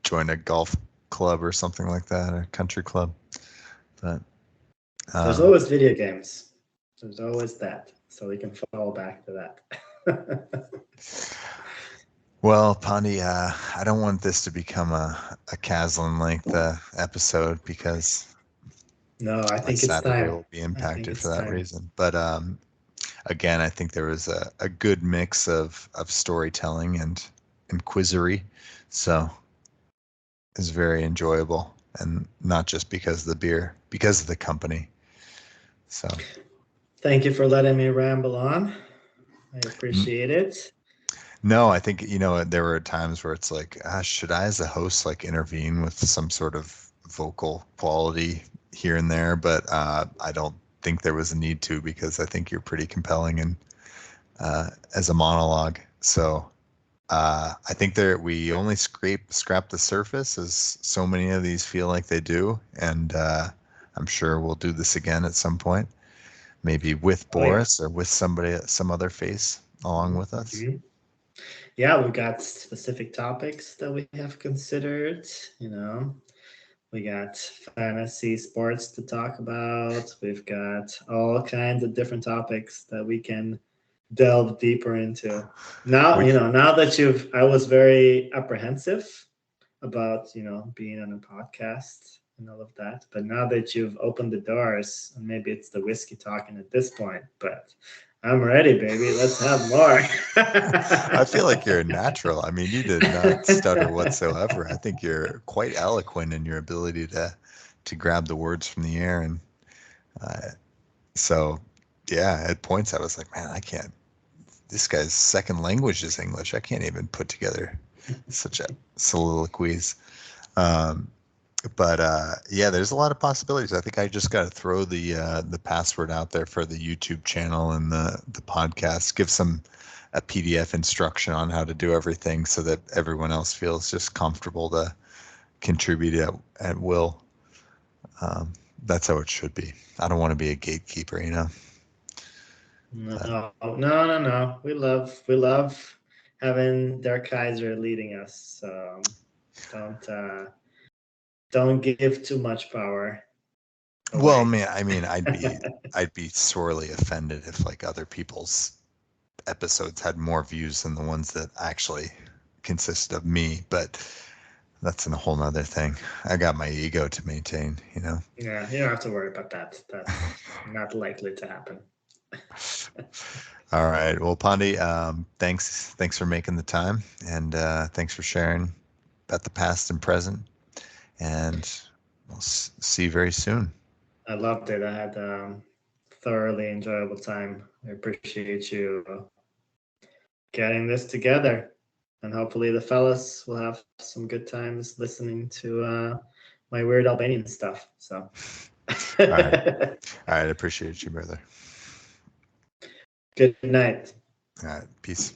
join a golf club or something like that, or a country club. But there's always video games. There's always that, so we can fall back to that. Well, Pandi, I don't want this to become a Caslin length episode, because No, I think it's Saturday time. will be impacted for that reason. But again, I think there was a good mix of storytelling and quizzery, so it's very enjoyable, and not just because of the beer, because of the company. So thank you for letting me ramble on. I appreciate it. no, I think there were times where it's like, should I as a host like intervene with some sort of vocal quality here and there, but I don't think there was a need to, because I think you're pretty compelling and as a monologue. So I think we only scrap the surface, as so many of these feel like they do, and I'm sure we'll do this again at some point, maybe with Boris or with some other face along with us. Mm-hmm. Yeah, we got specific topics that we have considered. We got fantasy sports to talk about. We've got all kinds of different topics that we can delve deeper into. Now, now that I was very apprehensive about, being on a podcast and all of that. But now that you've opened the doors, and maybe it's the whiskey talking at this point, but I'm ready, baby. Let's have more. I feel like you're a natural. I mean, you did not stutter whatsoever. I think you're quite eloquent in your ability to grab the words from the air. And so, yeah, at points I was like, man, I can't. This guy's second language is English. I can't even put together such a soliloquies. But yeah, there's a lot of possibilities. I think I just got to throw the password out there for the YouTube channel and the podcast. Give a PDF instruction on how to do everything, so that everyone else feels just comfortable to contribute at will. That's how it should be. I don't want to be a gatekeeper, No. We love having Der Kaiser leading us. So don't give too much power away. Well, man, I mean, I'd be sorely offended if like other people's episodes had more views than the ones that actually consisted of me. But that's a whole nother thing. I got my ego to maintain, you know. Yeah, you don't have to worry about that. That's not likely to happen. All right. Well, Pandi, thanks for making the time, and thanks for sharing about the past and present. And we'll see you very soon. I loved it. I had thoroughly enjoyable time. I appreciate you getting this together, and hopefully the fellas will have some good times listening to my weird Albanian stuff. So, All right. All right. I appreciate you, brother. good night. All right. Peace.